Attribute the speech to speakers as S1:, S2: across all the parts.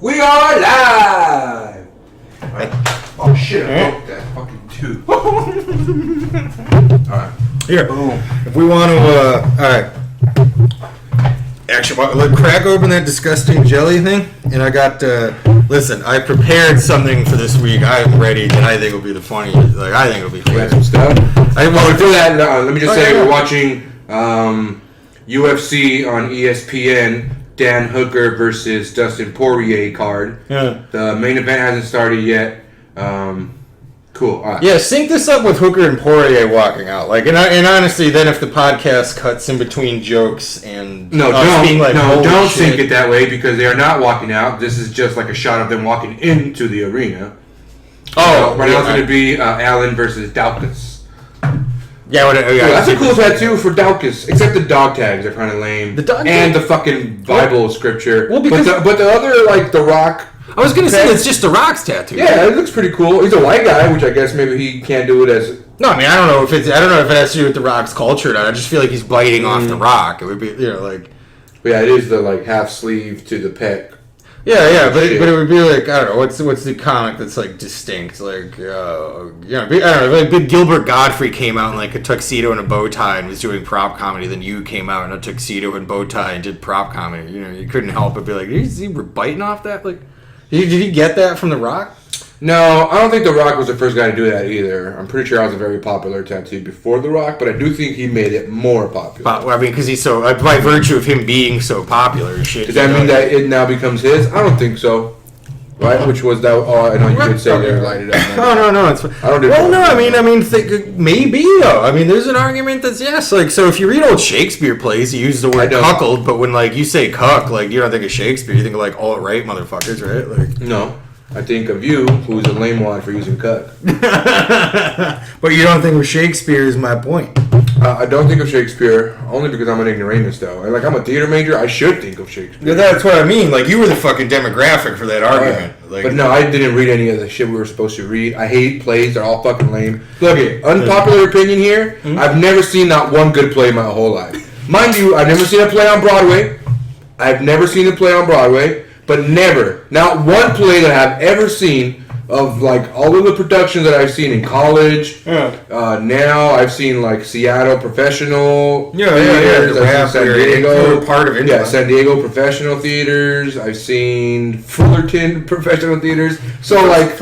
S1: We are live! Oh shit, I broke that fucking tooth. Alright.
S2: Here.
S1: Boom.
S2: If we want to, alright. Actually, let's crack open that disgusting jelly thing. And I got, listen, I prepared something for this week. I'm ready, and I think it'll be the funniest. Like, I think it'll be funny.
S1: You got some stuff?
S2: Well,
S1: Before that, let me just say we're watching UFC on ESPN. Dan Hooker versus Dustin Poirier card.
S2: Yeah.
S1: The main event hasn't started yet. Cool. All right.
S2: Yeah, sync this up with Hooker and Poirier walking out. Like, and honestly, then if the podcast cuts in between jokes and
S1: don't sync it that way because they are not walking out. This is just like a shot of them walking into the arena.
S2: Oh,
S1: right now it's going to be Allen versus Daukus.
S2: Yeah,
S1: that's a cool tattoo for Daukus. Except the dog tags are kind of lame. The fucking Bible scripture. Well, because but the other, like, The Rock.
S2: I was going to say it's just The Rock's tattoo.
S1: Yeah, it looks pretty cool. He's a white guy, which I guess maybe he can't do it as.
S2: No, I mean, I don't know if it has to do with The Rock's culture or not. I just feel like he's biting off The Rock. It would be, like.
S1: But yeah, it is the, like, half sleeve to the pec.
S2: Yeah, but it would be like, I don't know, what's the comic that's like distinct, like, I don't know, like Gilbert Godfrey came out in like a tuxedo and a bow tie and was doing prop comedy, then you came out in a tuxedo and bow tie and did prop comedy. You couldn't help but be like, you were biting off that? Like, did you get that from The Rock?
S1: No, I don't think The Rock was the first guy to do that either. I'm pretty sure I was a very popular tattoo before The Rock, but I do think he made it more popular.
S2: I mean, because he's so, by virtue of him being so popular, shit.
S1: Does that mean that it now becomes his? I don't think so. Right? Which was that? Oh, I know you could say there, light it up.
S2: No, it's fine. Maybe though. I mean, there's an argument that's yes. Like, so if you read old Shakespeare plays, you use the word cuckold, but when like you say cuck, like you don't think of Shakespeare, you think of like alt-right motherfuckers, right? Like,
S1: no. I think of you, who's a lame one for using cuck.
S2: But you don't think of Shakespeare is my point.
S1: I don't think of Shakespeare, only because I'm an ignoramus, though. And, like, I'm a theater major, I should think of Shakespeare.
S2: Yeah, that's what I mean. Like, you were the fucking demographic for that argument.
S1: Like, but no, I didn't read any of the shit we were supposed to read. I hate plays, they're all fucking lame. Look, unpopular opinion here, I've never seen not one good play my whole life. Mind you, I've never seen a play on Broadway. But never, not one play that I've ever seen of like all of the productions that I've seen in college. Yeah. Now I've seen like Seattle professional theaters. I've seen San Diego
S2: part of it.
S1: Yeah, San Diego professional theaters. I've seen Fullerton professional theaters. So like,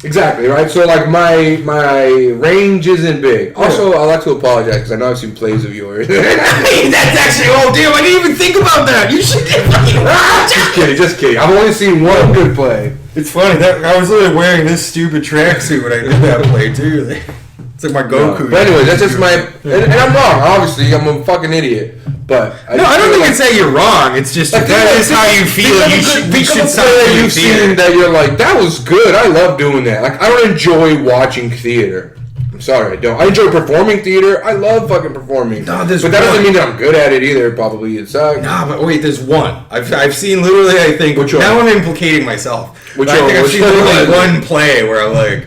S1: exactly right. So like my range isn't big. Also, I'd like to apologize because I know I've seen plays of yours.
S2: That's actually damn! I didn't even think about that. You should.
S1: Just kidding. I've only seen one good play.
S2: It's funny that I was literally wearing this stupid tracksuit when I did that play too. It's like my Goku.
S1: But anyway, that's just my. And I'm wrong. Obviously, I'm a fucking idiot. But
S2: I don't think it's that you're wrong. It's just like, that is how you feel. You should stop doing
S1: you've seen that you're like, that was good. I love doing that. Like, I don't enjoy watching theater. I'm sorry, I don't. I enjoy performing theater. I love fucking performing. No, but that doesn't mean that I'm good at it either. Probably it sucks.
S2: Nah, but wait, there's one. I've seen literally. I think now I'm implicating myself. I think I've seen literally one play where I'm like,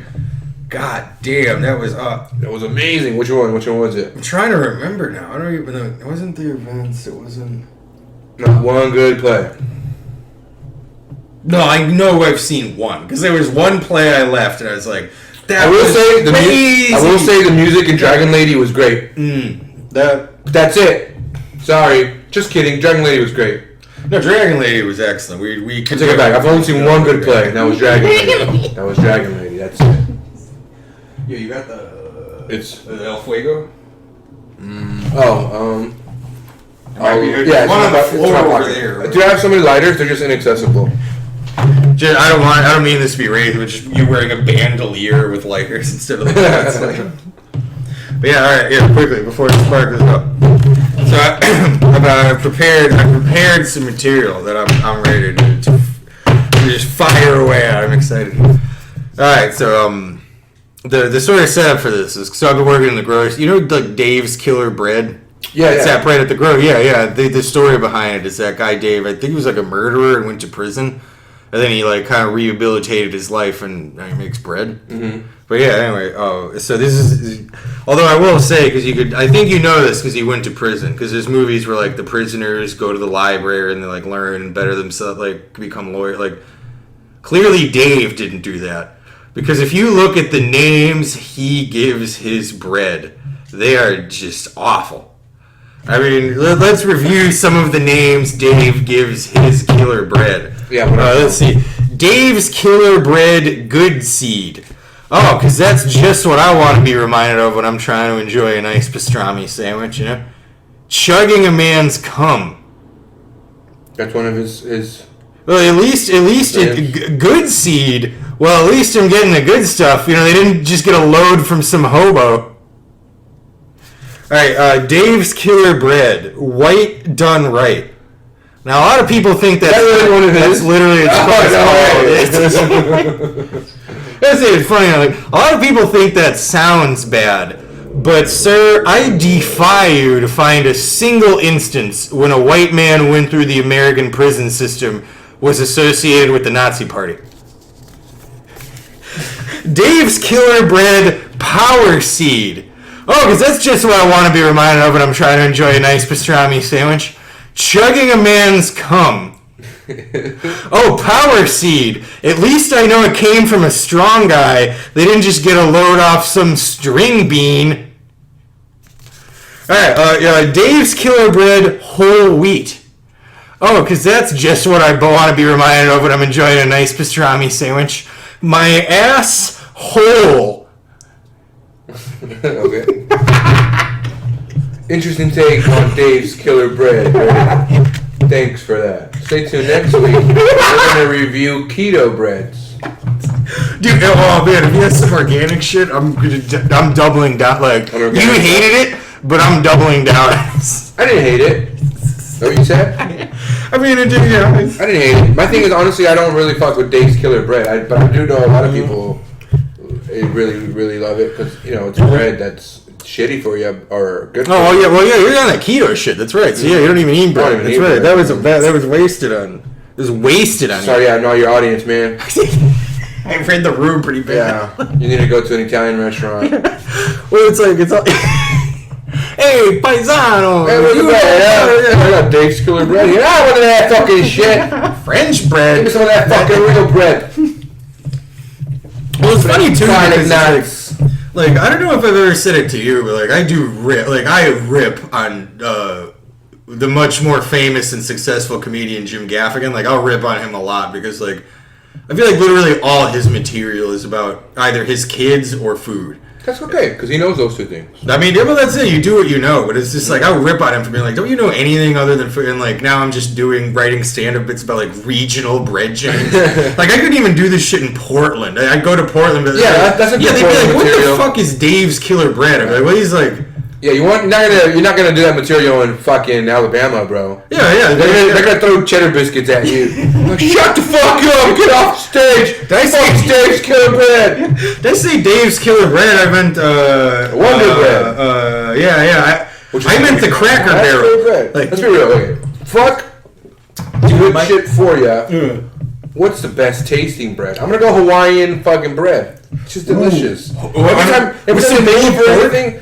S2: God damn, that was
S1: amazing. Which one? Which one was it?
S2: I'm trying to remember now. I don't even know. It wasn't the events. It wasn't.
S1: Not one good play.
S2: No, I know I've seen one because there was one play I left and I was like.
S1: I will say the music in Dragon Lady was great. That's it. Sorry, just kidding. Dragon Lady was great.
S2: No, Dragon Lady was excellent. We
S1: can take it back. I've only seen one good play, and that was Dragon Lady. That's it.
S2: Yeah, you got the.
S1: It's
S2: El Fuego.
S1: Yeah,
S2: one on the floor over there.
S1: Do I have so many lighters? They're just inaccessible.
S2: I don't mean this to be racist, but just you wearing a bandolier with lighters instead of the lights. But yeah, all right, quickly before I spark this up. So I prepared some material that I'm ready to just fire away at. I'm excited. All right, so the sort of setup for this is so I've been working in the grocery. You know, like Dave's Killer Bread.
S1: Yeah,
S2: it's that bread at the grocery. Yeah. The story behind it is that guy Dave. I think he was like a murderer and went to prison. And then he like kind of rehabilitated his life and he makes bread. Mm-hmm. But yeah, anyway. So this is. Although I will say, because I think you know this because he went to prison. Because there's movies where like the prisoners go to the library and they like learn and better themselves, like become lawyers. Like Clearly Dave didn't do that. Because if you look at the names he gives his bread, they are just awful. I mean, let's review some of the names Dave gives his killer bread.
S1: Yeah,
S2: let's see. Dave's Killer Bread Good Seed. Oh, because that's just what I want to be reminded of when I'm trying to enjoy a nice pastrami sandwich, you know? Chugging a man's cum.
S1: That's one of his
S2: Well, at least Good Seed. Well, at least I'm getting the good stuff. You know, they didn't just get a load from some hobo. All right, Dave's Killer Bread, white done right. Now, a lot of people think that's literally it's funny. Like, a lot of people think that sounds bad, but sir, I defy you to find a single instance when a white man went through the American prison system was associated with the Nazi Party. Dave's Killer Bread Power Seed. Oh, because that's just what I want to be reminded of when I'm trying to enjoy a nice pastrami sandwich. Chugging a man's cum. Oh, Power Seed. At least I know it came from a strong guy. They didn't just get a load off some string bean. Alright, Dave's Killer Bread Whole Wheat. Oh, because that's just what I want to be reminded of when I'm enjoying a nice pastrami sandwich. My ass hole.
S1: Okay. Interesting take on Dave's Killer Bread. Thanks for that. Stay tuned next week. We're going to review keto breads.
S2: Dude, oh man, if you have some organic shit, I'm doubling down. Like, you hated it, but I'm doubling down.
S1: I didn't hate it. Is that what you said?
S2: I mean, it did, yeah.
S1: I didn't hate it. My thing is, honestly, I don't really fuck with Dave's Killer Bread. But I do know a lot of people really, really love it because, you know, it's bread that's shitty for you or good for you.
S2: Oh, yeah, well, yeah, you're on that keto shit. That's right. So, yeah, you don't even eat bread. That's right. That was wasted on. It was wasted on.
S1: Sorry, I know your audience, man.
S2: I read the room pretty bad.
S1: Yeah, you need to go to an Italian restaurant.
S2: Well, it's all... Hey, paisano!
S1: Hey, what's the bread? I got Dave's Killer Bread here. Ah, look at that fucking shit.
S2: French bread.
S1: Give me some of that fucking real bread.
S2: Well, it's funny too
S1: because
S2: like I don't know if I've ever said it to you, but like I rip on the much more famous and successful comedian Jim Gaffigan. Like I'll rip on him a lot because like I feel like literally all his material is about either his kids or food.
S1: That's okay, because he knows those two things.
S2: I mean, yeah, but that's it. You do what you know. But it's just like, I'll rip on him for being like, don't you know anything other than food? And like, now I'm just writing stand-up bits about like regional bread chains. Like, I couldn't even do this shit in Portland. I'd go to Portland. But
S1: yeah, that's a good
S2: they'd be like, what the fuck is Dave's Killer Bread? I'm like, well, he's like...
S1: Yeah, you're not gonna do that material in fucking Alabama, bro.
S2: Yeah.
S1: They're gonna throw cheddar biscuits at you. Like, shut the fuck up! Get off stage! Did I say Dave's Killer Bread?
S2: Did I say Dave's Killer Bread? I meant
S1: Wonder Bread.
S2: I meant the Cracker Barrel.
S1: Like, let's be real. Okay, fuck good shit for ya. What's the best tasting bread? I'm gonna go Hawaiian fucking bread. It's just delicious. Every time they make it for anything,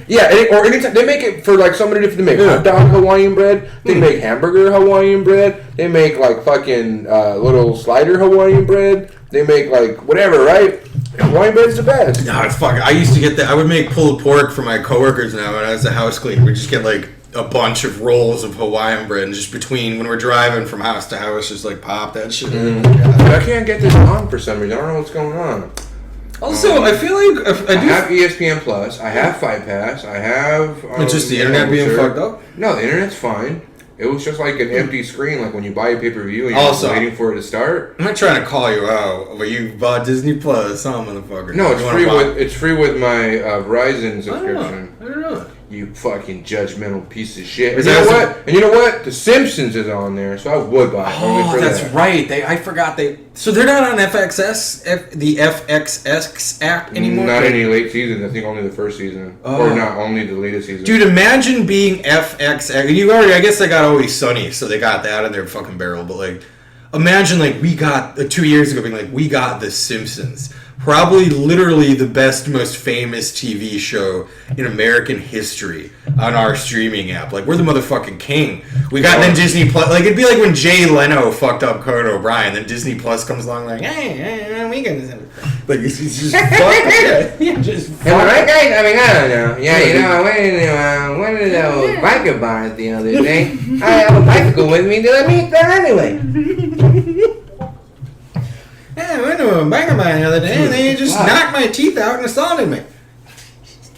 S1: or anytime they make it for like so many different. They make hot dog Hawaiian bread. They make hamburger Hawaiian bread. They make like fucking little slider Hawaiian bread. They make like whatever, right? Hawaiian bread's the best.
S2: No, it's fucking. I used to get that. I would make pulled pork for my coworkers now when I was a house cleaner. We just get like a bunch of rolls of Hawaiian bread and just between when we're driving from house to house, just like pop that shit.
S1: I can't get this on for some reason. I don't know what's going on.
S2: Also, I feel like
S1: I have ESPN Plus. I have Fight Pass. I have.
S2: It's just the internet being fucked up.
S1: No, the internet's fine. It was just like an empty screen, like when you buy a pay-per-view and you're just waiting for it to start.
S2: I'm not trying to call you out, but you bought Disney Plus, motherfucker.
S1: No, it's free with my Verizon subscription.
S2: I don't know.
S1: You fucking judgmental piece of shit. And you know what? The Simpsons is on there, so I would buy it.
S2: Oh, that's right. I forgot So they're not on the FXX app anymore?
S1: Not any late seasons. I think only the first season. Or not only the latest season.
S2: Dude, imagine being FXX. I guess they got Always Sunny, so they got that in their fucking barrel. But like, imagine like we got 2 years ago being like, we got The Simpsons. Probably literally the best, most famous TV show in American history on our streaming app. Like, we're the motherfucking king. We got then Disney Plus. Like, it'd be like when Jay Leno fucked up Conan O'Brien, then Disney Plus comes along like, hey, we can... Like, it's just fucking... yeah, just fucking...
S1: Am I right, guys? I mean, I don't know. Yeah, you know, I went into one of those biker bars the other day. I have a bicycle with me. Did I meet that anyway?
S2: Yeah, I went to a biker bar the other day, and they just knocked my teeth out and assaulted me.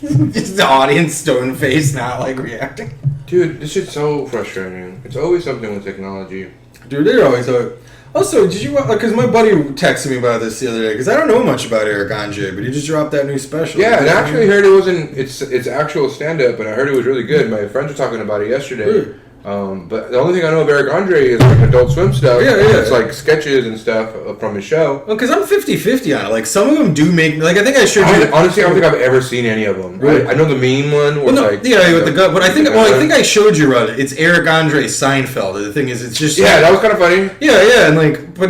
S2: Just the audience stone face, not like reacting.
S1: Dude, this shit's so frustrating. It's always something with technology.
S2: Dude, they're always... Also, did you... Because my buddy texted me about this the other day, because I don't know much about Eric Andre, but he just dropped that new special.
S1: Yeah, and I actually heard it wasn't... It's actual stand-up, but I heard it was really good. My friends were talking about it yesterday. But the only thing I know of Eric Andre is like Adult Swim stuff.
S2: Yeah.
S1: It's like sketches and stuff from his show.
S2: Well, because I'm 50-50 on it. Like, some of them do make... Like, I think I showed you...
S1: Honestly, I don't think I've ever seen any of them. Really? I know the mean one where
S2: with the gut. But I think... Well, I think I showed you about it. It's Eric Andre Seinfeld. The thing is, it's just...
S1: Yeah, that was kind of funny.
S2: Yeah, and like... But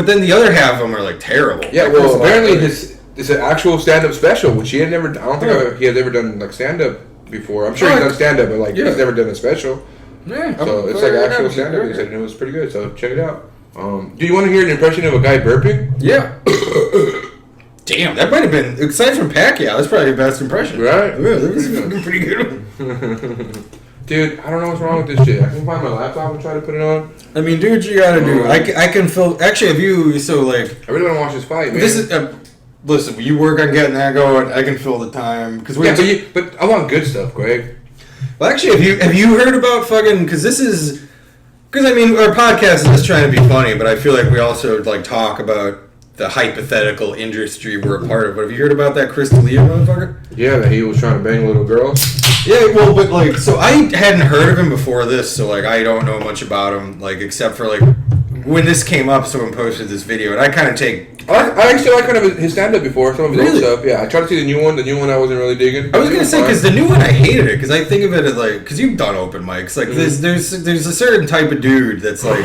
S2: then the other half of them are, like, terrible.
S1: Yeah, like, well, apparently it's an actual stand-up special, which he had never... I don't think he had ever done, like, stand-up before. I'm sure he's done stand-up, but, like, he's never done a special. Yeah, so it's like actual stand-up. He said it was pretty good, so check it out. Do you want to hear an impression of a guy burping?
S2: Yeah. Damn, that might have been, aside from Pacquiao, that's probably the best impression.
S1: Right?
S2: Yeah, that was a pretty good one.
S1: Dude, I don't know what's wrong with this shit. I can find my laptop and try to put it on.
S2: I mean, do what you gotta do. I can feel... Actually, if you... So, like...
S1: I really want to watch this fight, man.
S2: This is... listen, you work on getting that going, I can fill the time. Cause
S1: but I want good stuff, Greg.
S2: Well, actually, have you heard about fucking... Because this is... Because, I mean, our podcast is just trying to be funny, but I feel like we also, like, talk about the hypothetical industry we're a part of. But have you heard about that Chris D'Elia motherfucker?
S1: Yeah, that he was trying to bang little girls.
S2: Yeah, well, but, like... So I hadn't heard of him before this, so, like, I don't know much about him, like, except for, like... When this came up, someone posted this video, and I kind of take...
S1: I actually like kind of his stand-up before, some of his old stuff. Yeah, I tried to see the new one. The new one I wasn't really digging.
S2: I was going to say, because the new one I hated it, because I think of it as like... Because you've done open mics. Like, there's a certain type of dude that's like...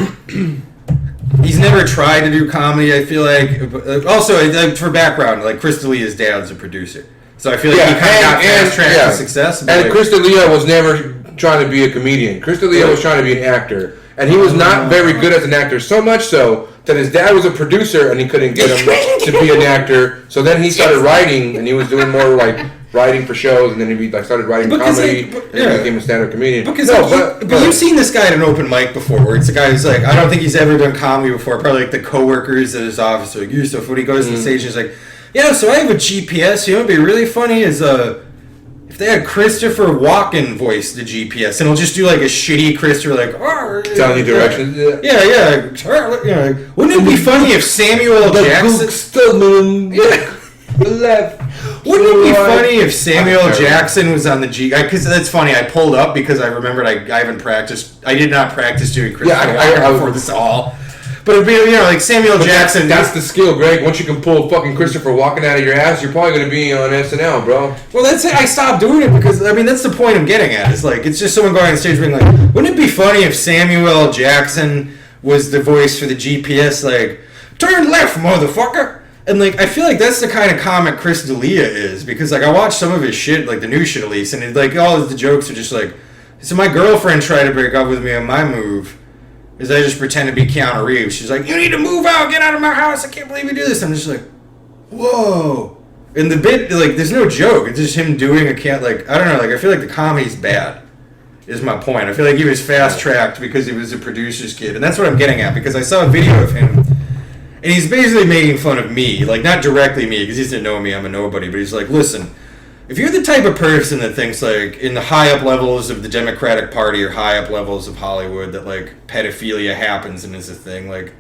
S2: he's never tried to do comedy, I feel like. Also, for background, like, Chris D'Elia's dad's a producer. So I feel like he kind of got fast-tracked to success.
S1: And like, Chris D'Elia was never trying to be a comedian. Chris D'Elia was trying to be an actor. And he was not very good as an actor, so much so that his dad was a producer and he couldn't get him to be an actor. So then he started writing, and he was doing more like writing for shows, and then he started writing comedy, and he became a stand-up comedian.
S2: But you've seen this guy at an open mic before, where it's a guy who's like, I don't think he's ever done comedy before. Probably like the coworkers at his office are like, Yusuf, when he goes to the stage, he's like, yeah, so I have a GPS. You know what'd be really funny is if they had Christopher Walken voice the GPS, and he'll just do like a shitty Christopher, like,
S1: telling you directions.
S2: Yeah. Wouldn't it be funny if Samuel Jackson?
S1: Left.
S2: Wouldn't it be funny if Samuel Jackson was on the G? Because that's funny. I pulled up because I remembered I haven't practiced. I did not practice doing Christopher Walken before this all. But it'd be, like Samuel Jackson.
S1: That's the skill, Greg. Once you can pull fucking Christopher Walken out of your ass, you're probably going to be on SNL, bro.
S2: Well, that's it. I stopped doing it because, I mean, that's the point I'm getting at. It's like, it's just someone going on stage being like, wouldn't it be funny if Samuel Jackson was the voice for the GPS, like, turn left, motherfucker? And, like, I feel like that's the kind of comic Chris D'Elia is, because, like, I watched some of his shit, like, the new shit at least, and, like, all of the jokes are just like, so my girlfriend tried to break up with me on my move. Is I just pretend to be Keanu Reeves. She's like, you need to move out, get out of my house. I can't believe you do this. I'm just like, whoa. And the bit, like, there's no joke. It's just him doing I don't know, like, I feel like the comedy's bad, is my point. I feel like he was fast-tracked because he was a producer's kid. And that's what I'm getting at, because I saw a video of him, and he's basically making fun of me. Like, not directly me, because he doesn't know me, I'm a nobody. But he's like, listen, if you're the type of person that thinks, like, in the high-up levels of the Democratic Party or high-up levels of Hollywood that, like, pedophilia happens and is a thing, like,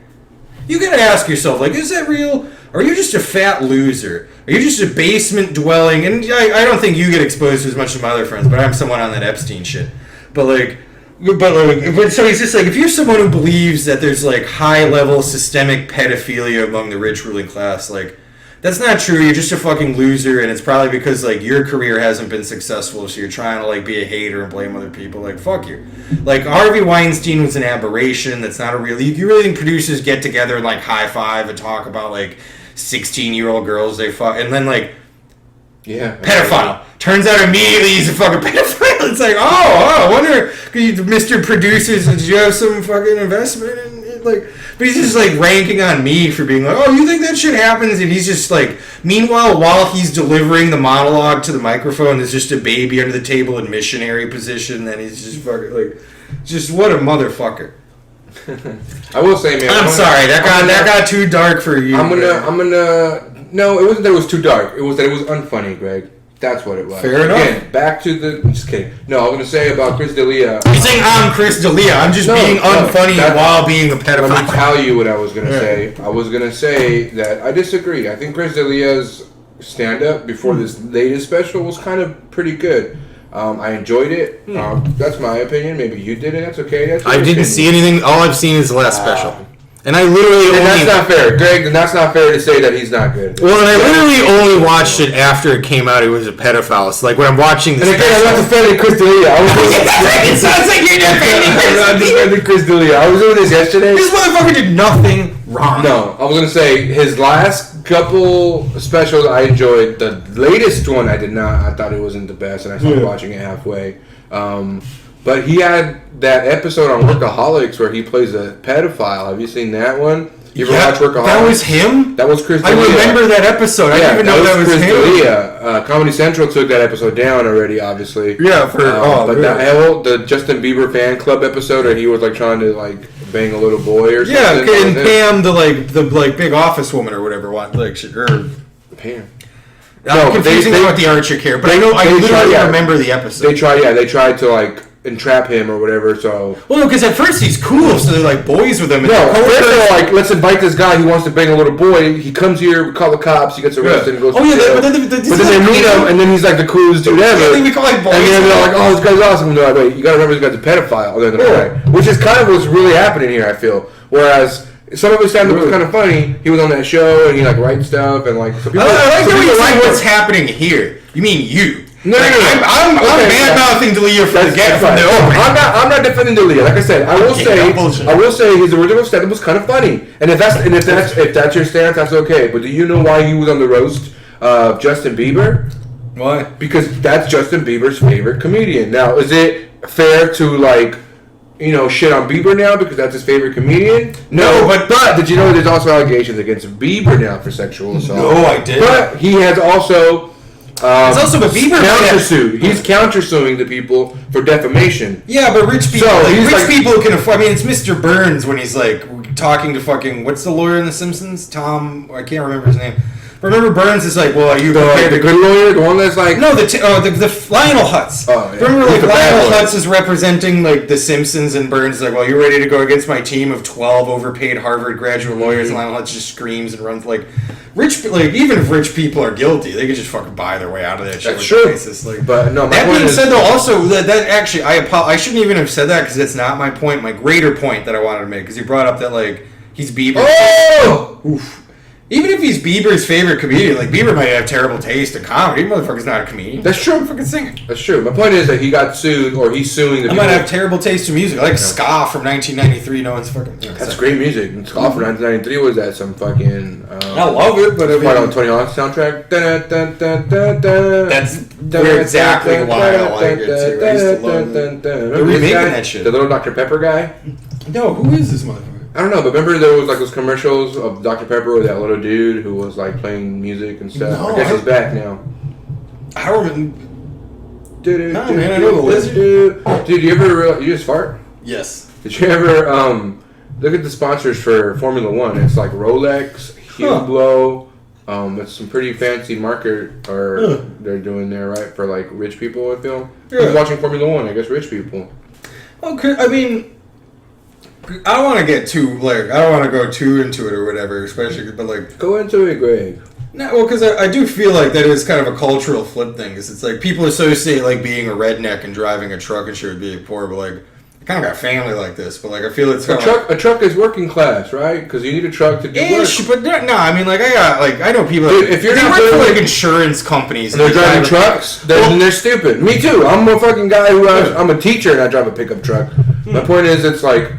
S2: you gotta ask yourself, like, is that real? Or are you just a fat loser? Are you just a basement-dwelling... And I don't think you get exposed to as much as my other friends, but I'm someone on that Epstein shit. So he's just like, if you're someone who believes that there's, like, high-level systemic pedophilia among the rich ruling class, like... that's not true. You're just a fucking loser, and it's probably because like your career hasn't been successful, so you're trying to like be a hater and blame other people. Like fuck you. Like Harvey Weinstein was an aberration. That's not a real. You really think producers get together and like high five and talk about like 16-year-old girls they fuck, and then like pedophile. Turns out immediately he's a fucking pedophile. It's like I wonder, Mr. Producers, did you have some fucking investment in it? Like. But he's just, like, ranking on me for being like, oh, you think that shit happens? And he's just, like... Meanwhile, while he's delivering the monologue to the microphone, there's just a baby under the table in missionary position. And he's just fucking, like... Just what a motherfucker.
S1: I will say, man...
S2: I'm sorry. That got too dark for you.
S1: I'm gonna... No, it wasn't that it was too dark. It was that it was unfunny, Greg. That's what it was.
S2: Fair enough.
S1: Again, back to the... Just kidding. No, I was going to say about Chris D'Elia...
S2: You're saying I'm Chris D'Elia. I'm just being unfunny while being a pedophile.
S1: Let me tell you what I was going to say. I was going to say that I disagree. I think Chris D'Elia's stand-up before this latest special was kind of pretty good. I enjoyed it. That's my opinion. Maybe you didn't. That's okay.
S2: I didn't see anything. All I've seen is the last special. And I literally
S1: that's not fair, Greg. And that's not fair to say that he's not good.
S2: Well, and I literally only watched it after it came out. He was a pedophile. So, like when I'm watching this.
S1: And again, I'm not defending Chris D'Elia.
S2: It sounds like you're defending
S1: Chris D'Elia. I was doing this yesterday.
S2: This motherfucker did nothing wrong.
S1: No, I was gonna say his last couple specials I enjoyed. The latest one I did not. I thought it wasn't the best, and I stopped watching it halfway. But he had that episode on Workaholics where he plays a pedophile. Have you seen that one? You ever watch Workaholics?
S2: That was him?
S1: That was Chris D'Elia.
S2: I remember that episode. I didn't even know that was Chris
S1: D'Elia. Comedy Central took that episode down already, obviously.
S2: Yeah,
S1: but the Justin Bieber fan club episode where he was like trying to like bang a little boy or something.
S2: Yeah, okay, and Pam, the big office woman or whatever,
S1: Pam.
S2: I'm confusing with the Archer care, but I literally remember the episode.
S1: They tried to like entrap him or whatever. So
S2: no, because at first he's cool, so they're like boys with him. And
S1: first they're like, let's invite this guy who wants to bang a little boy. He comes here, we call the cops, he gets arrested and goes.
S2: But then
S1: they meet him, and then he's like the coolest dude ever.
S2: We call like boys.
S1: And then they're like, oh, this guy's awesome. And they're like, wait, you gotta remember this guy's a pedophile. Which is kind of what's really happening here. I feel. Whereas some of his stand-up was kind of funny. He was on that show and he like writes stuff and like.
S2: I like that you like what's happening here. You mean you?
S1: No.
S2: I'm bad-mouthing D'Elia from the open.
S1: I'm not defending D'Elia. Like I said, I will say his original stand-up was kind of funny. And if that's your stance, that's okay. But do you know why he was on the roast of Justin Bieber?
S2: Why?
S1: Because that's Justin Bieber's favorite comedian. Now, is it fair to like, shit on Bieber now because that's his favorite comedian? No, but did you know there's also allegations against Bieber now for sexual assault?
S2: No, I didn't.
S1: But he has also.
S2: It's also a Bieber
S1: countersued. He's countersuing the people for defamation.
S2: Yeah, but rich people, people can afford. I mean, it's Mr. Burns when he's like talking to fucking what's the lawyer in The Simpsons? Tom, I can't remember his name. Remember Burns is like, well, are you
S1: the good lawyer, the one that's like
S2: no, the Lionel Hutz. Oh, yeah. Remember, like Lionel Hutz is representing like The Simpsons, and Burns is like, well, you ready to go against my team of 12 overpaid Harvard graduate lawyers? And Lionel Hutz just screams and runs like rich. Like even if rich people are guilty, they could just fucking buy their way out of that shit.
S1: That's true.
S2: Like,
S1: but no.
S2: That being said, though, also that actually I shouldn't even have said that because that's not my point. My greater point that I wanted to make because you brought up that like he's Bieber.
S1: Oh.
S2: Oof. Even if he's Bieber's favorite comedian, like Bieber might have terrible taste in comedy. Motherfucker's not a comedian.
S1: That's true.
S2: I'm fucking singing.
S1: That's true. My point is that he got sued, or he's suing the people.
S2: I might have terrible taste in music. I like ska from 1993. No one's fucking.
S1: That's great music. And ska from 1993 was that some fucking.
S2: I love it, but I mean,
S1: on Tony Hawk's soundtrack.
S2: That's exactly why I like it too. I used to love it. They're remaking that shit.
S1: The little Dr. Pepper guy.
S2: No, who is this motherfucker?
S1: I don't know, but remember there was like those commercials of Dr. Pepper with that little dude who was like playing music and stuff.
S2: No,
S1: I guess he's back now.
S2: I remember. No, man, I know the lizard.
S1: Dude, you ever you just fart?
S2: Yes.
S1: Did you ever look at the sponsors for Formula One? It's like Rolex, Hublot. It's some pretty fancy market they're doing there, right? For like rich people, I feel. Yeah. Who's watching Formula One? I guess rich people.
S2: Okay, I mean. I don't want to get too I don't want to go too into it or whatever, especially, but like
S1: go into it, Greg.
S2: No, well, because I do feel like that is kind of a cultural flip thing. Because it's like people associate like being a redneck and driving a truck and shit with being poor, but like kind of got family like this, but like I feel it's
S1: a truck is working class, right? Because you need a truck to do work.
S2: But no, I mean, like I know people.
S1: Dude, if you're
S2: they
S1: not
S2: work for
S1: doing,
S2: like insurance companies,
S1: and they're driving trucks, they're stupid. Me too. I'm a fucking guy I'm a teacher and I drive a pickup truck. My point is, it's like,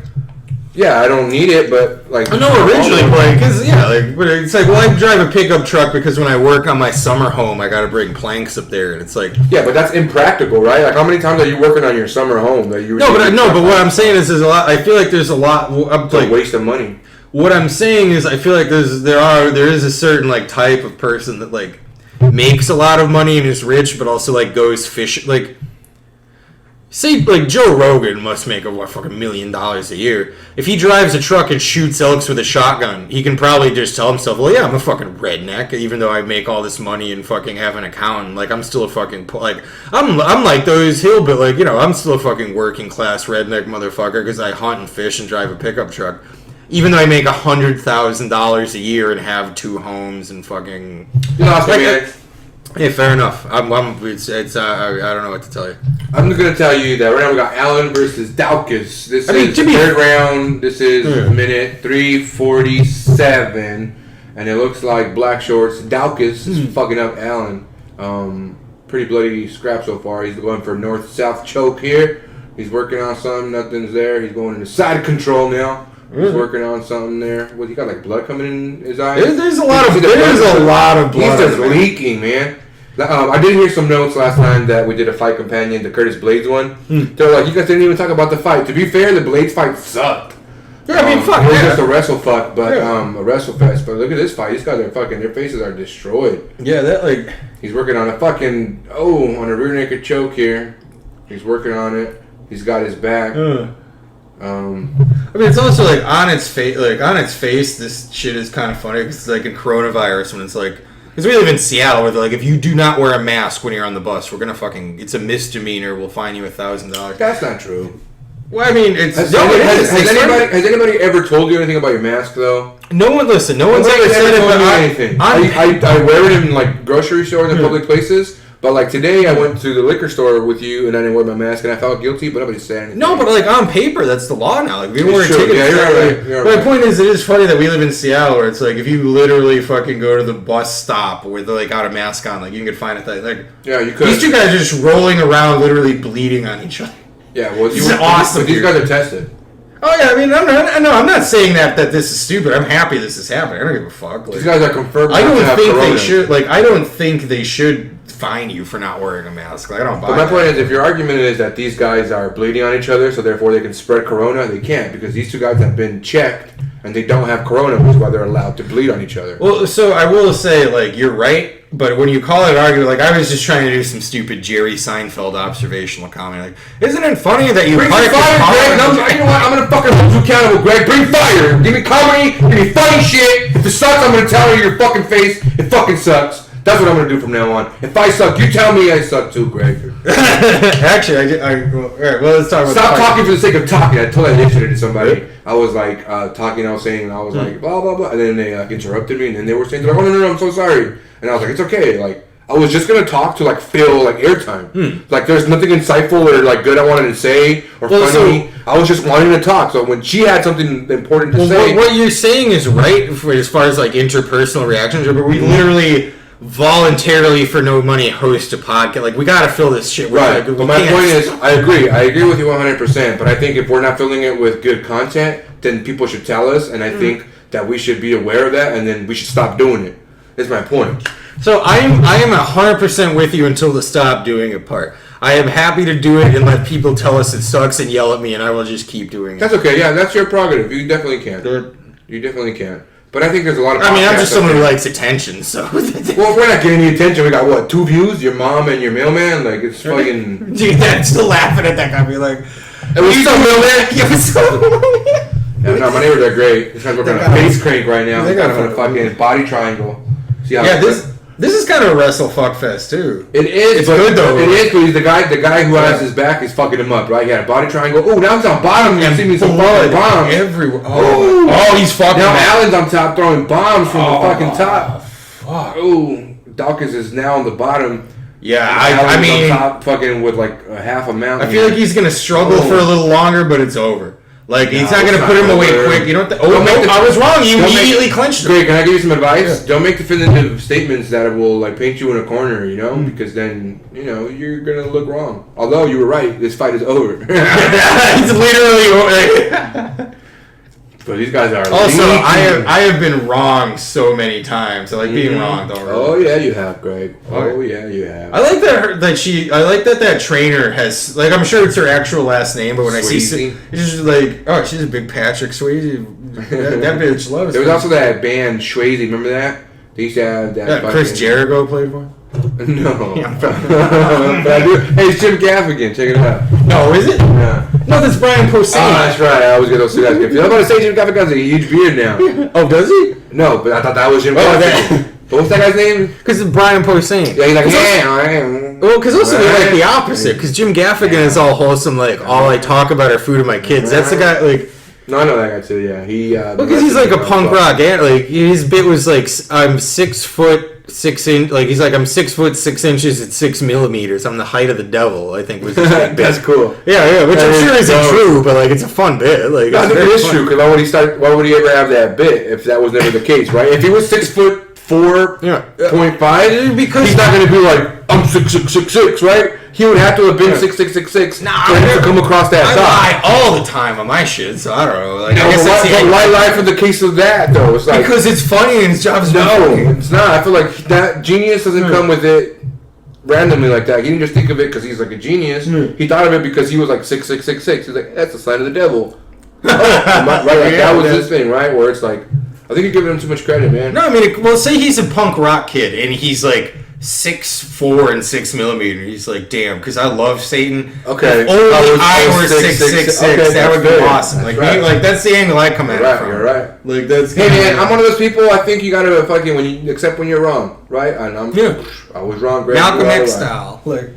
S1: yeah, I don't need it, but like
S2: I know originally, but it's like, well, I drive a pickup truck because when I work on my summer home, I got to bring planks up there, and it's like,
S1: yeah, but that's impractical, right? Like, how many times are you working on your summer home that you?
S2: But what I'm saying is, there's a lot. I feel like there's a lot.
S1: It's like a waste of money.
S2: What I'm saying is, I feel like there is a certain like type of person that like makes a lot of money and is rich, but also like goes fishing, like. Say, like, Joe Rogan must make fucking $1 million a year. If he drives a truck and shoots elks with a shotgun, he can probably just tell himself, well, yeah, I'm a fucking redneck, even though I make all this money and fucking have an accountant. Like, I'm still a fucking, like, I'm like those hillbilly, like, you know, I'm still a fucking working class redneck motherfucker because I hunt and fish and drive a pickup truck. Even though I make $100,000 a year and have 2 homes and fucking...
S1: You lost me, man.
S2: Hey, fair enough. I don't know what to tell you.
S1: I'm going to tell you that right now we got Allen versus Daukaus. This is third round. This is minute 3:47, and it looks like black shorts. Daukaus is fucking up Allen. Pretty bloody scrap so far. He's going for north-south choke here. He's working on something. Nothing's there. He's going into side control now. He's working on something there. What, he got like blood coming in his eyes?
S2: There's a lot of blood.
S1: He's just leaking, man. I did hear some notes last time that we did a fight companion, the Curtis Blades one. They're like, you guys didn't even talk about the fight. To be fair, the Blades fight sucked.
S2: Yeah, I mean, fuck.
S1: It was just a wrestle fuck, but a wrestle fest. But look at this fight. These guys are fucking. Their faces are destroyed.
S2: Yeah, that like.
S1: He's working on a fucking on a rear naked choke here. He's working on it. He's got his back.
S2: I mean, it's also like on its face. Like on its face, this shit is kind of funny because it's like in coronavirus when it's like. Because we live in Seattle, where they're like, if you do not wear a mask when you're on the bus, we're gonna fucking. It's a misdemeanor. We'll fine you $1,000.
S1: That's not true.
S2: Well, I mean, it's
S1: has anybody ever told you anything about your mask though?
S2: No one ever said it
S1: about anything. I wear it in like grocery stores and public places. But like today, I went to the liquor store with you, and I didn't wear my mask, and I felt guilty, but nobody said anything.
S2: No, but like on paper, that's the law now. Like we weren't taking.
S1: Yeah, you're right.
S2: My point is, it is funny that we live in Seattle, where it's like if you literally fucking go to the bus stop where they like got a mask on, like you can get fined at that. Like
S1: yeah, you could.
S2: These 2 guys are just rolling around, literally bleeding on each other.
S1: Yeah, well,
S2: this is awesome.
S1: But these guys are tested.
S2: Oh yeah, I mean, I'm not saying that this is stupid. I'm happy this is happening. I don't give a fuck. Like,
S1: these guys are confirmed.
S2: I don't think they should fine you for not wearing a mask. Like, I don't buy
S1: But my point is, if your argument is that these guys are bleeding on each other, so therefore they can spread corona, they can't, because these 2 guys have been checked and they don't have corona, which is why they're allowed to bleed on each other.
S2: Well, so I will say, like, you're right, but when you call it an argument, like, I was just trying to do some stupid Jerry Seinfeld observational comment. Like, isn't it funny that you
S1: bring fire, Greg? You know what? I'm gonna fucking hold you accountable, Greg. Bring fire. Give me comedy. Give me funny shit. If it sucks, I'm gonna tell you your fucking face. It fucking sucks. That's what I'm gonna do from now on. If I suck, you tell me I suck too, Greg.
S2: Actually, all right, well, let's talk about.
S1: Stop talking for the sake of talking. I told that yesterday to somebody. I was like talking. I was saying, I was like blah blah blah, and then they interrupted me, and then they were saying, they're like, oh no, I'm so sorry, and I was like, it's okay. Like I was just gonna talk to like fill like airtime. Like there's nothing insightful or like good I wanted to say or funny. I was just wanting to talk. So when she had something important to say,
S2: what you're saying is right for as far as like interpersonal reactions, but we literally. Voluntarily for no money host a podcast. Like we gotta fill this shit with
S1: right. But my point is I agree with you 100%, but I think if we're not filling it with good content, then people should tell us, and I think that we should be aware of that, and then we should stop doing it. That's my point.
S2: So I am 100% with you until the stop doing it part. I am happy to do it and let people tell us it sucks and yell at me, and I will just keep doing it.
S1: That's okay. Yeah, that's your prerogative. You definitely can. You definitely can. But I think there's a lot of.
S2: I mean, I'm just someone who likes attention, so.
S1: Well, we're not getting any attention. We got what, 2 views? Your mom and your mailman. Like it's fucking.
S2: Dude, I'm still laughing at that guy. Be like,
S1: it was so mailman. It was so mailman. Yeah, no, my neighbors are great. This guy's working on a face crank right now. He's got him on a fucking body triangle. See how
S2: this is kind of a wrestle fuck fest too.
S1: It is.
S2: It's good though.
S1: It is, but he's the guy who has his back is fucking him up, right? He had a body triangle. Oh, now he's on bottom. You see me some fucking bombs
S2: everywhere. Oh, he's fucking.
S1: Now Allen's on top throwing bombs from the fucking top. Fuck. Oh, Dawkins is now on the bottom.
S2: Yeah, I mean,
S1: on top fucking with like a half a mountain.
S2: I feel like he's gonna struggle for a little longer, but it's over. Like he's not gonna put him away quick. You don't. I was wrong. You immediately clinched him.
S1: Great. Can I give you some advice? Yeah. Don't make definitive statements that will like paint you in a corner. You know, because then you're gonna look wrong. Although you were right, this fight is over.
S2: It's literally over.
S1: But these guys are.
S2: Also, I have been wrong so many times. I like being wrong. Don't really.
S1: Oh yeah, you have, Greg. Oh yeah, you have.
S2: I like that I like that trainer has, like, I'm sure it's her actual last name, but when Swayze. I see, it's just like, oh, she's a big Patrick Swayze. that bitch loves.
S1: There was also that band Swayze. Remember that? They used to have that.
S2: Yeah, Chris Jericho played for him.
S1: No. But I do. Hey, it's Jim Gaffigan. Check it out.
S2: No, is it?
S1: Yeah.
S2: No, that's Brian Posehn.
S1: Oh, that's right. I always get those two guys confused. I'm about to say Jim Gaffigan has a huge beard now.
S2: Oh, does he?
S1: No, but I thought that was Jim Gaffigan. What was that guy's name?
S2: Because it's Brian Posehn.
S1: Yeah, he's like, I am.
S2: Well, because also they're like the opposite. Because Jim Gaffigan is all wholesome, like, all I talk about are food and my kids. That's the guy, like...
S1: No, I know that guy too, yeah.
S2: Because he's like a punk rock, like, his bit was like, I'm 6 foot... 6 inch, like he's like, I'm 6 foot 6 inches at 6 millimeters. I'm the height of the devil. I think was his big bit.
S1: That's cool.
S2: Yeah, which I'm sure isn't true, but like it's a fun bit. Like
S1: I think it is true because why would he ever have that bit if that was never the case, right? If he was 6'4.5", because he's not going to be like I'm 6'6", right? He would have to have been 6'6".
S2: Nah,
S1: to come across that.
S2: I lie all the time on my shit, so I don't know. Like, I guess
S1: why lie for the case of that though? It's like,
S2: because it's funny and his job's
S1: funny. It's not. I feel like that genius doesn't come with it randomly like that. He didn't just think of it because he's like a genius. He thought of it because he was like 6'6". He's like, that's the sign of the devil. That was his thing, right? Where it's like, I think you're giving him too much credit, man.
S2: No, I mean, well, say he's a punk rock kid and he's like 6'4" and 6 millimeters. He's like, damn, because I love Satan.
S1: Okay.
S2: If only I were 6'6", that would be awesome. Like, right. Like that's the angle I come at it from.
S1: You're right.
S2: Like that's.
S1: Hey man, I'm one of those people. I think you gotta fucking accept when you're wrong, right? And I was wrong. Greg,
S2: Malcolm X style. Like.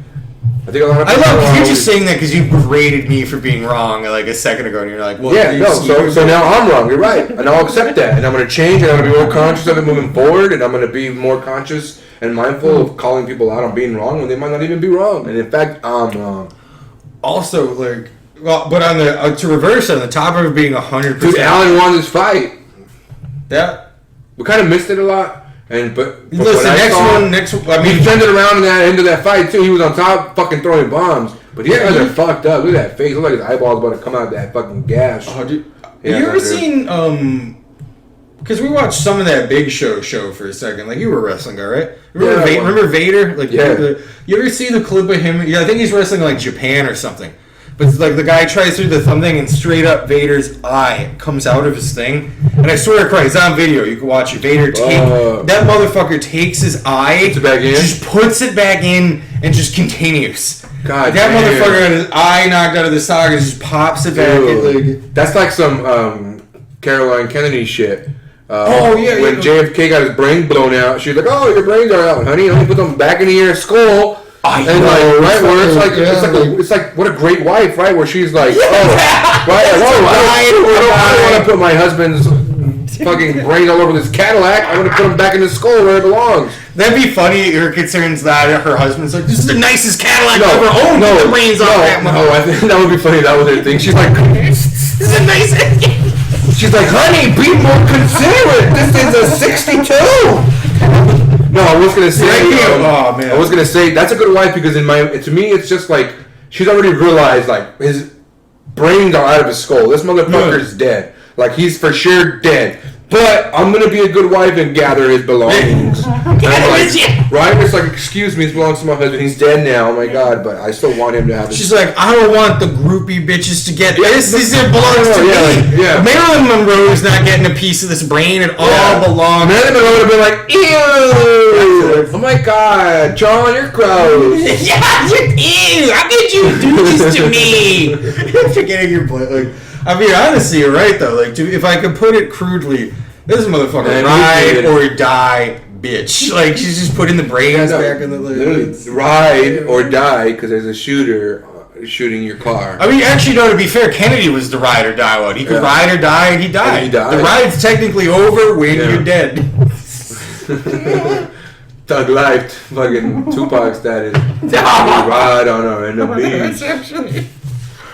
S1: I think a lot of
S2: I love you just saying that because you berated me for being wrong like a second ago, and you're like, well,
S1: yeah, no. So now I'm wrong. You're right, and I'll accept that, and I'm gonna change, and I'm gonna be more conscious of it moving forward, and I'm gonna be more conscious and mindful of calling people out on being wrong when they might not even be wrong, and in fact, I'm wrong.
S2: Also, like, well, but on the to reverse on the topic of being 100%.
S1: Dude, Allen won this fight.
S2: Yeah,
S1: we kind of missed it a lot. But
S2: listen, next one. I mean,
S1: he turned it around in that end of that fight too. He was on top, fucking throwing bombs. But these guys are fucked up. Look at that face. Look like his eyeballs about to come out of that fucking gash.
S2: Oh, dude. Yeah, you ever seen? Because we watched some of that Big Show for a second. Like, you were a wrestling guy, right? Remember Vader? Like, you ever see the clip of him? Yeah, I think he's wrestling like Japan or something. But it's like the guy tries to do the thumb thing and straight up Vader's eye comes out of his thing. And I swear to Christ, it's on video. You can watch it. That motherfucker takes his eye, just puts it back in, and just continues.
S1: God,
S2: that motherfucker had his eye knocked out of the socket and just pops it back in.
S1: That's like some Caroline Kennedy shit.
S2: When
S1: JFK got his brain blown out, she's like, "Oh, your brains are out, honey. Let me put them back into your skull." And like, where it's like what a great wife, right? Where she's like, I don't want to put my husband's fucking brains all over this Cadillac. I want to put him back in his skull where it belongs.
S2: That'd be funny. Her concerns that her husband's like, this is the nicest Cadillac I've ever owned.
S1: No,
S2: the brains off that one.
S1: No, I think that would be funny. That was her thing. She's like,
S2: this is the nicest.
S1: She's like, honey, be more considerate. This is a 62. No, I was gonna say. I was gonna say that's a good wife because to me it's just like she's already realized like his brains are out of his skull. This motherfucker's dead. Like he's for sure dead. But I'm gonna be a good wife and gather his belongings. Right? It's like, excuse me, this belongs to my husband. He's dead now. Oh my god! But I still want him to have.
S2: She's like, I don't want the groupie bitches to get this. This belongs to me.
S1: Yeah.
S2: Marilyn Monroe is not getting a piece of this brain. It all belongs.
S1: Marilyn Monroe would have been like, ew! Oh my god, John, you're gross.
S2: Yeah, ew! How could you do this to me? Forgetting your point. Like, I mean, honestly, you're right though. Like, if I could put it crudely, this motherfucker ride or die, bitch. Like, she's just putting the brains back in the
S1: ride or die because there's a shooter shooting your car.
S2: I mean, actually, no. To be fair, Kennedy was the ride or die one. He could ride or die, and he died. The ride's technically over when you're dead.
S1: Thug Life, fucking Tupac status. Ride on our enemies.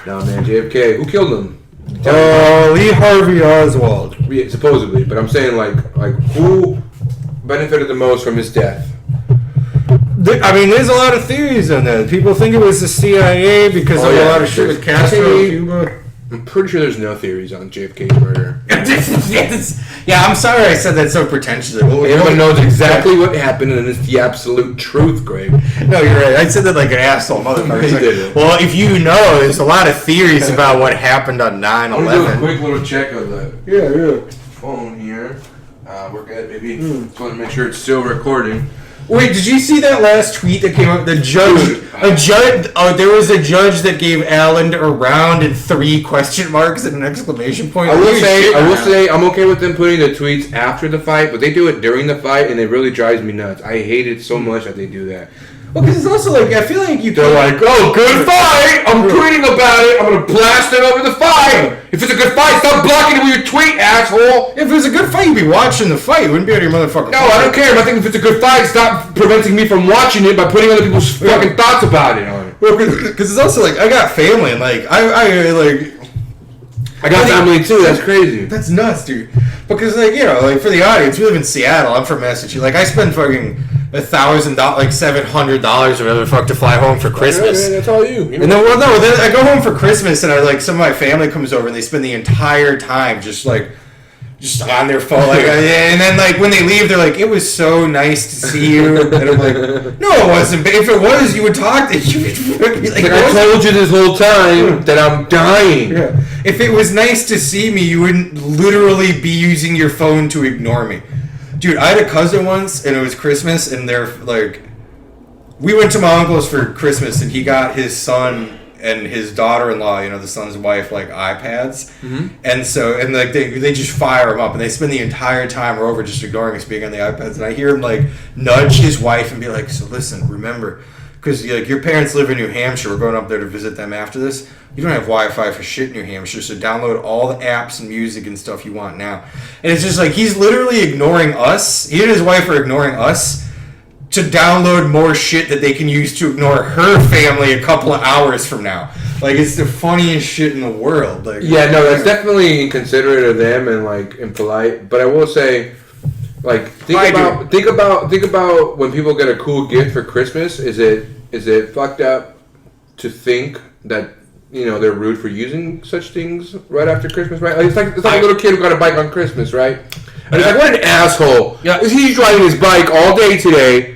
S1: No, man, JFK. Who killed him?
S2: Lee Harvey Oswald.
S1: Yeah, supposedly, but I'm saying like who benefited the most from his death?
S2: I mean, there's a lot of theories on that. People think it was the CIA because of a lot of shit with Castro in Cuba.
S1: I'm pretty sure there's no theories on JFK's murder.
S2: Yeah, I'm sorry I said that so pretentiously.
S1: Everyone knows exactly what happened, and it's the absolute truth, Greg.
S2: No, you're right. I said that like an asshole motherfucker. Like, well, if you know, there's a lot of theories about what happened on 9/11.
S1: I'm gonna do a quick little check of the phone here. We're good, baby. Just want to make sure it's still recording.
S2: Wait, did you see that last tweet that came up? The judge, there was a judge that gave Allen a round and 3 question marks and an exclamation point.
S1: I will say, I'm okay with them putting the tweets after the fight, but they do it during the fight, and it really drives me nuts. I hate it so much that they do that.
S2: Well, because it's also like, I feel like
S1: they're like, oh, good fight! I'm tweeting about it! I'm gonna blast it over the fight! If it's a good fight, stop blocking it with your tweet, asshole!
S2: If it was a good fight, you'd be watching the fight. You wouldn't be out of your motherfucking
S1: No, I don't care. I think if it's a good fight, stop preventing me from watching it by putting other people's fucking thoughts about it on it.
S2: Well, because it's also like, I got family, and like, I
S1: got family too, that's crazy.
S2: That's nuts, dude. Because, like, you know, like, for the audience, we live in Seattle. I'm from Massachusetts. Like, I spend fucking $1,000, like $700 or whatever the fuck to fly home for Christmas.
S1: Yeah, that's all you.
S2: And then, well, no, then I go home for Christmas and some of my family comes over and they spend the entire time just on their phone, like, and then like when they leave, they're like, "It was so nice to see you." And I'm like, "No, it wasn't. But if it was, you would talk to you." Would be like,
S1: I told you this whole time that I'm dying.
S2: Yeah. If it was nice to see me, you wouldn't literally be using your phone to ignore me. Dude, I had a cousin once, and it was Christmas, and they're like, we went to my uncle's for Christmas, and he got his son and his daughter-in-law, you know, the son's wife, like iPads, and like they just fire him up, and they spend the entire time we're over just ignoring us being on the iPads, and I hear him like nudge his wife and be like, "So listen, remember, because like your parents live in New Hampshire, we're going up there to visit them after this. You don't have Wi-Fi for shit in New Hampshire, so download all the apps and music and stuff you want now." And it's just like he's literally ignoring us. He and his wife are ignoring us to download more shit that they can use to ignore her family a couple of hours from now. Like, it's the funniest shit in the world. Like,
S1: yeah, no, that's definitely inconsiderate of them and like impolite. But I will say, like, think about when people get a cool gift for Christmas. Is it fucked up to think that, you know, they're rude for using such things right after Christmas, right? Like, it's like a little kid who got a bike on Christmas, right? And it's like, what an asshole! Yeah, he's riding his bike all day today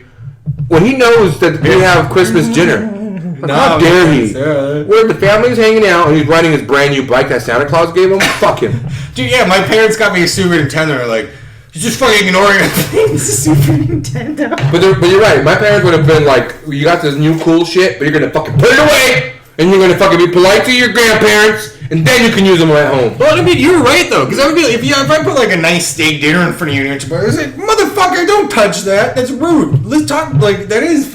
S1: when he knows that we have Christmas dinner. Like, how dare he? Where the family's hanging out and he's riding his brand new bike that Santa Claus gave him? Fuck him.
S2: Dude, yeah, my parents got me a Super Nintendo. They're like, you're just fucking ignoring it. It's a Super Nintendo.
S1: But you're right. My parents would have been like, you got this new cool shit, but you're going to fucking put it away. And you're going to fucking be polite to your grandparents, and then you can use them at home.
S2: Well, I mean, you're right, though. Because I would be like, if I put, like, a nice steak dinner in front of you, and you're like, motherfucker, don't touch that. That's rude. Let's talk, like, that is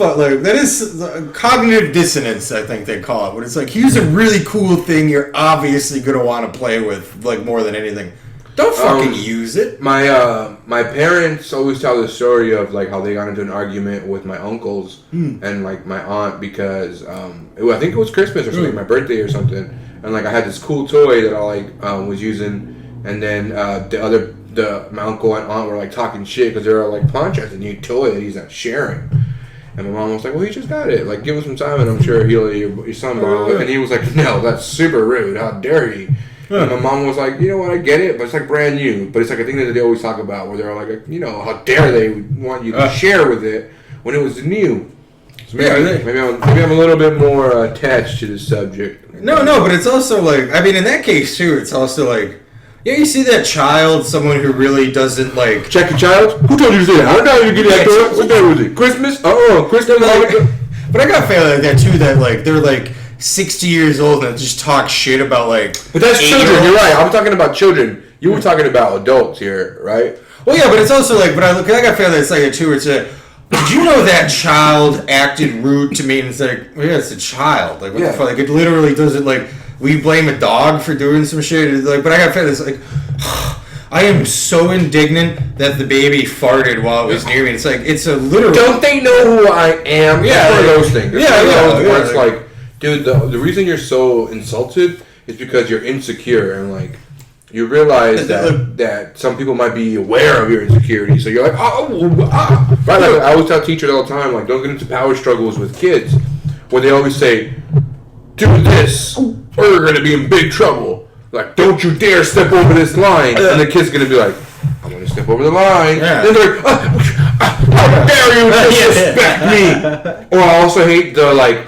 S2: cognitive dissonance, I think they call it. But it's like, here's a really cool thing you're obviously going to want to play with, like, more than anything. Don't fucking use it.
S1: My parents always tell the story of like how they got into an argument with my uncles and like my aunt because I think it was Christmas or something, my birthday or something, and like I had this cool toy that I like was using, and then my uncle and aunt were like talking shit because they were like, "Punch has a new toy that he's not sharing." And my mom was like, "Well, he just got it. Like, give him some time, and I'm sure he'll let your son borrow it." And he was like, "No, that's super rude. How dare he?" And my mom was like, "You know what? I get it, but it's like brand new. But it's like a thing that they always talk about where they're like, you know, how dare they want you to share with it when it was new." So maybe I'm a little bit more attached to the subject.
S2: No, but it's also like, I mean, in that case too, it's also like, yeah, you see that child, someone who really doesn't like
S1: check your child. Who told you to say that? I don't know you get that toy. What day was it? Christmas? Oh, Christmas.
S2: But I got a family like that too. That like they're like 60 years old and just talk shit about like.
S1: But that's children. You're right. I'm talking about children. You were talking about adults here, right?
S2: Well, yeah, but it's also like, but I got a family that's like it too. It's a. Did you know that child acted rude to me? And it's like, well, yeah, it's a child. Like, what the fuck? Like, it literally doesn't like. We blame a dog for doing some shit. It's like, but I got a family that's like. I am so indignant that the baby farted while it was near me. It's like, it's a literal...
S1: Don't they know who I am?
S2: Yeah.
S1: It's one of those things.
S2: Yeah.
S1: It's like, dude, the reason you're so insulted is because you're insecure and like you realize that some people might be aware of your insecurity. So you're like, right? Like, I always tell teachers all the time, like, don't get into power struggles with kids where they always say, do this or you're going to be in big trouble. Like, don't you dare step over this line. And the kid's going to be like, I'm going to step over the line.
S2: Yeah.
S1: Then they're like, how dare you disrespect me? Or I also hate they're like,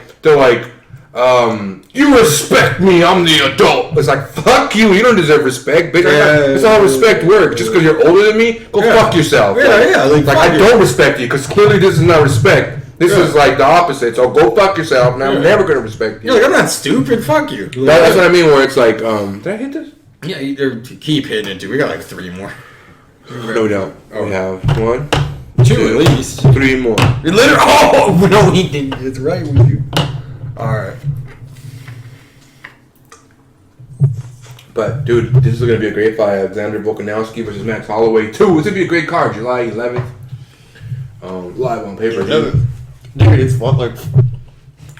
S1: you respect me, I'm the adult. It's like, fuck you, you don't deserve respect, bitch. That's not how respect works. Just because you're older than me, go fuck yourself. Like I don't respect you, because clearly this is not respect. This is like the opposite, so go fuck yourself, and I'm never going to respect you.
S2: You're like, I'm not stupid, fuck you.
S1: That's what I mean, where it's like, did I hit this?
S2: Yeah, you keep hitting it, dude. We got like 3 more.
S1: No doubt. We have 1,
S2: 2 at least.
S1: 3 more.
S2: Literally, no, he didn't. It's right with you. Alright.
S1: But, dude, this is going to be a great fight. Alexander Volkanovski versus Max Holloway 2. It's going to be a great card. July 11th. Live on pay-per-view.
S2: Dude, it's what, like...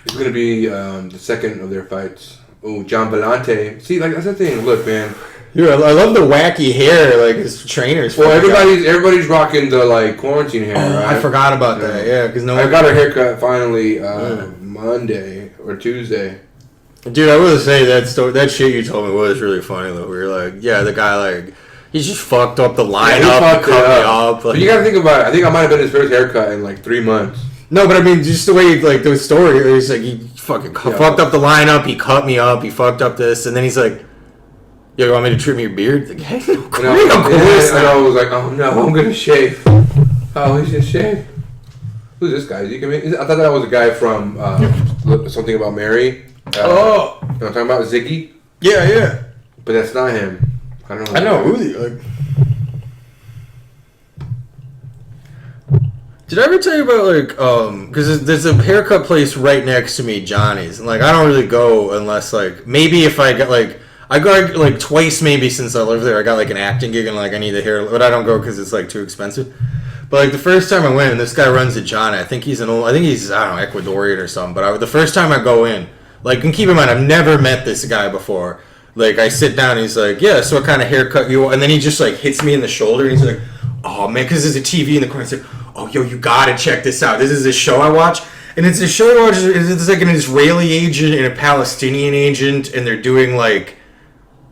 S1: It's going to be the second of their fights. Oh, John Vellante. See, like, that's the thing. Look, man.
S2: Dude, I love the wacky hair, like, his trainers.
S1: Well, everybody's rocking the, like, quarantine hair, right?
S2: I forgot about that, yeah, because
S1: I got a haircut finally Monday or Tuesday.
S2: Dude, I will say that shit you told me was really funny, though. We were like, yeah, the guy, like, he's just fucked up the lineup, cut me up. Like,
S1: but you gotta think about it. I think I might have been his first haircut in, like, 3 months.
S2: No, but I mean, just the way, like, the story, it's like, he fucking fucked up the lineup, he cut me up, he fucked up this, and then he's like, yo, you want me to trim your beard? Like, hey, no,
S1: and I was like, oh no, I'm gonna shave. Oh, he's gonna shave. Who's this guy? I thought that was a guy from Something About Mary. You know what I'm talking about? Ziggy?
S2: Yeah.
S1: But that's not him. I don't know.
S2: I know who like. Did I ever tell you about, like, because there's a haircut place right next to me, Johnny's, and, like, I don't really go unless, like, maybe if I got, like, I go, like, twice maybe since I lived there. I got, like, an acting gig and, like, I need the hair, but I don't go because it's, like, too expensive. But, like, the first time I went, and this guy runs a Johnny, I think he's, I don't know, Ecuadorian or something, but the first time I go in, like, and keep in mind, I've never met this guy before. Like, I sit down, and he's like, yeah, so what kind of haircut you want? And then he just, like, hits me in the shoulder, and he's like, oh, man, because there's a TV in the corner. He's like, oh, yo, you gotta check this out. This is a show I watch. And it's a show I watch, it's like an Israeli agent and a Palestinian agent, and they're doing, like,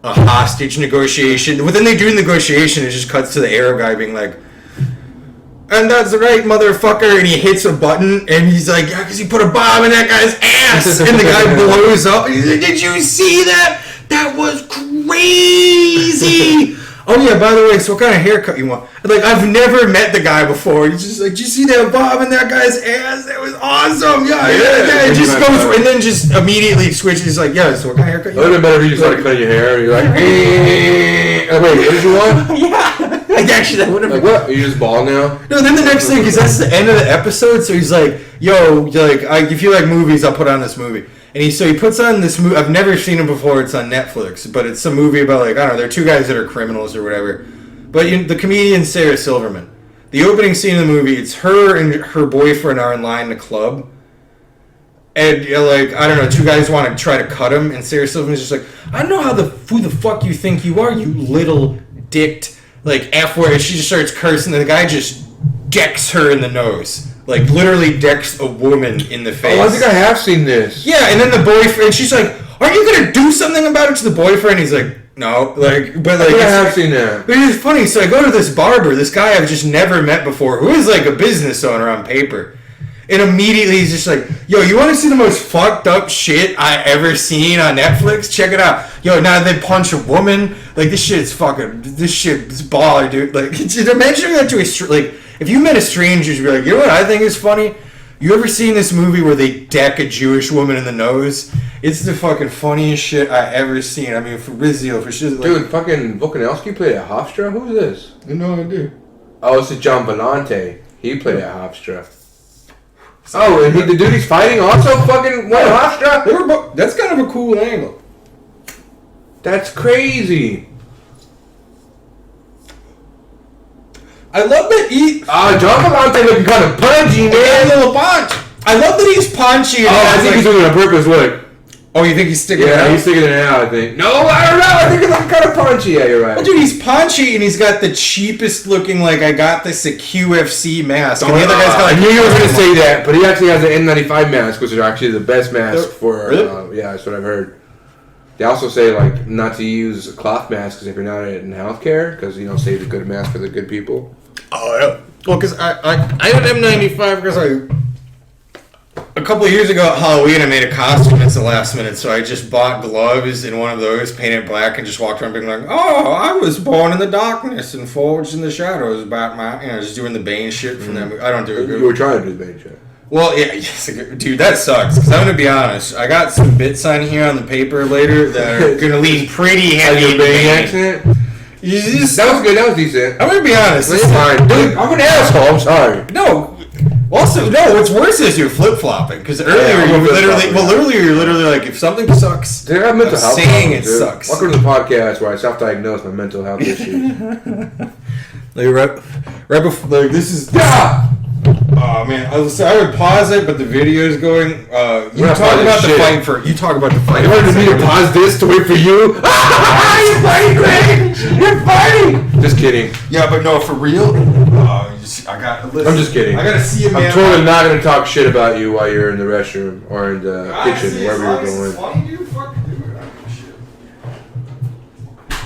S2: a hostage negotiation. But then they do negotiation, it just cuts to the Arab guy being like, and that's right, motherfucker. And he hits a button, and he's like, yeah, because he put a bomb in that guy's ass. And the guy blows up. And he's like, did you see that? That was crazy. Oh, yeah, by the way, so what kind of haircut you want? And, like, I've never met the guy before. He's just like, did you see that bomb in that guy's ass? That was awesome. Yeah. It just goes, and then just immediately switches. He's like, yeah, so what kind of haircut you want?
S1: It would have been better if you just started cutting your hair, and you're like, wait, what did you want?
S2: Yeah. Like, actually, that would have
S1: been... Like, what? Are you just bald now?
S2: No, then the next thing, because that's the end of the episode, so he's like, yo, like, if you like movies, I'll put on this movie. And he puts on this movie. I've never seen it before. It's on Netflix, but it's some movie about, like, I don't know, they're 2 guys that are criminals or whatever. But the comedian Sarah Silverman. The opening scene of the movie, it's her and her boyfriend are in line in a club. And, like, I don't know, 2 guys want to try to cut him, and Sarah Silverman's just like, I don't know who the fuck you think you are, you little dicked, like, F-word. And she just starts cursing, and the guy just decks her in the nose. Like, literally decks a woman in the face.
S1: Oh, I think I have seen this.
S2: Yeah, and then the boyfriend, she's like, aren't you going to do something about it to the boyfriend? He's like, no. Like, but, like,
S1: I have seen that.
S2: But it's funny. So I go to this barber, this guy I've just never met before, who is, like, a business owner on paper. And immediately he's just like, yo, you want to see the most fucked up shit I ever seen on Netflix? Check it out. Yo, now they punch a woman. Like, this shit's baller, dude. Like, imagine that to a, like, if you met a stranger, you'd be like, you know what I think is funny? You ever seen this movie where they deck a Jewish woman in the nose? It's the fucking funniest shit I ever seen. I mean, for Rizio, for shit. Like,
S1: dude, fucking Volkanovski played at Hofstra? Who's this?
S2: No idea.
S1: Oh, it's John Vellante. He played at Hofstra. Oh, and the dude he's fighting also fucking went Hofstra?
S2: That's kind of a cool angle.
S1: That's crazy.
S2: I love that he...
S1: John Vellante looking kind of punchy, man.
S2: A little punch. I love that he's punchy.
S1: I think he's doing it on purpose, look.
S2: Oh, you think he's sticking it out?
S1: Yeah, he's sticking it out, I think. No, I don't know. I think it's kind of punchy. Yeah, you're right.
S2: Well, dude, he's punchy, and he's got the cheapest looking, like, I got this at QFC mask. And the other guy's got, like...
S1: I knew you were going to say that, but he actually has an N95 mask, which is actually the best mask for...
S2: Really?
S1: Yeah, that's what I've heard. They also say, like, not to use cloth masks if you're not in healthcare, because, you know, save a good mask for the good people.
S2: Oh, yeah. Well, because I had an N95 because a couple of years ago at Halloween, I made a costume at the last minute, so I just bought gloves in one of those, painted black, and just walked around being like, oh, I was born in the darkness and forged in the shadows about my, you know, just doing the Bane shit from that movie. I don't do it good.
S1: You were trying to do the Bane shit.
S2: Well, yeah, yes, dude, that sucks, because I'm going to be honest, I got some bits on here on the paper later that are going to lean pretty heavy in
S1: Bane accent? That was good, that was decent.
S2: I'm going to be honest.
S1: It's fine. Dude, I'm an asshole, I'm sorry.
S2: No. Also, no. What's worse is you're flip flopping because earlier you're literally like, if something sucks,
S1: I got mental health
S2: saying
S1: problems,
S2: it sucks.
S1: Welcome to the podcast where I self-diagnose my mental health issues.
S2: Like right before, like this is.
S1: Yeah.
S2: Oh man, I would pause it, but the video's going. You talk about the fight for. You talk about the fight.
S1: You wanted me to pause this to wait for you? You're funny, Greg. You're funny. Just kidding.
S2: Yeah, but no, for real. Listen,
S1: I'm just kidding.
S2: I gotta see a man.
S1: I'm totally not gonna talk shit about you while you're in the restroom or in the kitchen, wherever you're going.
S2: It's funny, dude. Fuck, dude. I don't give a shit.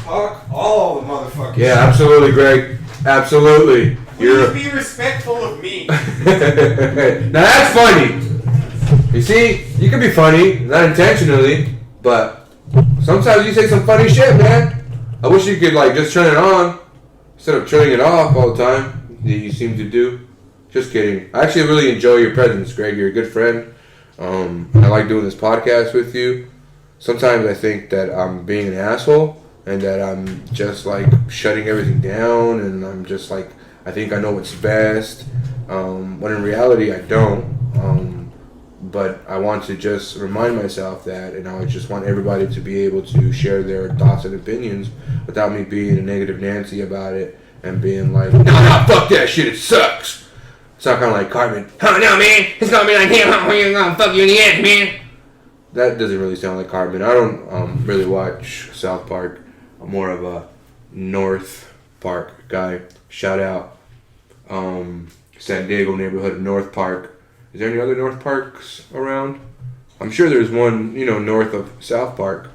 S2: Fuck all the motherfuckers.
S1: Yeah, absolutely, Greg. Absolutely.
S2: Please be respectful of me.
S1: Now that's funny. You see, you can be funny, not intentionally, but sometimes you say some funny shit, man. I wish you could like just turn it on instead of turning it off all the time. You seem to do. Just kidding. I actually really enjoy your presence, Greg. You're a good friend. I like doing this podcast with you. Sometimes I think that I'm being an asshole and that I'm just like shutting everything down and I'm just like, I think I know what's best. When in reality I don't. But I want to just remind myself that, and I just want everybody to be able to share their thoughts and opinions without me being a negative Nancy about it. And being like, nah, fuck that shit, it sucks. It's not kind of like Cartman. Oh, no, man, it's going to be like him. I'm going to fuck you in the ass, man. That doesn't really sound like Cartman. I don't really watch South Park. I'm more of a North Park guy. Shout out San Diego neighborhood of North Park. Is there any other North Parks around? I'm sure there's one, north of South Park.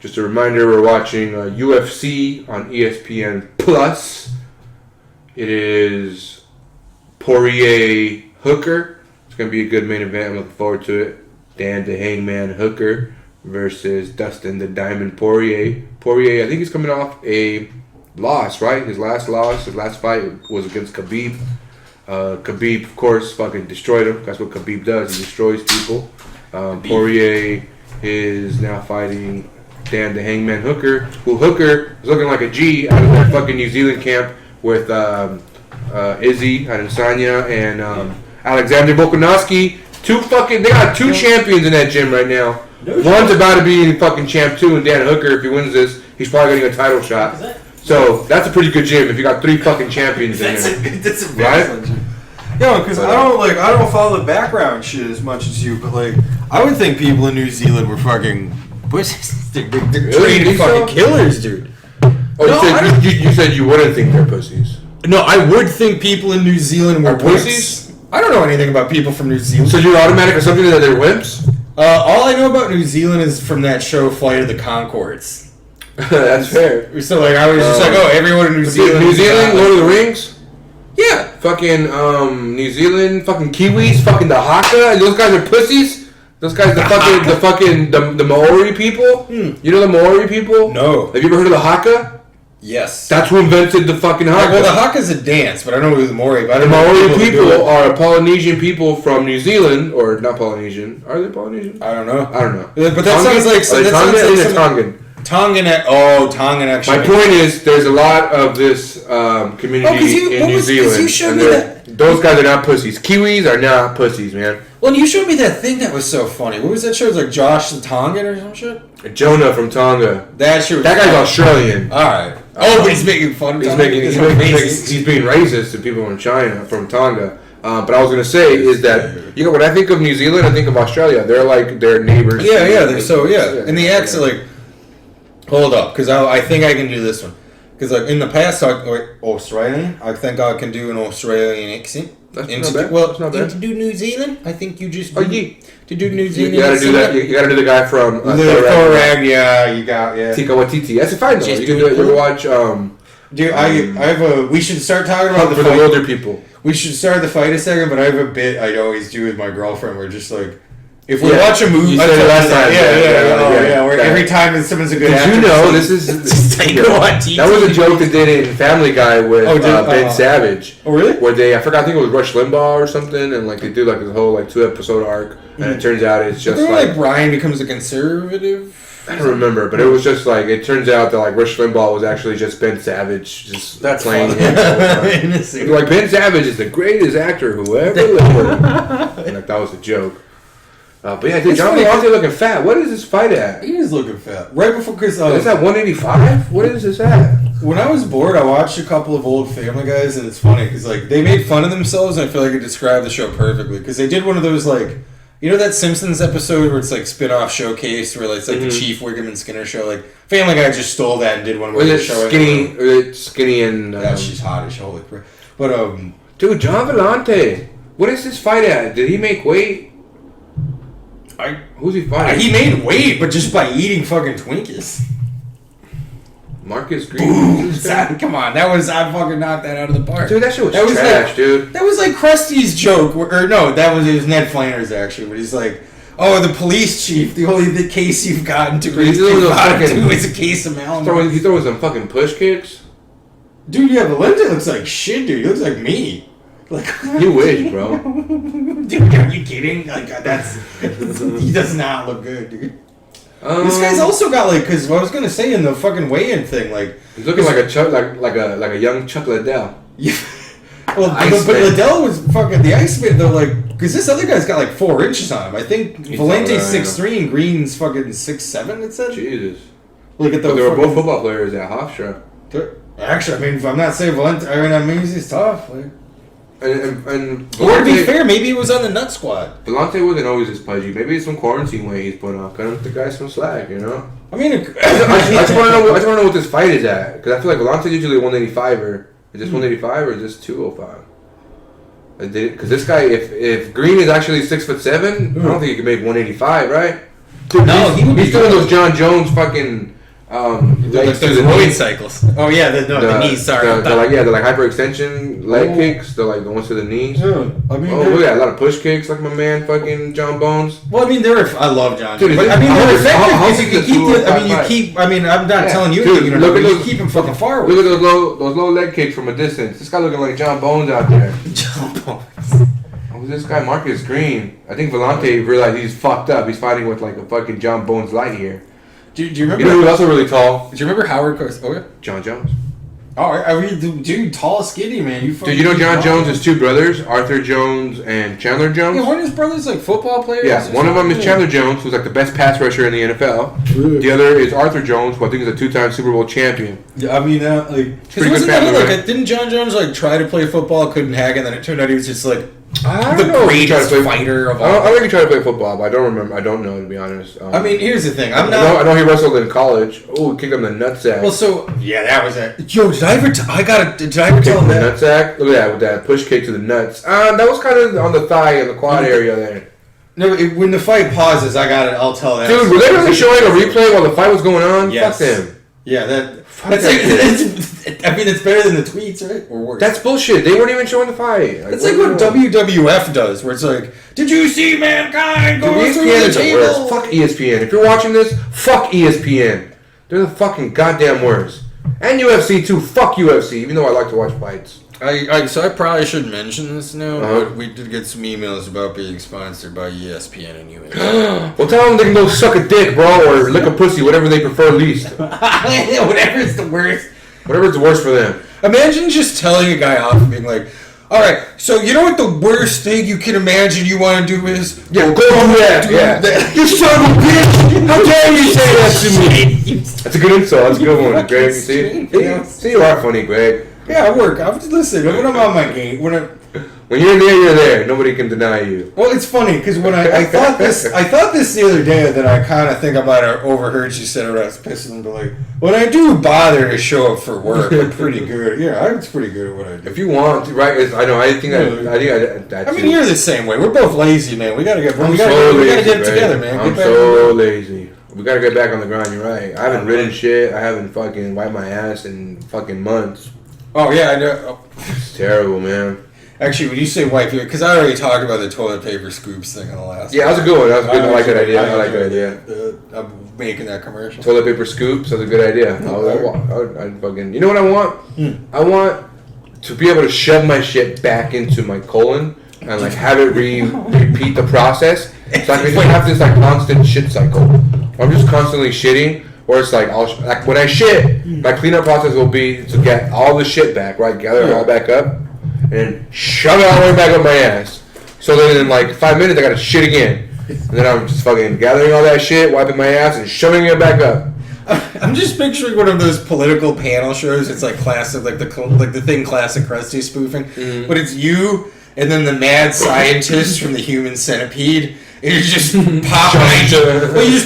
S1: Just a reminder, we're watching UFC on ESPN Plus. It is Poirier Hooker. It's going to be a good main event. I'm looking forward to it. Dan the Hangman Hooker versus Dustin the Diamond Poirier. Poirier, I think he's coming off a loss, right? His last fight was against Khabib. Khabib, of course, fucking destroyed him. That's what Khabib does. He destroys people. Poirier is now fighting Dan the Hangman Hooker, who Hooker is looking like a G out of that fucking New Zealand camp with Izzy Adesanya and Alexander Volkanovski. They got two champions in that gym right now. One's about to be fucking champ 2, and Dan Hooker, if he wins this, he's probably getting a title shot. So that's a pretty good gym if you got 3 fucking champions in there.
S2: That's a right? Yeah, because I don't follow the background shit as much as you, but like I would think people in New Zealand were fucking pussies. They're trained fucking killers, dude.
S1: Oh, you said you wouldn't think they're pussies.
S2: No, I would think people in New Zealand were
S1: pussies.
S2: I don't know anything about people from New Zealand.
S1: So you're automatic assumption that they're wimps?
S2: All I know about New Zealand is from that show Flight of the Conchords.
S1: That's fair.
S2: So like I was just like, oh, everyone in New Zealand.
S1: New Zealand, Lord of the Rings. Yeah, fucking New Zealand, fucking Kiwis, fucking the Haka. Those guys are pussies. Those guys, the Maori people. You know the Maori people?
S2: No.
S1: Have you ever heard of the Haka?
S2: Yes.
S1: That's who invented the fucking Haka.
S2: Well, the Haka's a dance, but I don't know who the Maori. But
S1: the Maori people are Polynesian people from New Zealand, or not Polynesian. Are they Polynesian?
S2: I don't know.
S1: But
S2: that sounds like
S1: Tongan.
S2: Tongan, actually.
S1: My point is, there's a lot of this community in New Zealand. Those guys are not pussies. Kiwis are not pussies, man.
S2: Well, you showed me that thing that was so funny. What was that show? It was like Josh the Tongan or some shit?
S1: Jonah from Tonga.
S2: That guy's
S1: Australian.
S2: Alright. But he's making fun of Tonga.
S1: He's being racist to people in China from Tonga. But I was gonna say is that when I think of New Zealand, I think of Australia. They're like their neighbors.
S2: And the accent like, hold up, because I think I can do this one. Because like in the past, Australian, I think I can do an Australian accent.
S1: That's not bad. That's not bad.
S2: To do New Zealand, I think you just
S1: to
S2: do New Zealand.
S1: You gotta do that. You gotta do the guy from
S2: Thorag. Yeah, you got
S1: Tika Waititi. That's a fine though. You can do it. You ever watch?
S2: Dude, I have a. We should start talking about
S1: the older people.
S2: We should start the fight a second, but I have a bit I always do with my girlfriend. We're just like, if we watch a movie,
S1: you said it last time.
S2: Where every time that someone's a good actor.
S1: Did you know this is that was a joke they did in Family Guy with Ben Savage.
S2: Oh really?
S1: Where I think it was Rush Limbaugh or something, and like they do like this whole like 2-episode arc, and it turns out it's just
S2: like Brian becomes a conservative.
S1: I don't remember, but it was just like it turns out that like Rush Limbaugh was actually just Ben Savage, just playing him. Like Ben Savage is the greatest actor who ever lived. Like that was a joke. But yeah, dude, John Vellante looking fat. What is this fight at?
S2: He is looking fat. Right before Chris.
S1: Is that 185? What is this at?
S2: When I was bored, I watched a couple of old Family Guys, and it's funny because like they made fun of themselves, and I feel like it described the show perfectly because they did one of those like. You know that Simpsons episode where it's like spin-off showcase where it's like the Chief Wiggum and Skinner show? Like Family Guy just stole that and did one where they're showing
S1: Skinny and
S2: she's hot as holy crap. But
S1: dude, John Vellante, what is this fight at? Did he make weight? Who's he fighting?
S2: He made weight, but just by eating fucking Twinkies.
S1: Marcus Green.
S2: Come on, I fucking knocked that out of the park.
S1: Dude, that shit was trash,
S2: like,
S1: dude.
S2: That was like Krusty's joke, it was Ned Flanders actually, but he's like, oh, the police chief, the case you've gotten to is a case of malnutrition.
S1: He's throwing some fucking push kicks.
S2: Dude, yeah, Valente looks like shit, dude. He looks like me. Like
S1: you wish, bro.
S2: Dude, are you kidding? Like he does not look good, dude. This guy's also got like, because I was gonna say in the fucking weigh-in thing, like
S1: he's looking like a young Chuck Liddell.
S2: Yeah. Well, but Liddell was fucking the Iceman though, like because this other guy's got like 4 inches on him. I think Valente's 6'3" and Green's fucking 6'7". It said.
S1: Jesus.
S2: Look at
S1: they were both football players at Hofstra.
S2: Actually, I mean, if I'm not saying Valente, I mean he's tough. Like.
S1: And
S2: or to be fair, maybe he was on the nut squad.
S1: Vellante wasn't always this pudgy. Maybe it's some quarantine weight he's putting on. Cut him the guy some slack, you know.
S2: I mean,
S1: I just want to know what this fight is at because I feel like Vellante's usually 185er. Is this 185 or is this 205? Because this guy, if Green is actually 6'7", I don't think he can make 185, right? Dude,
S2: no,
S1: he's doing those John Jones fucking.
S2: The knee cycles. Oh yeah, the knees. Sorry,
S1: they're like hyperextension leg kicks. They're like the ones to the knees.
S2: Yeah, I mean,
S1: look at a lot of push kicks, like my man, fucking John Bones.
S2: Well, I mean, I love John. Dude, but, I mean, they're effective because you keep. I'm not telling you.
S1: Dude,
S2: you keep him fucking far away.
S1: Look at those low leg kicks from a distance. This guy looking like John Bones out there.
S2: John Bones.
S1: Who's this guy, Marcus Green? I think Vellante realized he's fucked up. He's fighting with like a fucking John Bones light here.
S2: Do you remember?
S1: You know who's also really tall?
S2: Do you remember Howard Cosell? Oh yeah,
S1: John Jones.
S2: Oh, I mean, dude, tall, skinny, man.
S1: Dude, you know John Jones' has 2 brothers, Arthur Jones and Chandler Jones?
S2: Yeah, weren't his brothers like football players?
S1: Yeah, one of them is Chandler Jones, who's like the best pass rusher in the NFL. The other is Arthur Jones, who I think is a 2-time Super Bowl champion.
S2: Yeah, I mean, didn't John Jones like try to play football, couldn't hack, and then it turned out he was just like the greatest fighter of all.
S1: I think he tried to play football, but I don't remember. I don't know, to be honest.
S2: I mean, here's the thing. I
S1: know he wrestled in college. Oh, kicked him in the nutsack.
S2: Well, so yeah, that was it. Yo, did I ever tell him that?
S1: Nutsack. Look at that with that push kick to the nuts. That was kind of on the thigh and the quad area there.
S2: No, when the fight pauses, I got it. I'll tell that.
S1: Dude, were they really showing a replay while the fight was going on?
S2: Yes.
S1: Fuck them.
S2: Yeah, that's like, I mean, it's better than the tweets, right? Or worse.
S1: That's bullshit. They weren't even showing the fight.
S2: It's like what WWF does, where it's like, did you see Mankind go through the table?
S1: Fuck ESPN. If you're watching this, fuck ESPN. They're the fucking goddamn worst. And UFC too. Fuck UFC, even though I like to watch fights.
S2: So I probably should mention this now, but we did get some emails about being sponsored by ESPN and UFC.
S1: Well, tell them they can go suck a dick, bro, or lick a pussy, whatever they prefer least.
S2: Whatever's the worst.
S1: Whatever's the worst for them.
S2: Imagine just telling a guy off and being like, All right, so you know what the worst thing you can imagine you want to do is?
S1: Yeah, go do that. You son of a bitch! How dare you say that to me? That's a good insult. That's a good one, Greg. See, you are funny, Greg.
S2: Yeah, I work. Listen, when I'm on my game, when
S1: you're there, you're there. Nobody can deny you.
S2: Well, it's funny because when I thought this the other day that I kind of think I might have overheard you said it when I was pissing, but like when I do bother to show up for work, I'm pretty good. Yeah, I'm pretty good at what I do.
S1: If you want to, right? I know. I think
S2: I mean, you're the same way. We're both lazy, man. We gotta get. We gotta get it together, man.
S1: I'm so lazy. We gotta get back on the grind. You're right. I haven't ridden shit. I haven't fucking wiped my ass in fucking months.
S2: Oh yeah, I know.
S1: It's terrible, man.
S2: Actually, when you say wipe, because I already talked about the toilet paper scoops thing in the last.
S1: Yeah, that was a good one. That was good. I like that idea. I like that idea.
S2: I'm making that commercial.
S1: Toilet paper scoops. That's a good idea. I'd fucking. You know what I want? I want to be able to shove my shit back into my colon and like have it repeat the process. So I can just have this like constant shit cycle. I'm just constantly shitting. Or it's like when I shit, my cleanup process will be to get all the shit back, right? Gather it all back up, and then shove it all the way back up my ass. So then in like 5 minutes, I gotta shit again, and then I'm just fucking gathering all that shit, wiping my ass, and shoving it back up.
S2: I'm just picturing one of those political panel shows. It's like classic, like the thing classic Krusty spoofing, but it's you and then the mad scientist from the Human Centipede. And you're just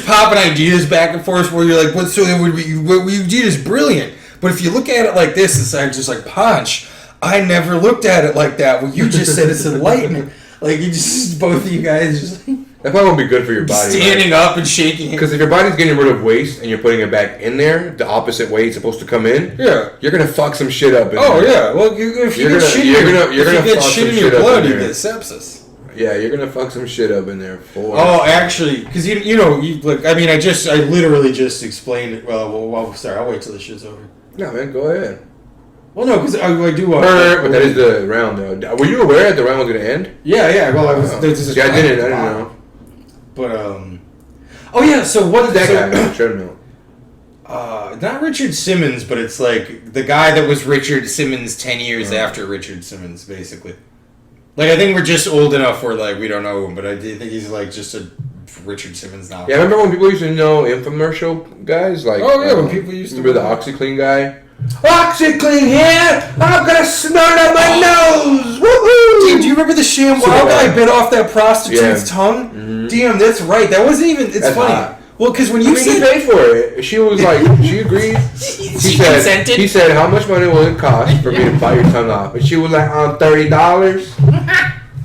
S2: popping ideas back and forth where you're like, what you did is brilliant. But if you look at it like this, it's just like, Punch, I never looked at it like that. Well, you just said it's enlightening. Like, you just, both of you guys just like...
S1: That probably won't be good for your body.
S2: Standing up and shaking.
S1: Because if your body's getting rid of waste and you're putting it back in there, the opposite way it's supposed to come in, you're going to fuck some shit up in there.
S2: Yeah. Well, if you get shit in your blood, you get sepsis.
S1: Yeah, you're gonna fuck some shit up in there.
S2: Actually, because I literally just explained it. Well, sorry, I'll wait till the shit's over.
S1: No, man, go ahead.
S2: Well, no, because I do.
S1: But that is the round, though. Were you aware that the round was gonna end?
S2: Yeah. Well, I was.
S1: I didn't know.
S2: But So what did
S1: that guy on the treadmill?
S2: Not Richard Simmons, but it's like the guy that was Richard Simmons 10 years after Richard Simmons, basically. Like, I think we're just old enough where, like, we don't know him, but I think he's, like, just a Richard Simmons now.
S1: Yeah, I remember when people used to know infomercial guys? Like,
S2: when people used to...
S1: Remember the OxyClean guy? OxyClean here! I'm gonna snort up my nose! Woohoo!
S2: Dude, do you remember the ShamWow guy bit off that prostitute's tongue? Mm-hmm. Damn, that's right. That wasn't even... It's funny. Hot. Well, because when you
S1: said... he paid for it. She was like... She agreed. She consented? He said, how much money will it cost for me to bite your tongue off? And she was like, $30.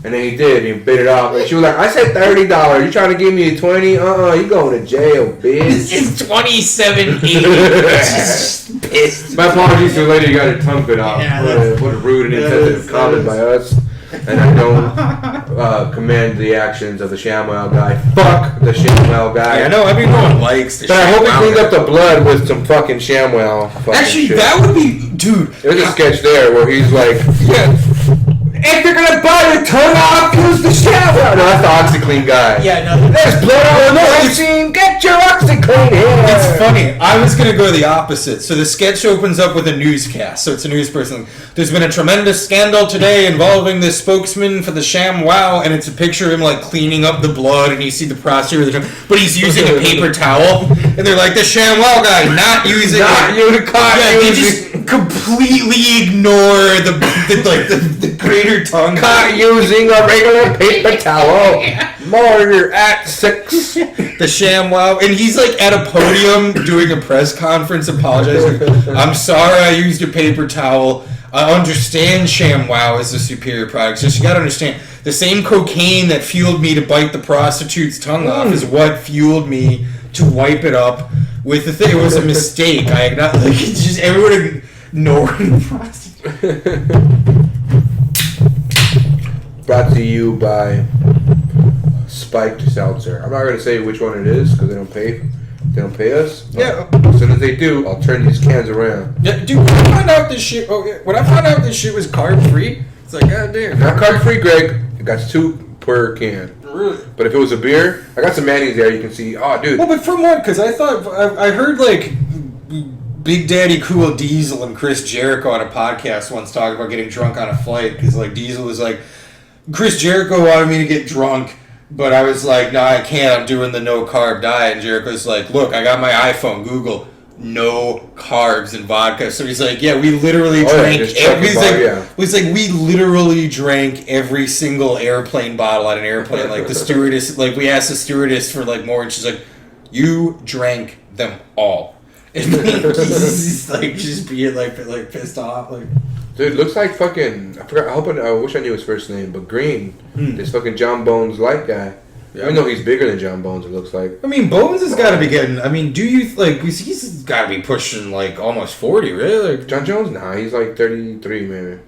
S1: And then he did. He bit it off. And she was like, I said $30. You trying to give me a 20? You going to jail, bitch.
S2: It's $27.80. Pissed.
S1: My apologies to the lady who got her tongue bit off. Yeah, what a rude and insensitive comment by us. And I don't commend the actions of the ShamWow guy. Fuck the ShamWow guy.
S2: Yeah, no, everyone likes the ShamWow.
S1: But I hope he cleans up the blood with some fucking ShamWow.
S2: Actually, shit. That would be... Dude.
S1: There's a sketch there where he's like... If you're gonna bite your tongue off, use the ShamWow. No, that's the OxyClean guy.
S2: Yeah, no.
S1: There's blood on the scene. Get your OxyClean here.
S2: It's funny. I was gonna go the opposite. So the sketch opens up with a newscast. So it's a news person. There's been a tremendous scandal today involving the spokesman for the ShamWow, and it's a picture of him like cleaning up the blood, and you see the prostitute, but he's using a paper towel, and they're like, the ShamWow guy not using. They just completely ignore the greater tongue.
S1: Caught using a regular paper towel. More at 6.
S2: The ShamWow, and he's like at a podium doing a press conference apologizing. I'm sorry I used a paper towel. I understand ShamWow is a superior product. Just you gotta understand, the same cocaine that fueled me to bite the prostitute's tongue off is what fueled me to wipe it up with the thing. It was a mistake. It's just everyone ignoring the prostitute.
S1: Brought to you by Spiked Seltzer. I'm not gonna say which one it is because they don't pay us.
S2: Yeah.
S1: As soon as they do, I'll turn these cans around.
S2: Yeah, dude. When I found out this shit was carb free, it's like, god damn.
S1: Not carb free, Greg. It got 2 per can.
S2: Really?
S1: But if it was a beer, I got some mayonnaise there. You can see. Oh, dude.
S2: Well, but from what? Because I heard like Big Daddy Cool Diesel and Chris Jericho on a podcast once talking about getting drunk on a flight because like Diesel was like, Chris Jericho wanted me to get drunk, but I was like, no, I can't. I'm doing the no carb diet. And Jericho's like, look, I got my iPhone. Google no carbs and vodka. So he's like, yeah, we literally drank. He's like, we literally drank every single airplane bottle on an airplane. Like the stewardess, like we asked the stewardess for like more, and she's like, you drank them all. And he's like just being like pissed off, like.
S1: Dude, looks like fucking. I forgot. I wish I knew his first name, but Green, this fucking John Bones light guy. Yeah. Even though he's bigger than John Bones, it looks like.
S2: I mean, Bones has got to be getting. I mean, do you like? He's got to be pushing like almost 40, really. Like,
S1: John Jones? Nah, he's like 33, maybe.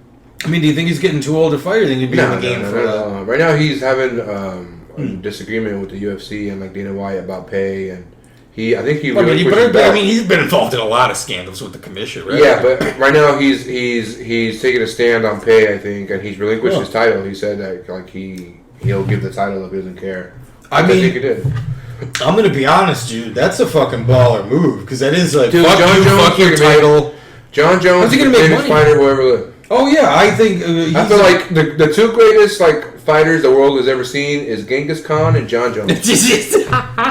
S2: I mean, do you think he's getting too old to fight? Or do you think he'd be in the game for that?
S1: Right now, he's having a disagreement with the UFC and like Dana White about pay and. I think he. Really
S2: I mean, he's been involved in a lot of scandals with the commission, right?
S1: Yeah, but right now he's taking a stand on pay. I think, and he's relinquished his title. He said that like he'll give the title if he doesn't care. I think he did.
S2: I'm gonna be honest, dude. That's a fucking baller move because that is like
S1: dude,
S2: fuck
S1: John
S2: you,
S1: Jones
S2: fuck your title.
S1: John Jones,
S2: how's he gonna make money?
S1: Fighter, whoever.
S2: Oh yeah, I think.
S1: I feel like the two greatest like fighters the world has ever seen is Genghis Khan and John Jones.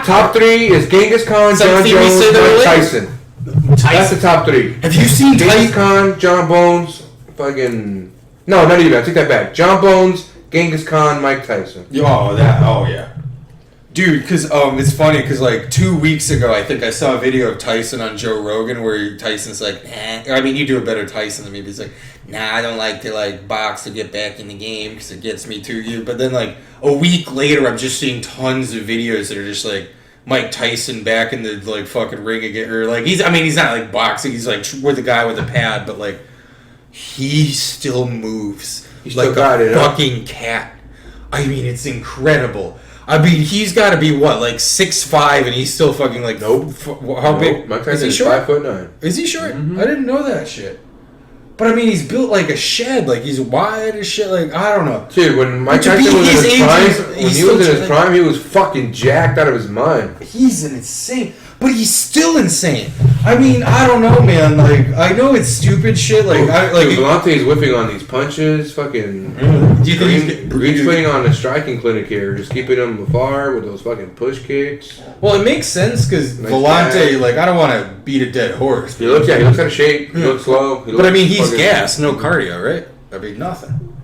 S1: Top three is Genghis Khan, John Jones, Mike Tyson. That's the top three.
S2: Have you seen
S1: Genghis Khan, John Bones, fucking... No, not even. I take that back. John Bones, Genghis Khan, Mike Tyson.
S2: Oh yeah. Dude, because it's funny, because like 2 weeks ago, I think I saw a video of Tyson on Joe Rogan where Tyson's like, nah. I mean, you do a better Tyson than me, but he's like, nah, I don't like to like box to get back in the game because it gets me to you. But then like a week later, I'm just seeing tons of videos that are just like Mike Tyson back in the like fucking ring again, or like he's not like boxing, he's like with the guy with the pad, but like he still moves like a fucking cat. I mean, it's incredible. I mean, he's got to be what, like 6'5", and he's still fucking like
S1: nope.
S2: How big?
S1: Mike Tyson is 5'9".
S2: Is he short? I didn't know that shit. But I mean, he's built like a shed. Like he's wide as shit. Like I don't know.
S1: Dude, when Mike Tyson was in his prime, he was fucking jacked out of his mind.
S2: He's insane, but he's still insane. I mean, I don't know, man. Like I know it's stupid shit. Like
S1: Volante's whipping on these punches. Fucking. Do you think Green's putting on a striking clinic here, just keeping him afar with those fucking push kicks?
S2: Well, it makes sense because Volante, like, I don't want to beat a dead horse.
S1: He looks out of shape. He looks slow.
S2: But I mean, he's gassed, no cardio, right? I mean, nothing.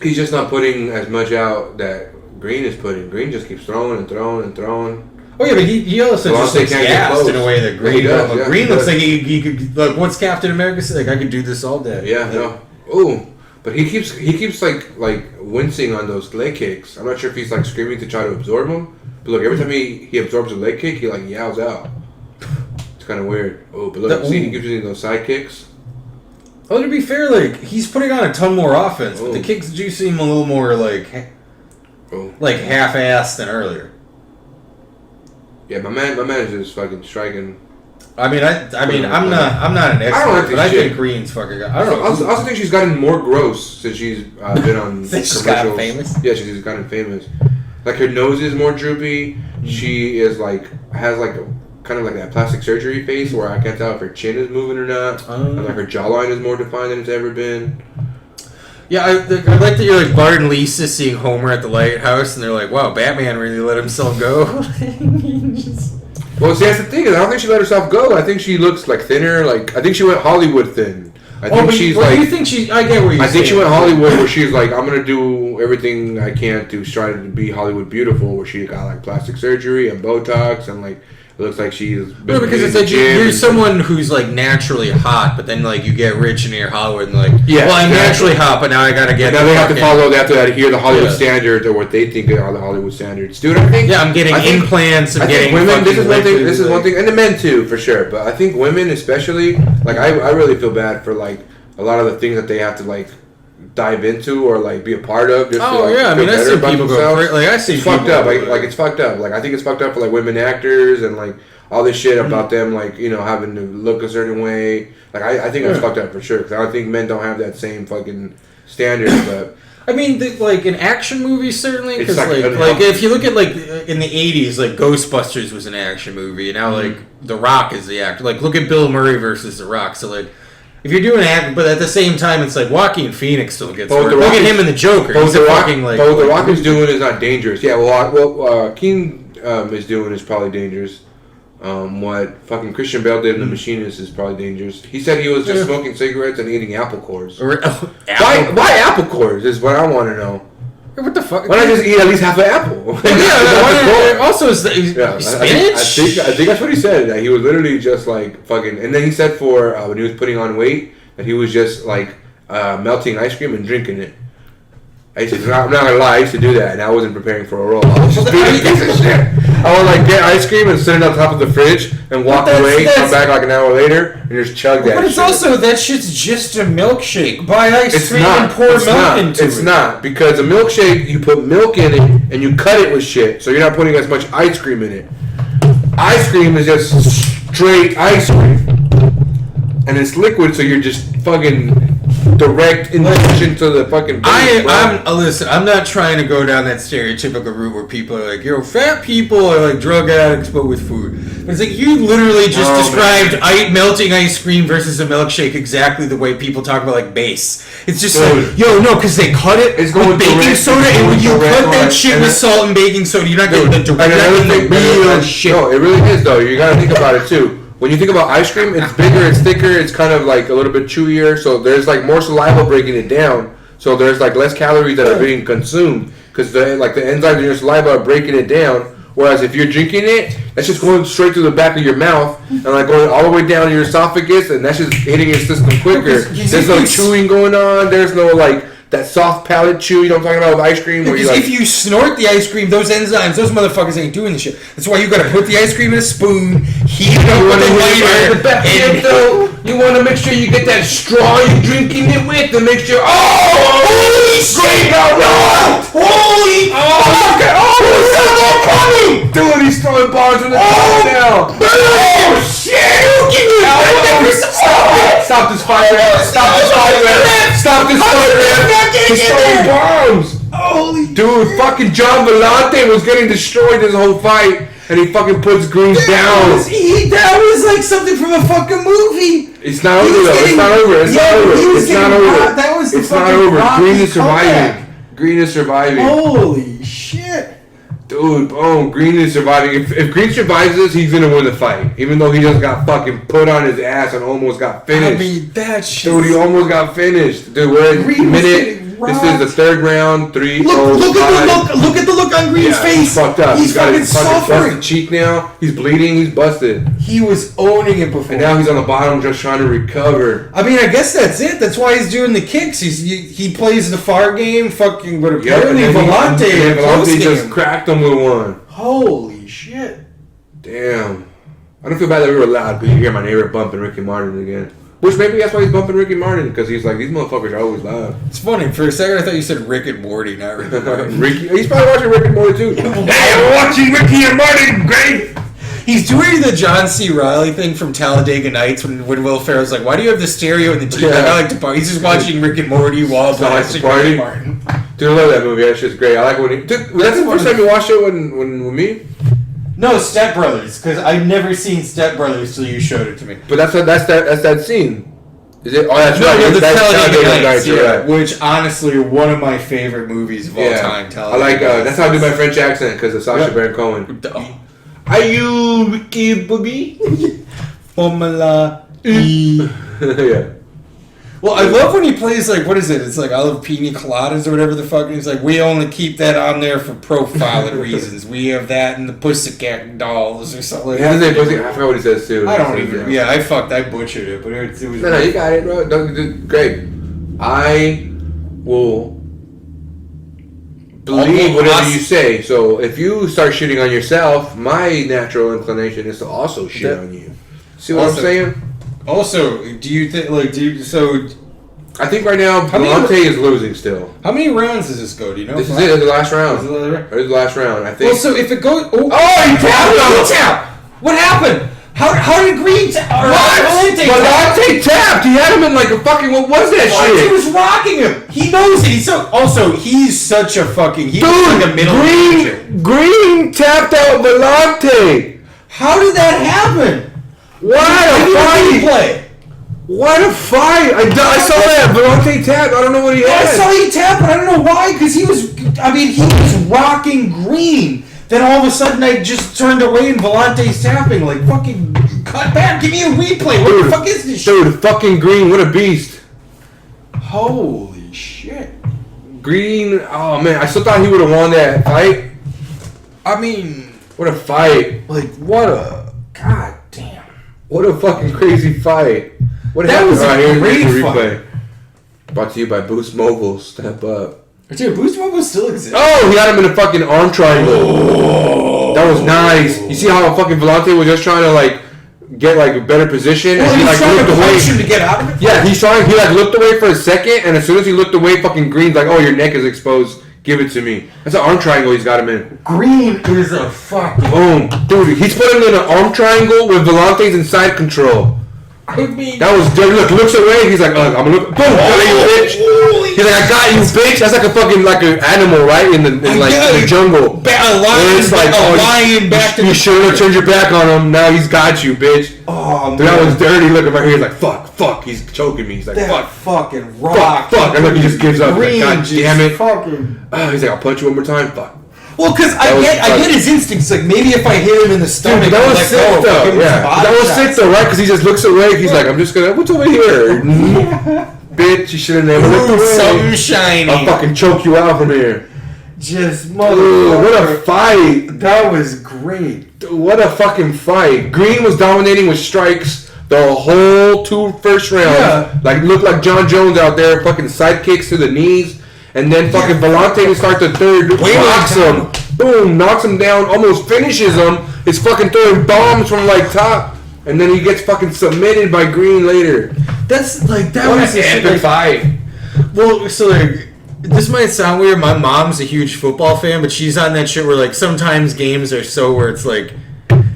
S1: He's just not putting as much out that Green is putting. Green just keeps throwing and throwing and throwing.
S2: Oh yeah, but he also just looks gassed in a way that Green does. Yeah, Green looks like he could. Like, what's Captain America say? Like, I could do this all day.
S1: Yeah, no. Ooh. But he keeps like wincing on those leg kicks. I'm not sure if he's like screaming to try to absorb them. But look, every time he absorbs a leg kick, he like yowls out. It's kind of weird. Oh, but look, see, he keeps using those side kicks.
S2: Well, to be fair, like he's putting on a ton more offense, but the kicks do seem a little more like half-assed than earlier.
S1: Yeah, my man is just fucking striking.
S2: I mean, I'm not an expert, but I think Green's fucking. I don't know.
S1: I also think she's gotten more gross since she's been on
S2: since she's gotten famous.
S1: Yeah, she's gotten famous. Like her nose is more droopy. She is has kind of like that plastic surgery face where I can't tell if her chin is moving or not. And like her jawline is more defined than it's ever been.
S2: Yeah, I like that you're like Bart and Lisa seeing Homer at the lighthouse, and they're like, "Wow, Batman really let himself go."
S1: Well, see, that's the thing. I don't think she let herself go. I think she looks like thinner. Like I think she went Hollywood thin. I think she's like.
S2: You think she? I get what you're saying.
S1: I think she went Hollywood where she's like, I'm gonna do everything I can to try to be Hollywood beautiful. Where she got like plastic surgery and Botox and like. It looks like she's been
S2: because it's like you're someone who's like naturally hot, but then like you get rich and you're Hollywood and like, well, I'm naturally hot, but now I gotta get.
S1: Now they have to follow. They have to adhere the Hollywood standards or what they think are the Hollywood standards. Dude, I think.
S2: Yeah, I'm getting implants. I'm getting
S1: women. This is one thing. This is one thing, and the men too, for sure. But I think women, especially, like I really feel bad for like a lot of the things that they have to like dive into or like be a part of. Just to, like,
S2: yeah, I mean, I see people go like I see
S1: it's fucked up. Like it's fucked up. Like I think it's fucked up for like women actors and like all this shit about them like having to look a certain way. Like I think it's fucked up for sure because I don't think men don't have that same fucking standard, but.
S2: I mean, like an action movie, certainly, because like if you look at like in the '80s, like Ghostbusters was an action movie, and now like The Rock is the actor. Like, look at Bill Murray versus The Rock. So like, if you're doing action, but at the same time, it's like Joaquin Phoenix still gets work. Look at him in The Joker. He's a fucking like.
S1: But what The Rock is doing is not dangerous. Yeah, what King is doing is probably dangerous. What fucking Christian Bale did in The Machinist is probably dangerous. He said he was just smoking cigarettes and eating apple cores. Why apple cores is what I want to know.
S2: What the fuck?
S1: Why not just eat at least half an apple?
S2: Also, spinach?
S1: I think that's what he said. That he was literally just like fucking. And then he said for when he was putting on weight that he was just like melting ice cream and drinking it. I'm not gonna lie, I used to do that, and I wasn't preparing for a role. I was just beating piece of shit. I would like get ice cream and sit it on top of the fridge and walk away, come back like an hour later, and just chug that.
S2: But it's also that shit's just a milkshake. Buy ice cream and pour milk into it.
S1: It's not, because a milkshake you put milk in it and you cut it with shit, so you're not putting as much ice cream in it. Ice cream is just straight ice cream, and it's liquid, so you're just fucking. Direct injection to the fucking.
S2: I'm not trying to go down that stereotypical route where people are like, fat people are like drug addicts, but with food. But it's like you literally just described melting ice cream versus a milkshake exactly the way people talk about like base. It's just because they cut it with baking soda, and when you cut that shit with salt and baking soda, you're not getting the direct shit.
S1: No, it really is though. You gotta think about it too. When you think about ice cream, it's bigger, it's thicker, it's kind of like a little bit chewier, so there's like more saliva breaking it down, so there's like less calories that are being consumed, because the enzymes in your saliva are breaking it down, whereas if you're drinking it, that's just going straight through the back of your mouth, and like going all the way down to your esophagus, and that's just hitting your system quicker. There's no chewing going on, there's no like, that soft palate chew, you know what I'm talking about with ice cream? Where
S2: if you snort the ice cream, those enzymes, those motherfuckers ain't doing the shit. That's why you gotta put the ice cream in a spoon, heat it up with a lighter,
S1: you want to make sure you get that straw you're drinking it with to make sure. Holy shit! No! Holy! Dude, he's throwing bars in the car now. Oh shit! Stop this fire! He's throwing bombs! Holy dude, fucking John Volante was getting destroyed this whole fight, and he fucking puts Greens down.
S2: That was like something from a fucking movie.
S1: It's not over though. It's not over. It's not over. Green is surviving. Green is surviving.
S2: Holy shit.
S1: Dude, Green is surviving. If Green survives this, he's gonna win the fight. Even though he just got fucking put on his ass and almost got finished.
S2: I mean, that shit.
S1: Dude, he almost got finished. Dude, we're at minute. This is the third round. 3-0.
S2: Look at the look on Green's face.
S1: He's fucked up.
S2: He's fucking suffering.
S1: Busted cheek now. He's bleeding. He's busted.
S2: He was owning it before.
S1: And now he's on the bottom just trying to recover.
S2: I mean, I guess that's it. That's why he's doing the kicks. He plays the far game, fucking. But apparently Volante
S1: just cracked him with one.
S2: Holy shit!
S1: Damn. I don't feel bad that we were loud because you hear my neighbor bumping Ricky Martin again. Which maybe that's why he's bumping Ricky Martin, because he's like, these motherfuckers are always loud.
S2: It's funny. For a second, I thought you said Rick and Morty, not Ricky Martin.
S1: He's probably watching Rick and Morty too. Hey, I'm watching Ricky and Martin. Great.
S2: He's doing the John C. Reilly thing from Talladega Nights when Will Ferrell's like, why do you have the stereo in the TV? Yeah. I like to party. He's just watching Rick and Morty while blasting Ricky Martin.
S1: Dude, I love that movie. That shit's great. I like when he... Dude, that's the first time you watched it when with me?
S2: No, Step Brothers, because I've never seen Step Brothers till you showed it to me.
S1: But that's that scene. Is it? Oh, that's
S2: right.
S1: Yeah,
S2: that's Talladega Nights, right. Which, honestly, one of my favorite movies of all time.
S1: I like, that's how I do my French accent, because of Sacha Baron Cohen. Are you Ricky Bobby?
S2: Formula E.
S1: Yeah.
S2: Well, I love when he plays, like, what is it? It's like I love pina coladas or whatever the fuck. And he's like, we only keep that on there for profiling reasons. We have that in the Pussycat Dolls or something like that.
S1: I forgot what he says, too.
S2: I don't even... Yeah, I butchered it, but it was...
S1: No, you got it, bro. Great. I will believe whatever you say. So if you start shitting on yourself, my natural inclination is to also shit on you. See what I'm saying?
S2: Also, do you think,
S1: I think right now, Volante is losing still.
S2: How many rounds does this go? Do you know?
S1: This is it. It's the last round. It's the last round, I think.
S2: Well, so if it goes...
S1: Oh, he tapped him!
S2: What happened?
S3: How did Green
S1: Volante tapped. He had him in like a fucking. What was that shit?
S3: He was rocking him. He knows it. He's such a fucking. He was like a middle manager.
S1: Green tapped out Volante.
S3: How did that happen?
S1: What a fight! I saw that Volante tap. I don't know what he had.
S3: I saw he tap, but I don't know why. Because he was rocking Green. Then all of a sudden, I just turned away and Volante's tapping. Like, fucking, cut back. Give me a replay. What the fuck is this shit?
S1: Dude, fucking Green. What a beast.
S3: Holy shit.
S1: Green. Oh, man. I still thought he would have won that fight.
S3: I mean,
S1: what a fight.
S3: Like, what a. God damn.
S1: What a fucking crazy fight.
S3: That was a great fight.
S1: Brought to you by Boost Mobile. Step up.
S3: Dude, Boost Mobile still exists.
S1: Oh, he had him in a fucking arm triangle. Oh. That was nice. You see how fucking Volante was just trying to like get like a better position,
S3: and
S1: he like looked away
S3: to get out of it.
S1: Yeah, he like looked away for a second, and as soon as he looked away, fucking Green's like, "Oh, your neck is exposed. Give it to me." That's an arm triangle he's got him in.
S3: Green is a fucking
S1: boom, dude. He's put him in an arm triangle with Volante's inside control.
S3: I mean,
S1: that was looks away. He's like, I'm gonna look. Boom, you bitch. He's like, I got you, bitch. That's like a fucking like an animal, right? In the jungle.
S3: A lion back to
S1: you should have turned your back on him. Now he's got you, bitch.
S3: Oh,
S1: dude, that was dirty. Looking right here, he's like, fuck. He's choking me. He's like,
S3: that fucking rock.
S1: Fuck. And look, he just gives up.
S3: Like,
S1: God damn it.
S3: Fucking.
S1: He's like, I'll punch you one more time. Fuck.
S3: Well, because I get his instincts. Like, maybe if I hit him in the stomach,
S1: dude, that was sick, though. Yeah. That was sick, though, right? Because he just looks away. He's like, I'm just gonna, what's over here? Bitch, you should have never looked away.
S3: Something shiny.
S1: I'll fucking choke you out from here.
S3: Just motherfucker.
S1: What a fight.
S3: That was great.
S1: Dude, what a fucking fight. Green was dominating with strikes the whole first round. Yeah. Like, looked like John Jones out there, fucking sidekicks to the knees. And then fucking Volante to start the third, knocks him. Boom, knocks him down, almost finishes him. He's fucking throwing bombs from like top. And then he gets fucking submitted by Green later.
S3: That's like, that
S1: what
S3: was
S1: an epic fight.
S2: Well, so like, this might sound weird. My mom's a huge football fan, but she's on that shit where like sometimes games are so where it's like,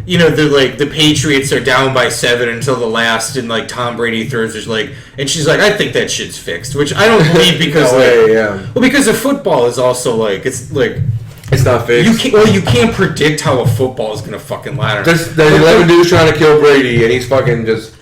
S2: you know, the Patriots are down by 7 until the last, and like Tom Brady throws his like, and she's like, I think that shit's fixed, which I don't believe because well, because the football is also like it's
S1: not fixed.
S2: You can't predict how a football is gonna fucking ladder.
S1: There's 11 dudes trying to kill Brady, and he's fucking just.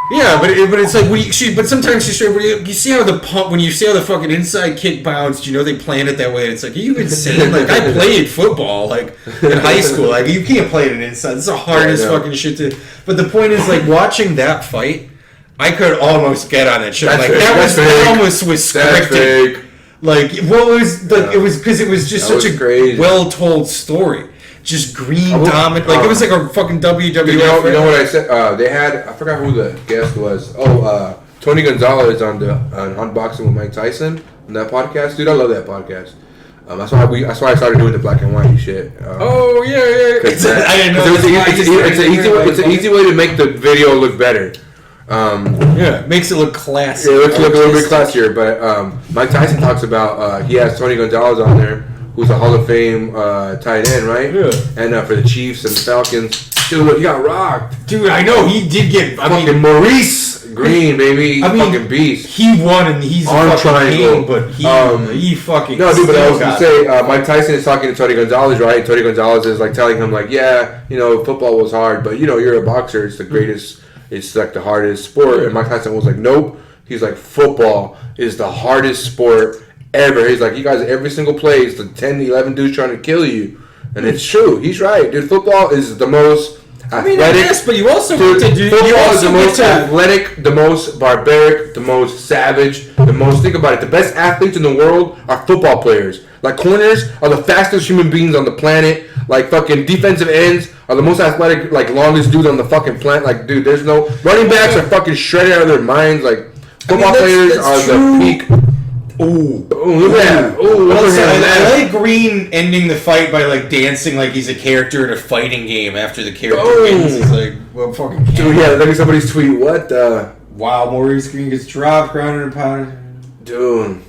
S2: Yeah, but it's like but sometimes she's straight. You see how when you see how the fucking inside kick bounced, you know they planned it that way. And it's like, are you insane? Like, I played football like in high school. Like, you can't play it in inside. It's the hardest fucking shit to. But the point is, like, watching that fight, I could almost get on that shit. Like, that almost was scripted. Like, well, it was because it was just such a well told story. Just Green dominant, like it was like a fucking WWF.
S1: You know what I said? They had, I forgot who the guest was. Tony Gonzalez on Unboxing with Mike Tyson on that podcast. Dude, I love that podcast. That's why I started doing the black and white shit.
S2: Oh yeah.
S1: I didn't know. It's an easy way to make the video look better.
S2: It makes it look classy.
S1: Yeah, it looks a little bit classier. But Mike Tyson talks about he has Tony Gonzalez on there, who's a Hall of Fame tight end, right? Yeah. And for the Chiefs and the Falcons. Dude, look, he got rocked.
S3: Dude, I know, he did get...
S1: Maurice Green, baby. Fucking beast.
S3: He won, and he's
S1: arm
S3: a fucking
S1: triangle.
S3: king, but he fucking...
S1: No, dude, but I was going to say, Mike Tyson is talking to Tony Gonzalez, right? Tony Gonzalez is, like, telling him, like, yeah, you know, football was hard, but, you know, you're a boxer. It's the greatest... It's, like, the hardest sport. And Mike Tyson was like, nope. He's like, football is the hardest sport ever. He's like, you guys, every single play is the 10, 11 dudes trying to kill you. And it's true. He's right. Dude, football is the most athletic.
S3: Yes, but you also
S1: football is the most athletic, the most barbaric, the most savage, the most, think about it, the best athletes in the world are football players. Like, corners are the fastest human beings on the planet. Like, fucking defensive ends are the most athletic, like, longest dudes on the fucking planet. Like, dude, there's no... Running backs are fucking shredded out of their minds. Like, football players are the peak...
S3: Ooh,
S1: look at that. Ooh,
S3: I like Green ending the fight by like dancing like he's a character in a fighting game after the character wins. He's like, well, fucking.
S1: Dude, yeah, look at somebody's tweet. What the?
S3: Wow, Maurice Green gets dropped, grounded and pounded.
S1: Dude,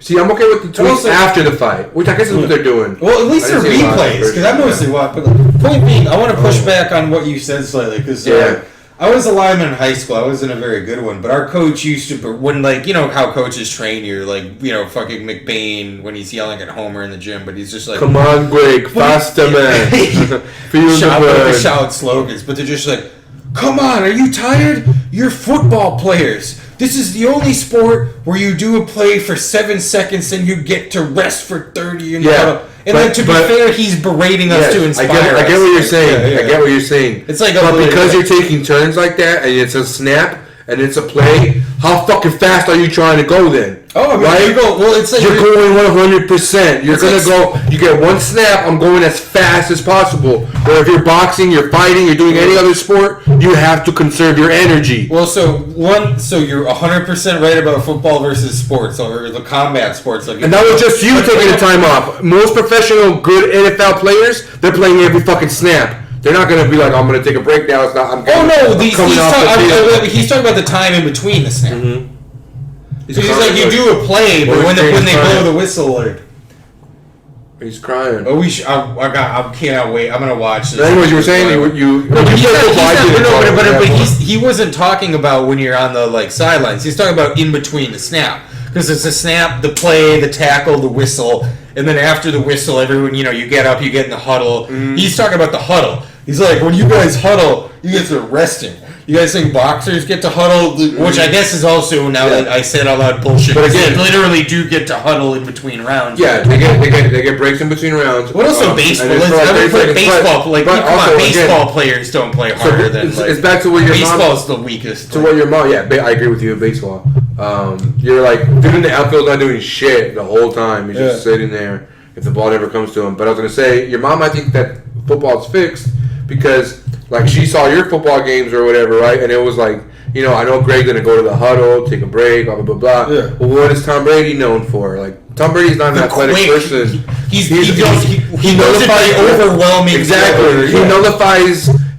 S1: See, I'm okay with the tweets
S3: also,
S1: after the fight, which I guess is what they're doing.
S3: Well, at least they're replays, because I've mostly watched. But the point being, I want to push back on what you said slightly, because I was a lineman in high school. I wasn't a very good one, but our coach used to, when, like, you know how coaches train you, like, you know, fucking McBain when he's yelling at Homer in the gym, but he's just like,
S1: come on, Greg, faster, man.
S3: Shout slogans, but they're just like, come on, are you tired? You're football players. This is the only sport where you do a play for 7 seconds and you get to rest for 30 and then to be fair, he's berating us to inspire us.
S1: I get what you're saying. I get what you're saying.
S3: It's like,
S1: but because you're taking turns like that and it's a snap and it's a play, how fucking fast are you trying to go then?
S3: Oh, I mean,
S1: right?
S3: you go. Well, it's like
S1: you're going 100%. You're gonna go. You get one snap. I'm going as fast as possible. Or if you're boxing, you're fighting, you're doing any other sport, you have to conserve your energy.
S3: Well, so you're 100% right about football versus sports or the combat sports. Like,
S1: and that was just you taking the time off. Most professional, good NFL players, they're playing every fucking snap. They're not gonna be like, I'm gonna take a break now. It's not. He's
S3: talking about the time in between the snap.
S1: Mm-hmm.
S3: He's like, you do a play, but when they blow the whistle, like,
S1: he's crying.
S3: Oh, I cannot wait. I'm gonna watch this.
S1: Anyways, you were saying
S3: he wasn't talking about when you're on the like sidelines. He's talking about in between the snap, because it's the snap, the play, the tackle, the whistle, and then after the whistle, everyone, you know, you get up, you get in the huddle. He's talking about the huddle. He's like, when you guys huddle, you guys are resting. You guys think boxers get to huddle, which I guess is also, now that I said all that bullshit, but again, they literally do get to huddle in between rounds.
S1: Yeah, they get breaks in between rounds.
S3: What else? Baseball. Baseball players don't play harder than.
S1: It's back to what your
S3: baseball's the weakest.
S1: To what your mom. Yeah, I agree with you in baseball. You're like dude in the outfield not doing shit the whole time. He's just sitting there if the ball never comes to him. But I was gonna say your mom. I think that football's fixed because. Like, she saw your football games or whatever, right? And it was like, you know, I know Greg's going to go to the huddle, take a break, blah, blah, blah, blah. Yeah. Well, what is Tom Brady known for? Like, Tom Brady's not an athletic person. He nullifies
S3: overwhelming.
S1: Exactly.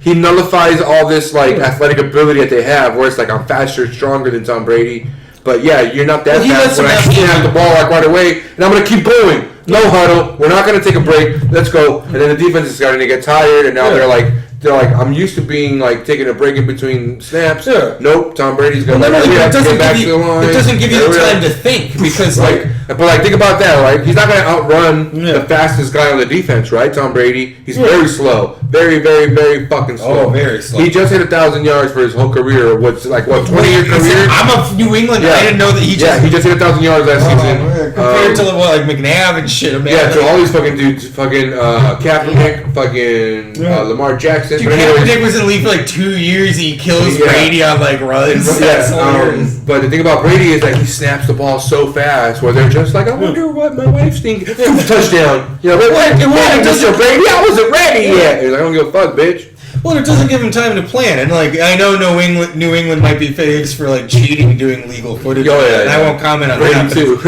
S1: He nullifies all this, like, athletic ability that they have, where it's like, I'm faster, stronger than Tom Brady. But, yeah, you're not that fast when I can't have the ball, like, right away, and I'm going to keep going. No huddle. We're not going to take a break. Let's go. And then the defense is starting to get tired, and now they're like, I'm used to being like taking a break in between snaps. Yeah. Nope, Tom Brady's gonna get back to the line.
S3: It doesn't give you the time to think because
S1: think about that, right? He's not gonna outrun the fastest guy on the defense, right? Tom Brady. He's very slow, very, very, very fucking slow.
S3: Oh, very slow.
S1: He just hit 1,000 yards for his whole career. 20-year career?
S3: I'm a New England. I didn't know that he just.
S1: Yeah, he just hit 1,000 yards last season.
S3: Compared to like McNabb and shit.
S1: Yeah, to all these fucking dudes, fucking Kaepernick, fucking Lamar Jackson.
S3: Dude, Kaepernick was in the league for like 2 years. He kills Brady on like runs.
S1: But the thing about Brady is that he snaps the ball so fast, where they're just like, I wonder what my wife's thinking. Touchdown. You know, what? Brady? I wasn't ready yet. He's like, I don't give a fuck, bitch.
S3: Well, it doesn't give him time to plan, and like I know New England might be famous for like cheating, doing legal footage. And I won't comment on that
S1: too.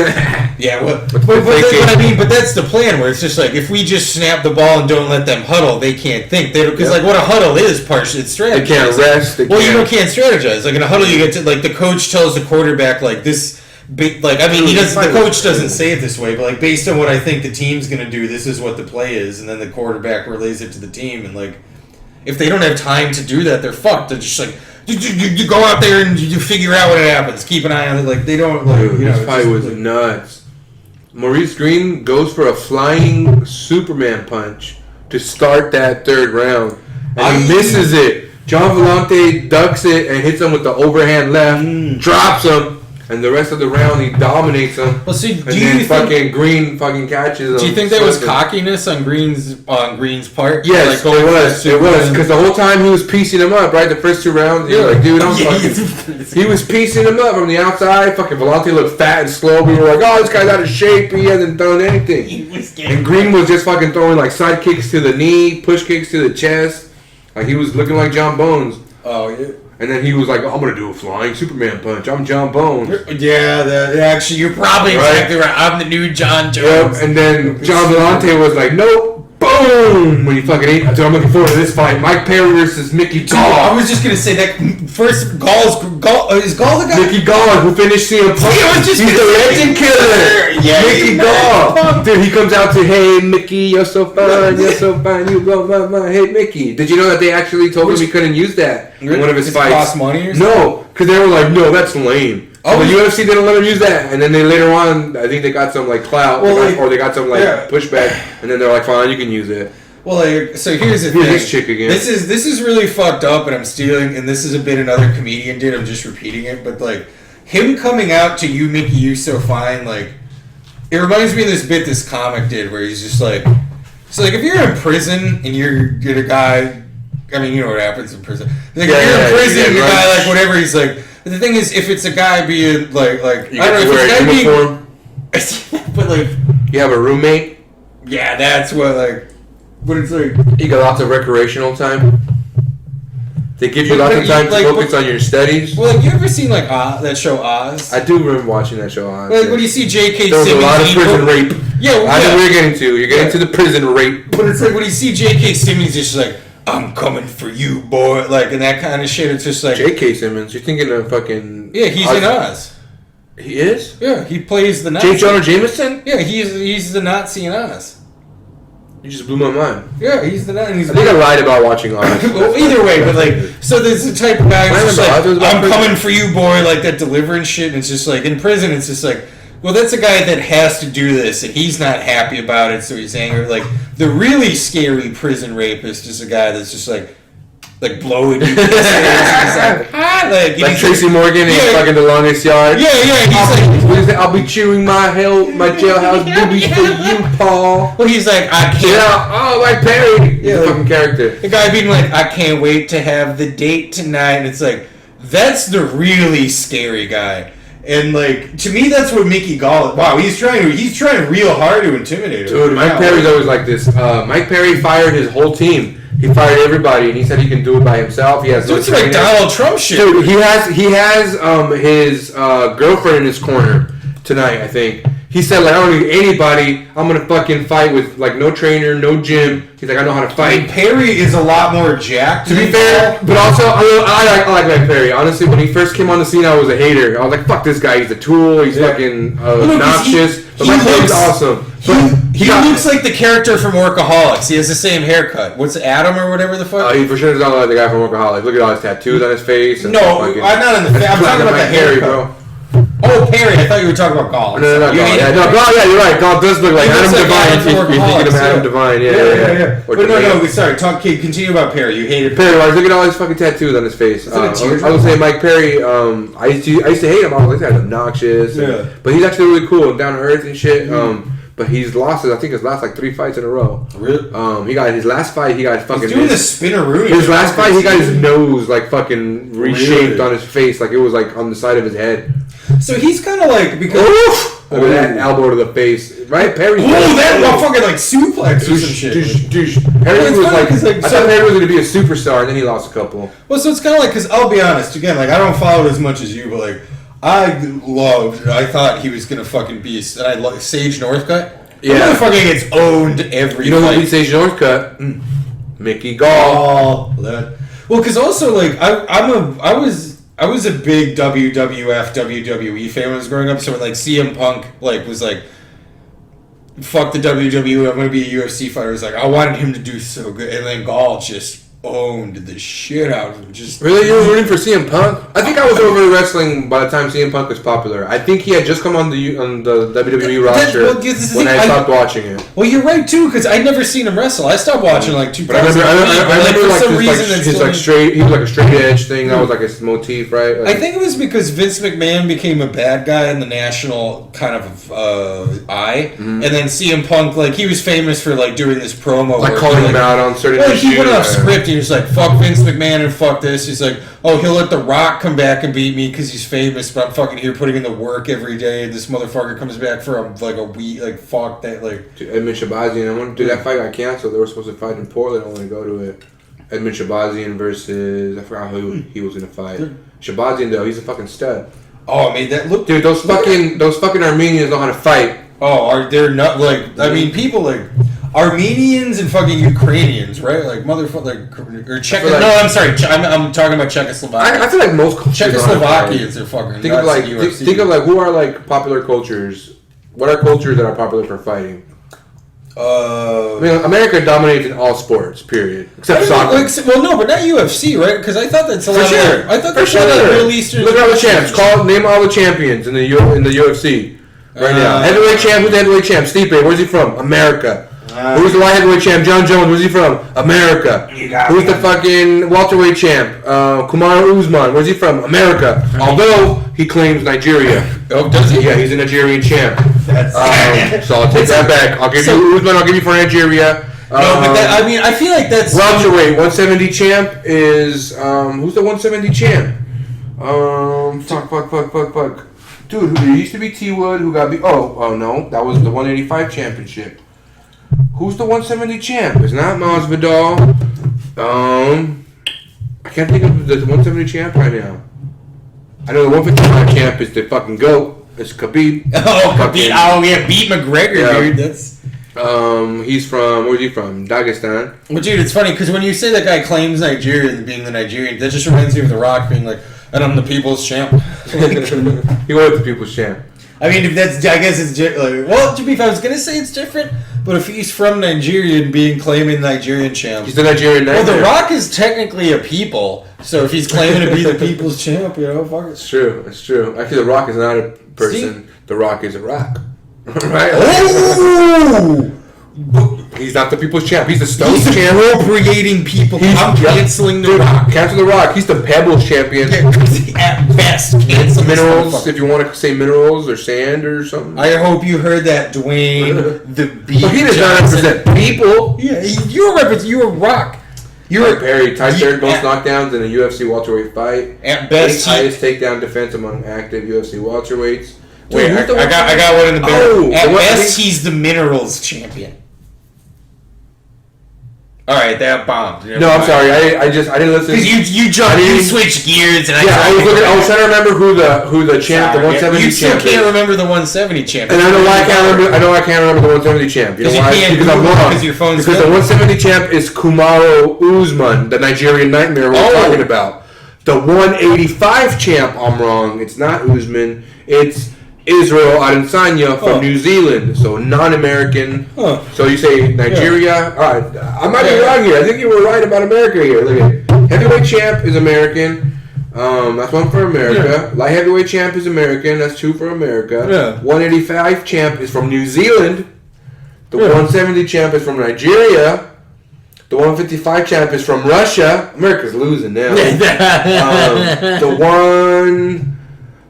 S3: Yeah, but I mean, but that's the plan where it's just like if we just snap the ball and don't let them huddle, they can't think. Because like what a huddle is, partially it's strategy.
S1: They can't rest.
S3: You can't strategize. Like in a huddle, you get to like the coach tells the quarterback like this. Like I mean, he doesn't. The coach doesn't say it this way, but like based on what I think the team's gonna do, this is what the play is, and then the quarterback relays it to the team, and like. If they don't have time to do that, they're fucked. They're just like, you go out there and you figure out what happens. Keep an eye on it. Like, they don't, like,
S1: dude, this fight was nuts. Maurice Green goes for a flying Superman punch to start that third round. And he misses it. John Vellante ducks it and hits him with the overhand left, drops him. And the rest of the round, he dominates him.
S3: Well, see,
S1: Green fucking catches him.
S3: Do you think there was cockiness on Green's part?
S1: Yes,
S3: like,
S1: it was. Because the whole time he was piecing him up, right? The first 2 rounds, he was like, dude, I'm fucking... He was piecing him up from the outside. Fucking Vellante looked fat and slow. We were like, oh, this guy's out of shape. He hasn't done anything. And Green was just fucking throwing like side kicks to the knee, push kicks to the chest. Like he was looking like John Bones.
S3: Oh, yeah.
S1: And then he was like, I'm going to do a flying Superman punch. I'm John Bones.
S3: Yeah, actually, you're probably exactly right. I'm the new John Jones.
S1: Yep. And then John Vellante was like, nope, boom. boom! When he fucking ate. Dude, I'm looking forward to this fight. Mike Perry versus Mickey Gall.
S3: I was just gonna say that first. Is Gall the guy?
S1: Mickey Gall, who finished CM Punk. He's the legend killer.
S3: Yeah,
S1: Mickey Gall. Dude, he comes out to, hey, Mickey, you're so fine. You're so fine. You blow my mind. Hey, Mickey. Did you know that they actually told him he couldn't use that in one of his fights?
S3: Cost money or something?
S1: No, because they were like, no, that's lame. Oh, the UFC didn't let him use that, and then they later on, I think they got some like clout, or they got some like pushback, and then they're like, fine, you can use it.
S3: Well, like, so here's the thing.
S1: This chick again.
S3: This is really fucked up, and I'm stealing. And this is a bit another comedian did. I'm just repeating it, but like him coming out to you, Mickey, you so fine. Like it reminds me of this bit this comic did, where he's just like, so like if you're in prison and you're a guy, I mean, you know what happens in prison. Like if you're in prison, you're a guy like whatever. He's like. But the thing is, if it's a guy being like I don't know, if it's a guy being, but like
S1: you have a roommate.
S3: Yeah, that's what like. But it's like
S1: you got lots of recreational time. They give you lots of time to focus on your studies.
S3: Well, like you ever seen like that show Oz?
S1: I do remember watching that show Oz.
S3: Like when you see J.K.
S1: There was
S3: Simmons,
S1: a lot of prison rape.
S3: Yeah,
S1: I know what you're getting to. You're getting to the prison rape.
S3: But it's like when you see J.K. Simmons, it's just like, I'm coming for you, boy. Like, and that kind of shit. It's just like...
S1: J.K. Simmons? You're thinking of fucking...
S3: Yeah, he's in Oz.
S1: He is?
S3: Yeah, he plays the Nazi.
S1: J. Jonah Jameson?
S3: Yeah, he's the Nazi in Oz.
S1: You just blew my mind.
S3: Yeah, he's the Nazi.
S1: I think I lied about watching Oz.
S3: Well, either way, but like... So there's the type of guy who's just like, I'm coming for you, boy. Like that deliverance shit. And it's just like, in prison, it's just like... Well, that's a guy that has to do this, and he's not happy about it, so he's angry. Like, the really scary prison rapist is a guy that's just like blowing you.
S1: Like Tracy Morgan in fucking The Longest Yard.
S3: Yeah, he's
S1: I'll be chewing my jailhouse boobies for you, Paul.
S3: Well, he's like, I can't.
S1: Yeah, oh, like Perry. He's a fucking character.
S3: The guy being like, I can't wait to have the date tonight, and it's like, that's the really scary guy. And like to me, that's what Mickey Gall. Wow, he's trying real hard to intimidate him.
S1: Dude, Mike Perry's always like this. Mike Perry fired his whole team. He fired everybody, and he said he can do it by himself. He has no
S3: it's like Donald Trump shit.
S1: Dude, he has his girlfriend in his corner tonight. I think he said like I don't need anybody. I'm gonna fucking fight with like no trainer, no gym. He's like I know how to fight.
S3: I mean, Perry is a lot more jacked.
S1: To be fair, but also I like Mike Perry. Honestly, when he first came on the scene, I was a hater. I was like, fuck this guy. He's a tool. He's fucking obnoxious. But Mike Perry's awesome.
S3: He looks like the character from Workaholics. He has the same haircut. What's Adam or whatever the fuck?
S1: He for sure does not look like the guy from Workaholics. Look at all his tattoos on his face. And
S3: no, I'm not on the face. I'm talking about the hair,
S1: bro.
S3: Oh, Perry. I thought you were talking about Gall.
S1: No, Gall. Yeah, you're right. Gall does look like Adam Devine. You're thinking of Adam Devine. Yeah.
S3: But no, sorry. Continue about Perry. You hated
S1: Perry. Look at all his fucking tattoos on his face. I would say Mike Perry. I used to hate him. I was like, this guy's obnoxious. But he's actually really cool and down to earth and shit. But he's lost, I think, his last like 3 fights in a row.
S3: Really?
S1: He got his last fight. He got fucking.
S3: He's doing the spinneroonie.
S1: His last fight, he got his nose like fucking reshaped on his face, like it was like on the side of his head.
S3: So he's kind of like because
S1: look at that elbow to the face, right? Perry.
S3: That motherfucker like suplex or some shit.
S1: Perry was like, I thought Perry was going to be a superstar, and then he lost a couple.
S3: Well, so it's kind of like because I'll be honest again, like I don't follow it as much as you, but like. I thought he was gonna fucking be. And I love Sage Northcutt.
S1: Yeah,
S3: that motherfucker gets owned every.
S1: You know who beat Sage Northcutt? Mickey Gall.
S3: Well, because also like I was a big WWF WWE fan when I was growing up. So when like CM Punk like was like, fuck the WWE, I'm gonna be a UFC fighter. It was like I wanted him to do so good, and then Gall just owned the shit out of him. Just
S1: really, you were rooting for CM Punk? I think I was over wrestling by the time CM Punk was popular. I think he had just come on the WWE roster when I stopped watching it.
S3: Well, you're right too, because I'd never seen him wrestle. I stopped watching like 2000.
S1: I remember like his like straight. He was like a straight edge thing. That was like his motif, right? Like,
S3: I think it was because Vince McMahon became a bad guy in the national kind of eye, and then CM Punk like he was famous for like doing this promo,
S1: like calling him out on certain issues.
S3: He went off script. He was like, fuck Vince McMahon and fuck this. He's like, oh, he'll let The Rock come back and beat me because he's famous, but I'm fucking here putting in the work every day. And this motherfucker comes back for a week. Like, fuck that. Like,
S1: Edmund Shabazian. That fight got canceled. They were supposed to fight in Portland. I want to go to it. Edmund Shabazian versus, I forgot who he was going to fight. Shabazian, though, he's a fucking stud.
S3: Oh, I mean, that look.
S1: Dude, those fucking Armenians know how to fight.
S3: Oh, they're not like, I mean, people like. Armenians and fucking Ukrainians, right? Like motherfucker, or Czech.
S1: like-
S3: No, I'm sorry. I'm talking about Czechoslovakia.
S1: I feel like most
S3: Czechoslovakians are fucking.
S1: think of
S3: nuts
S1: like
S3: in UFC.
S1: think of like who are like popular cultures. What are cultures that are popular for fighting? I mean, America dominates in all sports, period, except soccer.
S3: Well, no, but not UFC, right? Because I thought that's a
S1: For
S3: lot.
S1: sure.
S3: I thought
S1: For
S3: that's a lot of
S1: sure.
S3: Middle Eastern.
S1: Look at all the champs. Name all the champions in the UFC right now. Heavyweight champ. Who's the heavyweight champ? Stipe. Where's he from? America. Who's the light heavyweight champ? John Jones. Where's he from? America. Who's the fucking welterweight champ? Kamaru Usman. Where's he from? America. Although he claims Nigeria.
S3: Oh, does he?
S1: Yeah, he's a Nigerian champ. So I'll take that back. I'll give you Usman. I'll give you for Nigeria.
S3: No, but that, I mean, I feel like that's
S1: Welterweight 170 champ is who's the 170 champ? Fuck. Dude, there used to be T Wood who got beat. Oh no, that was the 185 championship. Who's the 170 champ? It's not Masvidal. I can't think of the 170 champ right now. I know the 155 champ is the fucking GOAT. It's Khabib.
S3: Beat McGregor,
S1: Yeah.
S3: dude. That's.
S1: He's from, where's he from? Dagestan.
S3: But dude, it's funny because when you say that guy claims Nigeria and being the Nigerian, that just reminds me of The Rock being like, "And I'm the people's champ."
S1: He was the people's champ.
S3: I mean, if that's, I guess it's like, well, to be fair, I was gonna say it's different, but if he's from Nigeria and being claiming Nigerian champ,
S1: He's the Nigerian
S3: well,
S1: nightmare.
S3: The Rock is technically a people, so if he's claiming to be the people's champ, you know, fuck it.
S1: It's true. It's true. Actually, The Rock is not a person. The Rock is a rock. Right?
S3: Oh!
S1: He's not the people's champ. He's the Stones
S3: He's
S1: champ.
S3: appropriating people. I'm canceling The Rock.
S1: Cancel The Rock. He's the Pebbles champion.
S3: At best, cancel this
S1: Minerals,
S3: motherfucker.
S1: if you want to say minerals or sand or something.
S3: I hope you heard that, Dwayne the Beat.
S1: But he does not represent people.
S3: Yeah, you're a Rock.
S1: You're Perry, tied third most knockdowns in a UFC welterweight fight.
S3: At best,
S1: highest takedown defense among active UFC welterweights.
S3: Wait,
S1: Dude,
S3: I got one in the barrel. At
S1: what-
S3: best, he's the minerals champion. All right, that bombed.
S1: No, I'm sorry. I didn't listen.
S3: Because you jumped, you switched gears, and
S1: I was trying to remember who the champ, the 170
S3: You still
S1: champ
S3: can't
S1: is.
S3: remember the 170 champ.
S1: And I know why I can't remember. I know I can't remember the 170 champ. You know why? Because I'm wrong.
S3: Because your phone's
S1: Because the 170 champ is Kamaru Usman, the Nigerian nightmare we're talking about. The 185 champ, I'm wrong. It's not Usman. It's Israel Adesanya from New Zealand, so non-American. So you say Nigeria? All right, I might be wrong here. I think you were right about America here. Look at it. Heavyweight champ is American. That's one for America. Light heavyweight champ is American. That's two for America. 185 champ is from New Zealand. The 170 champ is from Nigeria. The 155 champ is from Russia. America's losing now. The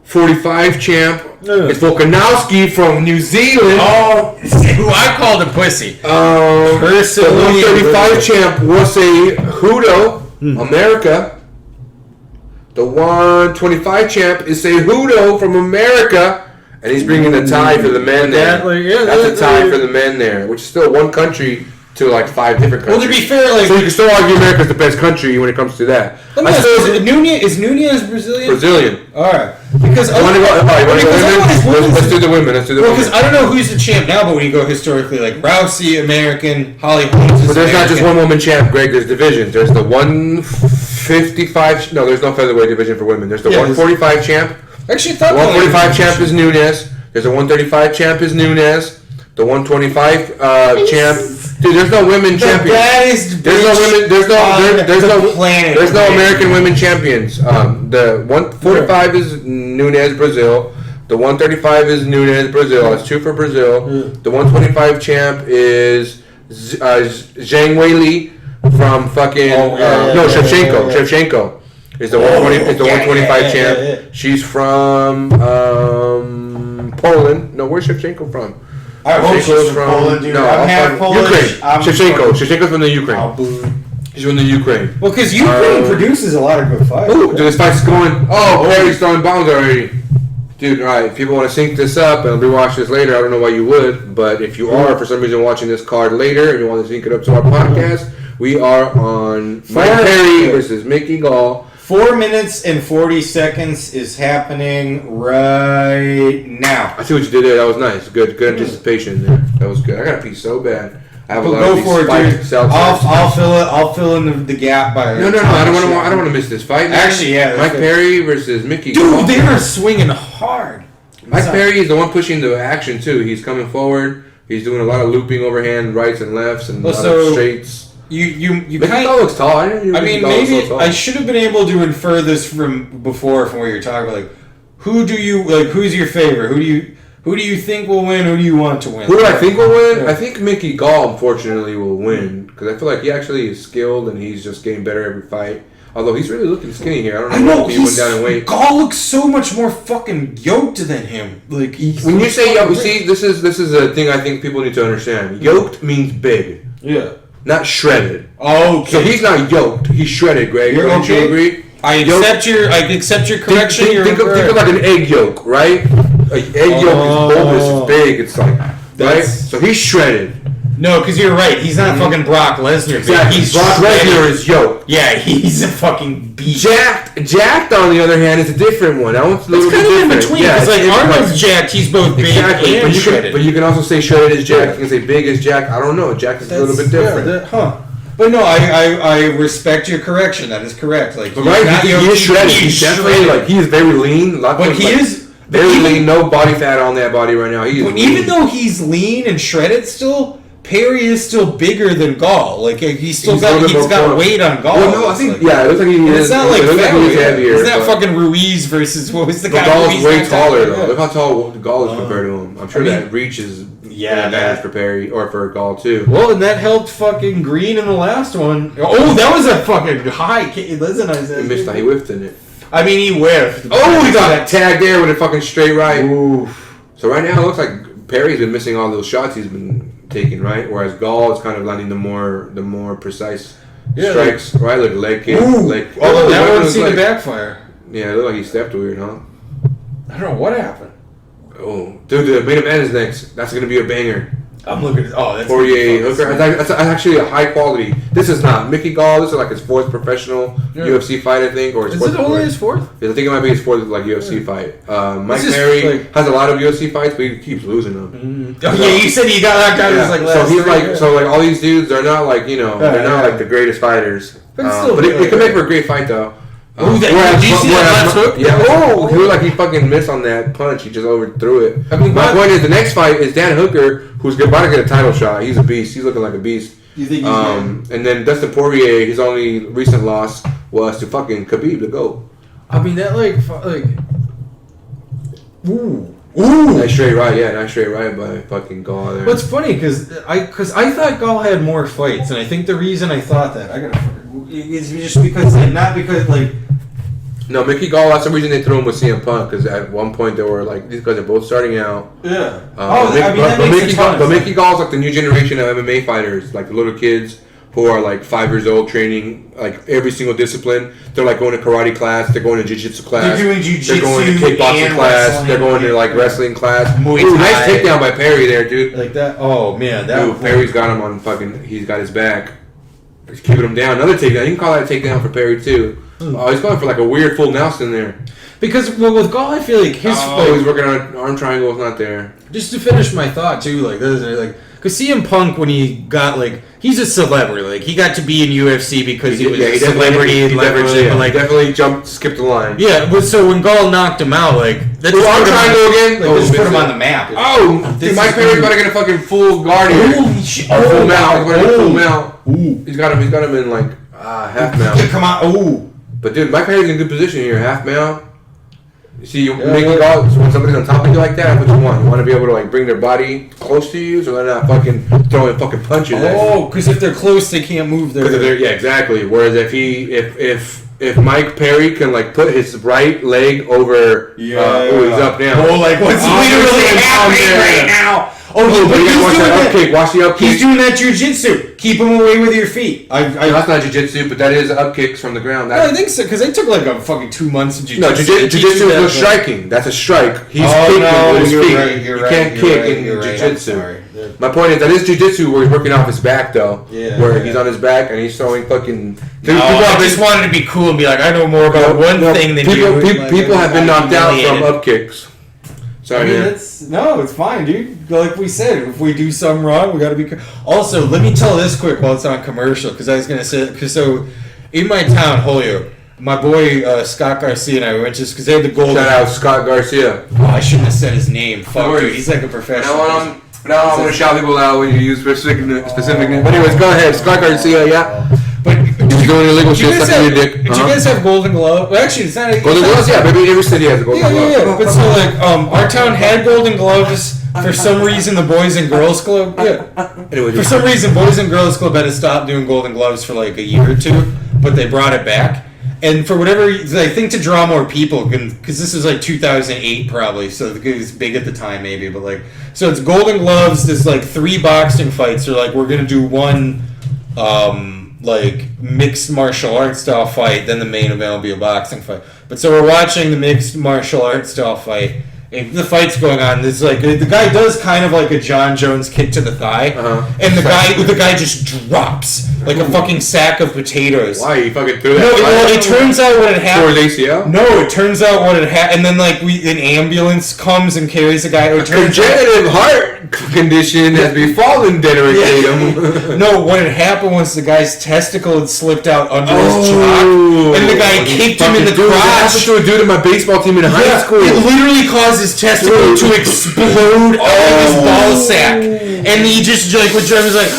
S1: 145 champ is Volkanovski from New Zealand.
S3: Oh, who I called a pussy.
S1: The 135 champ was a Hudo, America. The 125 champ is a Hudo from America. And he's bringing the tie for the men there. That's a tie for the men there, which is still one country to like 5 different countries.
S3: Well, to be fair, like,
S1: so you can still argue America's the best country when it comes to that.
S3: Is Nunez Brazilian?
S1: Brazilian.
S3: All right. Because
S1: let's do the women.
S3: Because I don't know who's the champ now, but when you go historically, like Rousey, American, Holly Holmes is
S1: But there's not
S3: American.
S1: just one woman champ, Greg. There's divisions. There's the 155. No, there's no featherweight division for women. There's the 145 champ.
S3: Actually, I thought
S1: 145 champ is Nunez. There's a 135 champ is Nunez. The 125 champ. Dude, there's no women champions. There's no women. There's no American women champions. The 145 is Nunez, Brazil. The 135 is Nunez, Brazil. That's 2 for Brazil. The 125 champ is Zhang Weili from fucking Shevchenko. Shevchenko is the 125 champ. She's from Poland. No, where's Shevchenko from?
S3: I hope she's from Poland, dude. I'm half Polish.
S1: Ukraine. Shevchenko's from the Ukraine. She's from the Ukraine.
S3: Well, because Ukraine produces a lot of good fights.
S1: Ooh, dude, this fight's going. Oh, Perry's throwing bombs already. Dude, all right. If people want to sync this up and rewatch this later, I don't know why you would, but if you are for some reason watching this card later and you want to sync it up to our podcast, we are on Mike Perry versus Mickey Gall.
S3: 4 minutes and 40 seconds is happening right now.
S1: I see what you did there. That was nice. Good anticipation there. That was good. I got to pee so bad. I have a lot of these spiked seltzers.
S3: I'll fill in the gap by.
S1: No. I don't want to miss this fight. Man.
S3: Actually, yeah.
S1: Mike Perry versus Mickey.
S3: Dude, they are swinging hard.
S1: Mike Perry is the one pushing the action too. He's coming forward. He's doing a lot of looping overhand rights and lefts and a lot of straights.
S3: You
S1: Mickey Gall looks tall. I
S3: mean, maybe I should have been able to infer this from what you're talking about. Like, who's your favorite? Who do you think will win? Who do you want to win?
S1: Who do I think will win? Yeah. I think Mickey Gall, unfortunately, will win because I feel like he actually is skilled and he's just getting better every fight. Although he's really looking skinny here. I don't know if he went down in weight.
S3: Gall looks so much more fucking yoked than him. Like
S1: when you say yoked, see, this is a thing I think people need to understand. Yoked means big.
S3: Yeah.
S1: Not shredded.
S3: Oh, okay.
S1: So he's not yoked. He's shredded, Greg. Don't you agree?
S3: I accept your correction.
S1: Think of like an egg yolk, right? An egg yolk is bulbous, it's big, it's like right. So he's shredded.
S3: No, because you're right. He's not fucking Brock Lesnar.
S1: Exactly.
S3: He's
S1: Brock Lesnar is yoked.
S3: Yeah, he's a fucking beast.
S1: Jacked, on the other hand, is a different one. That one's a little bit different.
S3: In between. Yeah, like Arnold's jacked. He's both big and shredded.
S1: But you can also say shredded is jacked. You can say big is jacked. I don't know. Jacked is a little bit different.
S3: But no, I respect your correction. That is correct. Like,
S1: but right, he is shredded. He's definitely like he is very lean.
S3: But he is
S1: very lean. No body fat on that body right now.
S3: Even though he's lean and shredded still. Perry is still bigger than Gall. Like he's got weight on Gall.
S1: Well, no, I think it looks like he is.
S3: It's not like he's
S1: heavier.
S3: It's not fucking Ruiz versus what was the guy?
S1: Gall's way taller though. Look how tall Gall is compared to him. I'm sure that reach is advantage for Perry or for Gall too.
S3: Well, and that helped fucking Green in the last one. Oh, that was a fucking high. Listen, I said
S1: he missed. He whiffed in it.
S3: I mean, he whiffed.
S1: Oh, he got tagged there with a fucking straight right. Oof. So right now it looks like Perry's been missing all those shots he's been taking, right? Whereas Gall is kind of landing the more precise strikes, right? Like leg kick,
S3: Although that one seemed to backfire.
S1: Yeah, it looked like he stepped weird, huh?
S3: I don't know what happened.
S1: Oh, dude, the main event is next. That's gonna be a banger.
S3: I'm looking at that's
S1: Poirier Hooker. That's actually a high quality. This is not Mickey Gall. This is like his fourth professional UFC fight, I think, or his
S3: is it only his fourth?
S1: I think it might be his fourth UFC fight. Mike Perry has a lot of UFC fights, but he keeps losing them.
S3: Oh yeah, you said he got that guy.
S1: Yeah. So he's like all these dudes. They're not like they're not like the greatest fighters. But it could make for a great fight though.
S3: Did you see that left hook?
S1: Yeah. Oh, he looked like he fucking missed on that punch. He just overthrew it. I mean, my point is, the next fight is Dan Hooker, who's about to get a title shot. He's a beast. He's looking like a beast.
S3: You think he's
S1: and then Dustin Poirier, his only recent loss was to fucking Khabib to go.
S3: I mean, that like. Ooh.
S1: Nice straight right by fucking Gall there.
S3: Well, it's funny because I thought Gall had more fights, and I think the reason I thought that is just because not because like.
S1: No, Mickey Gall, that's the reason they threw him with CM Punk, because at one point they were like, these guys are both starting out.
S3: Yeah.
S1: But Mickey Gall's like the new generation of MMA fighters, like the little kids who are like 5 years old training like every single discipline. They're like going to karate class, they're going to jiu-jitsu class.
S3: They're doing jiu-jitsu,
S1: they're going to kickboxing class, they're going to like wrestling class.
S3: Ooh,
S1: nice takedown by Perry there, dude.
S3: Like that? Oh, man.
S1: Perry's got him on fucking, he's got his back. He's keeping him down. Another takedown. You can call that a takedown for Perry too. Oh, he's going for like a weird full Nelson there.
S3: Because with Gall, I feel like his
S1: he's working on an arm triangle. It's not there.
S3: Just to finish my thought too, because CM Punk when he got he's a celebrity. Like he got to be in UFC because he was a celebrity and leveraged it. But
S1: definitely skipped the line.
S3: Yeah, but so when Gall knocked him out, that's
S1: arm triangle again.
S3: Just put him on the map.
S1: Dude, Mike Perry's about to get a fucking full guard here.
S3: Holy shit!
S1: Full mount. Full mount. He's got him in like half mount.
S3: Come on!
S1: But dude, Mike Perry's in a good position here. Half mount. You see, making calls when somebody's on top of you like that. What you want? You want to be able to bring their body close to you, so they're not fucking throwing fucking punches.
S3: Because if they're close, they can't move their.
S1: Yeah, exactly. Whereas if Mike Perry can put his right leg over, he's up now.
S3: What's literally happening right now? But he's doing that.
S1: Upkick. Watch the upkick.
S3: He's doing that jiu-jitsu. Keep him away with your feet.
S1: That's not jiu-jitsu, but that is upkicks from the ground.
S3: I think so, because they took a fucking 2 months of jiu-jitsu.
S1: No, jiu-jitsu is striking. That's a strike. He's kicking with his feet.
S3: Right,
S1: you can't kick in jiu-jitsu. Right. My point is that is jiu-jitsu where he's working off his back, though. Yeah. Where he's on his back and he's throwing fucking...
S3: I just wanted to be cool and be like, I know more about one thing than you.
S1: People have been knocked out from upkicks. Sorry, man.
S3: It's fine, dude. Like we said, if we do something wrong, we got to be. Also, let me tell this quick while it's on commercial, because I was gonna say, in my town, Holyoke, my boy Scott Garcia and I went just because they had the golden.
S1: Shout out Scott Garcia.
S3: Oh, I shouldn't have said his name. Fuck, dude, he's like a professional.
S1: Now I'm gonna shout people out when you use specific name. But anyways, go ahead, Scott Garcia. Yeah.
S3: But
S1: you're doing illegal shit, sucking your dick.
S3: Did you guys have Golden Glove? Well, actually, it's not.
S1: Golden Gloves, yeah. Maybe every city has a Golden Glove.
S3: Yeah. But so like, our town had Golden Gloves. For some reason, the Boys and Girls Club. Yeah.
S1: Anyway,
S3: for some reason, Boys and Girls Club had to stop doing Golden Gloves for like a year or two, but they brought it back. And for whatever reason, I think to draw more people, because this was like 2008 probably, so it was big at the time maybe, but like, so it's Golden Gloves. There's like 3 boxing fights. They're like, we're gonna do one. Like mixed martial arts style fight, then the main event will be a boxing fight. But so we're watching the mixed martial arts style fight, and the fight's going on. There's like the guy does kind of like a John Jones kick to the thigh, and the guy just drops like a fucking sack of potatoes.
S1: Why you fucking threw that?
S3: No, well, it turns out what it happened.
S1: For ACL?
S3: No, it turns out what it happened, and then like an ambulance comes and carries the guy.
S1: Congenital heart condition has befallen Derek Tatum.
S3: No, what had happened was the guy's testicle had slipped out under his jock, and the guy kicked him in the crotch.
S1: That happened to a dude in my baseball team in high school.
S3: It literally caused his testicle to explode out of his ball sack, and he just like was like,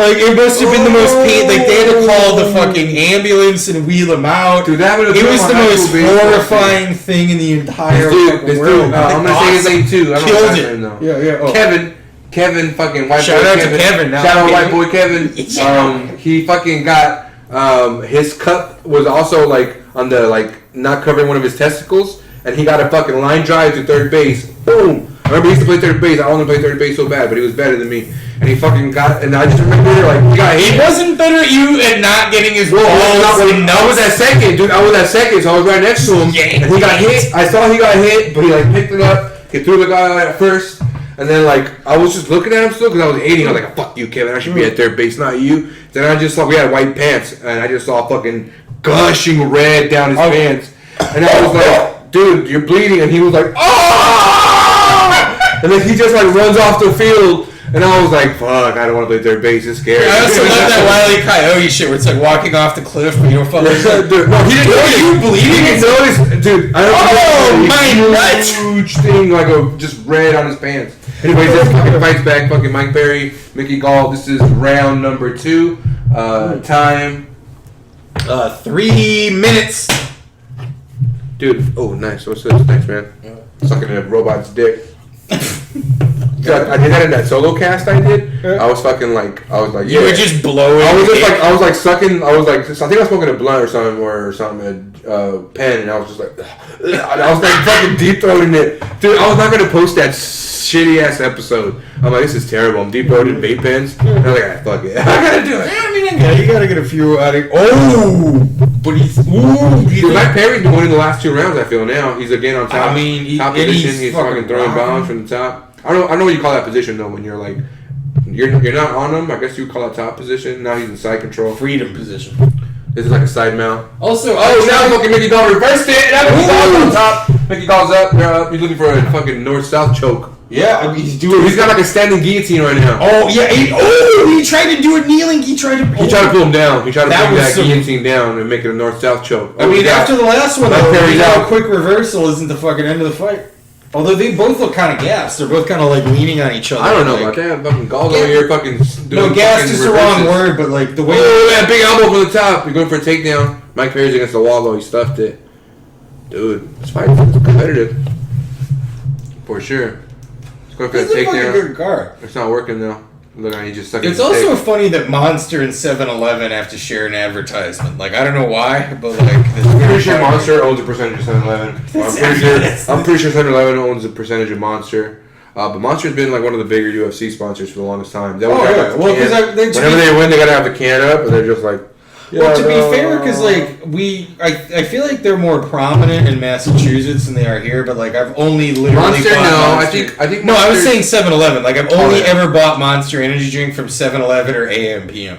S3: like it must have been the most pain. Like they had to call the fucking ambulance and wheel him out.
S1: Dude, that
S3: it was the most horrifying thing in the entire fucking world.
S1: I'm gonna say his name too. I don't know his name though.
S3: Yeah. Oh.
S1: Kevin, fucking white
S3: Shout
S1: boy
S3: out
S1: Kevin.
S3: to Kevin. Now.
S1: Shout out white boy Kevin. He fucking got his cup was also like on the like not covering one of his testicles, and he got a fucking line drive to third base. Boom. I remember he used to play third base. I only played third base so bad, but he was better than me. And he fucking got, and I just remember like he got hit.
S3: He wasn't better at you at not getting his balls.
S1: I was at second, dude. I was at second, so I was right next to him.
S3: Yeah.
S1: And he got hit. I saw he got hit, but he like picked it up. He threw the guy out at first. And then, like, I was just looking at him still because I was hating. I was like, fuck you, Kevin. I should be at third base, not you. Then I just saw we had white pants, and I just saw fucking gushing red down his pants. And I was like, dude, you're bleeding. And he was like, oh! And then he just, like, runs off the field. And I was like, fuck, I don't want to play third base. It's scary.
S3: I also love that Wile E. Coyote shit where it's like walking off the cliff but you don't fucking...
S1: Dude, no, he didn't notice.
S3: You bleeding?
S1: He didn't notice. Dude, I don't
S3: know. My nuts!
S1: Huge thing, like a just red on his pants. Anyways, this fucking fights back. Fucking Mike Perry, Mickey Gall. This is round number 2. Time.
S3: 3 minutes.
S1: Dude, oh, nice. What's this? Thanks, man. Sucking a robot's dick. I did that in that solo cast I did. I was fucking like, yeah.
S3: You were just blowing.
S1: I was like sucking. I was like, I think I was smoking a blunt or something, a pen, and I was just like, I was like fucking deep throating it, dude. I was not gonna post that shitty ass episode. I'm like, this is terrible. I'm deep throating vape pens. And I'm like, fuck it, I gotta do it.
S3: I mean, you gotta get a few out of. Oh, but he's.
S1: Dude, Mike Perry's been winning the last 2 rounds. I feel now he's again on top.
S3: I mean,
S1: top position. He's fucking throwing bombs from the top. I don't know what you call that position though when you're like you're not on him. I guess you would call that top position. Now he's in side control.
S3: Freedom position.
S1: This is like a side mount.
S3: Also,
S1: now fucking Mickey Gall reversed it. Now Mickey Gall's on top. Mickey Gall's up. They're up. He's looking for a fucking north-south choke.
S3: Yeah, I mean, he's
S1: got like a standing guillotine right now.
S3: Oh yeah. He tried to do a kneeling. He tried to pull
S1: him down. He tried to bring that guillotine down and make it a north-south choke.
S3: I mean, after the last one, though, a quick reversal isn't the fucking end of the fight. Although they both look kind of gassed. They're both kind of like leaning on each other.
S1: I don't know about that. Fucking Gall's over here fucking doing
S3: gassed is the wrong word, but like the way...
S1: Oh, that big elbow from the top. You're going for a takedown. Mike Perry's against the wall, though. He stuffed it. Dude, this fight is competitive. For sure. He's going for a takedown.
S3: Good guard.
S1: It's not working, though. Look, he just sucking.
S3: It's also funny that Monster and 7-Eleven have to share an advertisement. Like, I don't know why, but like...
S1: I'm pretty sure Monster owns a percentage of 7-Eleven. I'm pretty sure 7-Eleven owns a percentage of Monster. But Monster's been like one of the bigger UFC sponsors for the longest time. They whenever they win, they gotta have the can up, and they're just like...
S3: Well, to be fair, because like I feel like they're more prominent in Massachusetts than they are here. But like I've only literally
S1: Monster.
S3: bought
S1: Monster. I think.
S3: No, I was saying 7-Eleven. Like I've only ever bought Monster energy drink from 7-Eleven or AM/PM.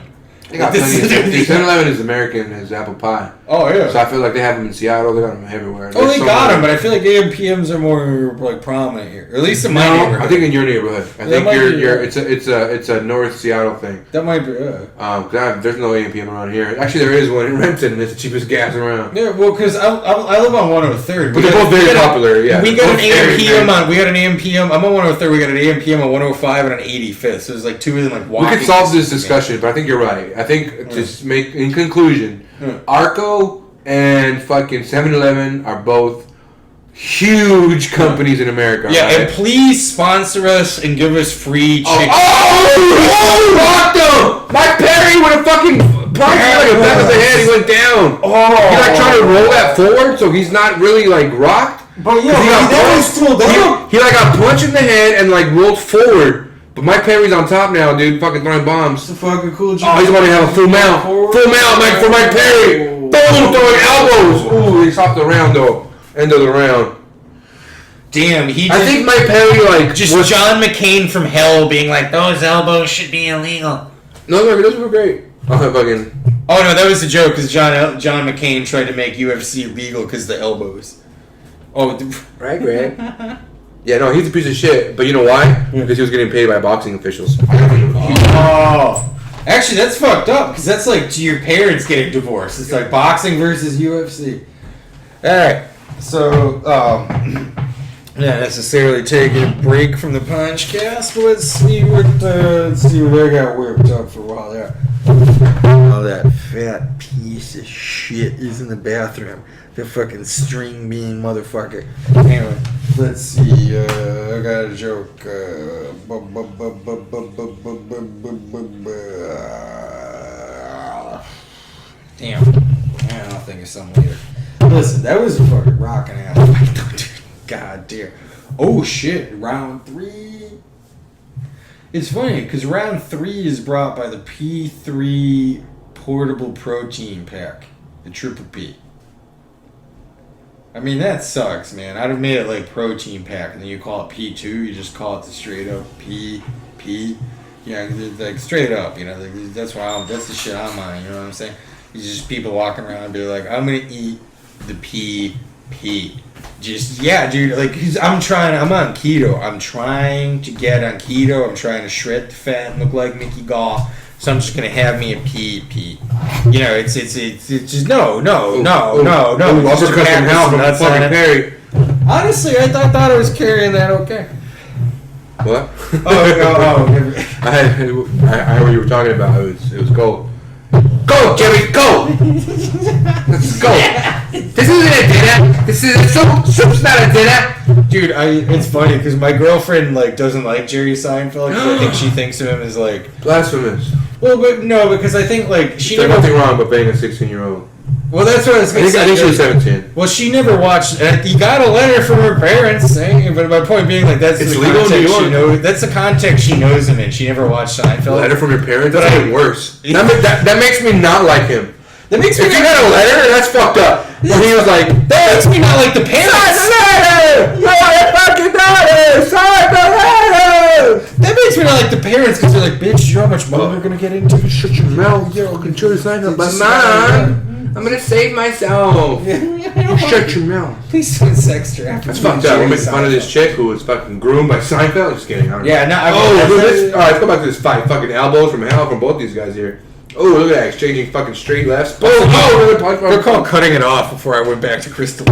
S1: They got plenty of 7-Eleven is American as apple pie.
S3: Oh yeah.
S1: So I feel like they have them in Seattle. They got them everywhere.
S3: Oh, they got them, but I feel like AMPMs are more like prominent here, or at least in my neighborhood.
S1: I think in your neighborhood. I think it's a North Seattle thing.
S3: That might be.
S1: There's no AMPM around here. Actually, there is one in Renton, and it's the cheapest gas around.
S3: Yeah, well, because I live on 103rd.
S1: But they're both very popular. Yeah.
S3: We got an AMPM on. We got an AMPM. I'm on 103rd. We got an AMPM on 105 and an 85th. So there's like two of them like walking.
S1: We could solve this discussion, but I think you're right. I think just make in conclusion, Arco and fucking 7-Eleven are both huge companies in America.
S3: Yeah,
S1: right?
S3: and please sponsor us and give us free chicken.
S1: Rocked him! Mike Perry with a fucking punch like a back of the head. He went down. He like trying to roll that forward, so he's not really like rocked.
S3: But yeah,
S1: he like got punched in the head and like rolled forward. But Mike Perry's on top now, dude. Fucking throwing bombs.
S3: It's a fucking cool job.
S1: Oh, he's about to have a full mount. Full mount, Mike, for Mike Perry. Boom, throwing elbows. Ooh, he stopped the round, though. End of the round.
S3: Damn,
S1: I think Mike Perry, like...
S3: Just John McCain from hell being like, those elbows should be illegal.
S1: No, those were great. Oh, fucking...
S3: Oh, no, that was a joke, because John McCain tried to make UFC legal because of the elbows. Oh,
S1: right, Greg. Yeah, no, he's a piece of shit. But you know why? Because he was getting paid by boxing officials.
S3: Oh. Actually, that's fucked up, because that's like your parents getting divorced. It's like boxing versus UFC. Alright, so, not necessarily taking a break from the Punchcast, but let's see what I got whipped up for a while there. Oh, that fat piece of shit is in the bathroom. The fucking string bean motherfucker. Anyway, let's see. I got a joke. Damn. I'll think of something later. Listen, that was a fucking rocking ass. God damn. Oh shit, round 3. It's funny, because round 3 is brought by the P3 portable protein pack. The Triple P. I mean, that sucks, man. I'd have made it like protein pack, and then you call it P2, you just call it the straight up P. Yeah, like straight up, you know, that's the shit I'm on, you know what I'm saying? It's just people walking around and be like, I'm gonna eat the P. Just, yeah, dude, like, I'm on keto. I'm trying to get on keto. I'm trying to shred the fat and look like Mickey Gall. So I'm just gonna have me a P. You know, it's just no.
S1: Uppercut from hell from fucking Perry.
S3: Honestly, I thought I was carrying that okay.
S1: What?
S3: Oh.
S1: I heard what you were talking about. It was gold. Go, Jerry, go! Let's go. This isn't a dinner. Soup's not a dinner.
S3: Dude, it's funny because my girlfriend like doesn't like Jerry Seinfeld because I think she thinks of him as like
S1: blasphemous.
S3: Well, but no, because I think like
S1: There's nothing wrong with being a 16-year-old.
S3: Well, that's what I was going to say.
S1: I think she was 17.
S3: Well, she never watched. He got a letter from her parents saying, but my point being, like, that's the context she knows. That's the context she knows him in. She never watched Seinfeld.
S1: A letter from your parents? That's even worse. That makes me not like him.
S3: That makes me.
S1: If you got a letter, that's fucked up. When he was like,
S3: that makes me not like the parents.
S1: Sign the letter. You're a fucking daughter. Sign the letter.
S3: That makes me not like the parents because they're like, bitch, you know how much money we're gonna get into?
S1: Shut your mouth. You're fucking sure to sign up, but man. I'm gonna save myself. Shut your mouth.
S3: Please don't sex her after.
S1: That's fucked up. We're making fun of this chick who was fucking groomed by Seinfeld. Just kidding.
S3: Yeah, no.
S1: Alright, let's go back to this fight. Fucking elbows from hell from both these guys here. Oh, look at that. Exchanging fucking straight lefts.
S3: They're called cutting it off before I went back to Crystal.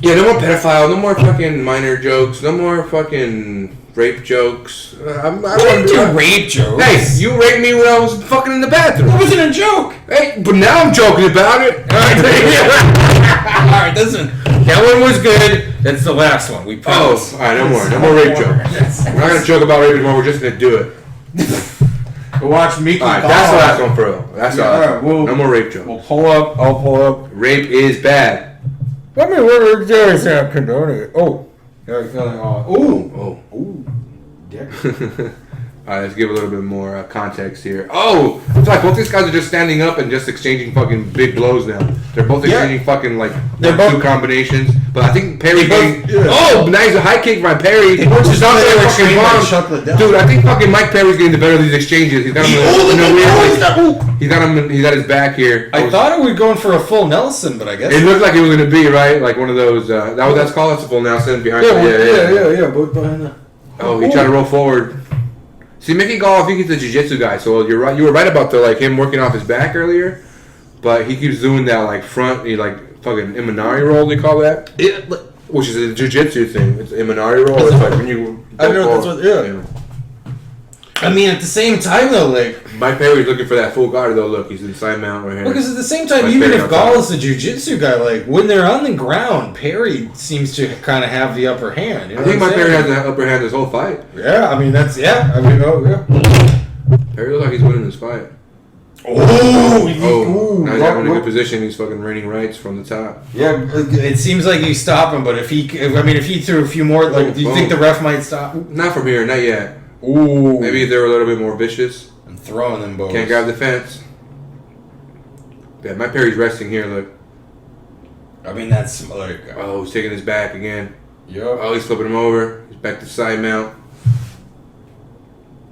S1: Yeah, no more pedophile. No more fucking minor jokes. No more fucking rape jokes.
S3: I didn't do rape jokes.
S1: Hey, you raped me when I was fucking in the bathroom.
S3: That wasn't a joke.
S1: Hey, but now I'm joking about it.
S3: Alright, listen. That one was good. That's the last one. We promise.
S1: Alright, no more rape jokes. We're not gonna joke about rape anymore. We're just gonna do it.
S3: We'll watch Mickey.
S1: Alright, that's the last one for real. That's all. Right, no more rape jokes.
S3: We'll pull up. I'll pull up.
S1: Rape is bad.
S3: I mean, we're just condoning it. Oh.
S1: Alright, let's give a little bit more context here. Oh! It's like both these guys are just standing up and just exchanging fucking big blows now. They're both exchanging fucking like 1-2 combinations. But I think Perry.
S3: Yeah.
S1: Oh, nice a high kick by Perry.
S3: Just not like fucking bomb.
S1: Dude, I think fucking Mike Perry's getting the better of these exchanges. He's got him. He's got him. He's got his back here.
S3: I thought it was going for a full Nelson, but I guess
S1: it looked like it was gonna be right, like one of those. That's called. That's a full Nelson behind.
S3: Yeah. Both behind the.
S1: Oh, he tried to roll forward. See, Mickey Gall, I think he's a jiu-jitsu guy, so you're right. You were right about him working off his back earlier, but he keeps doing that front, fucking Imanari roll. They call that, which is a jiu-jitsu thing. It's Imanari roll. It's like when you.
S3: I don't know. That's what. Yeah. I mean, at the same time, though,
S1: Mike Perry's looking for that full guard, though. Look, he's in side mount right here.
S3: Because at the same time, even if Gall is a jiu-jitsu guy, when they're on the ground, Perry seems to kind of have the upper hand. You know
S1: I think Mike Perry has the upper hand this whole fight.
S3: Yeah, I mean, yeah.
S1: Perry looks like he's winning this fight.
S3: Now
S1: he's in a good position. He's fucking raining rights from the top.
S3: Yeah, it seems like you stop him, but if he threw a few more, do you think the ref might stop?
S1: Not from here, not yet.
S3: Ooh.
S1: Maybe if they were a little bit more vicious.
S3: I'm throwing them both.
S1: Can't grab the fence. Yeah, Mike Perry's resting here, look.
S3: I mean, that's
S1: oh, he's taking his back again.
S3: Yep.
S1: Oh, he's flipping him over. He's back to side mount.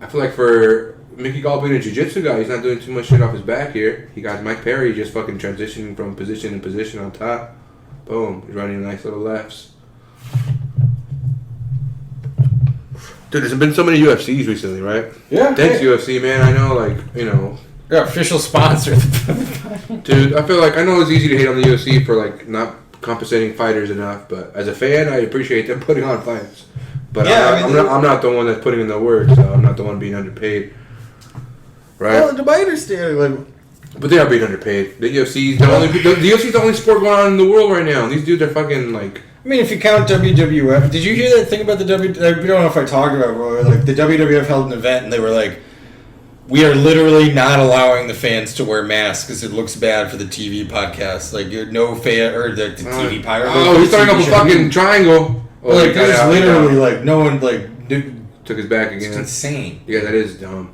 S1: I feel like for Mickey Gall being a jiu-jitsu guy, he's not doing too much shit off his back here. He got Mike Perry just fucking transitioning from position to position on top. Boom. He's running nice little lefts. Dude, there's been so many UFCs recently, right?
S3: Yeah.
S1: Thanks, UFC, man. I know,
S3: Yeah, official sponsor.
S1: Dude, I feel like I know it's easy to hate on the UFC for not compensating fighters enough, but as a fan, I appreciate them putting on fights. But I'm not the one that's putting in the work, so I'm not the one being underpaid. Right?
S3: Well, my understanding,
S1: but they are being underpaid. The UFC's the UFC's the only sport going on in the world right now. These dudes are fucking
S3: I mean, if you count WWF, did you hear that thing about the WWF? I don't know if I talked about it, where the WWF held an event and they were like, we are literally not allowing the fans to wear masks because it looks bad for the TV podcast. No fan or the TV pirate.
S1: Oh, he's throwing up a fucking triangle.
S3: There's literally no one
S1: took his back again.
S3: It's insane.
S1: Yeah, that is dumb.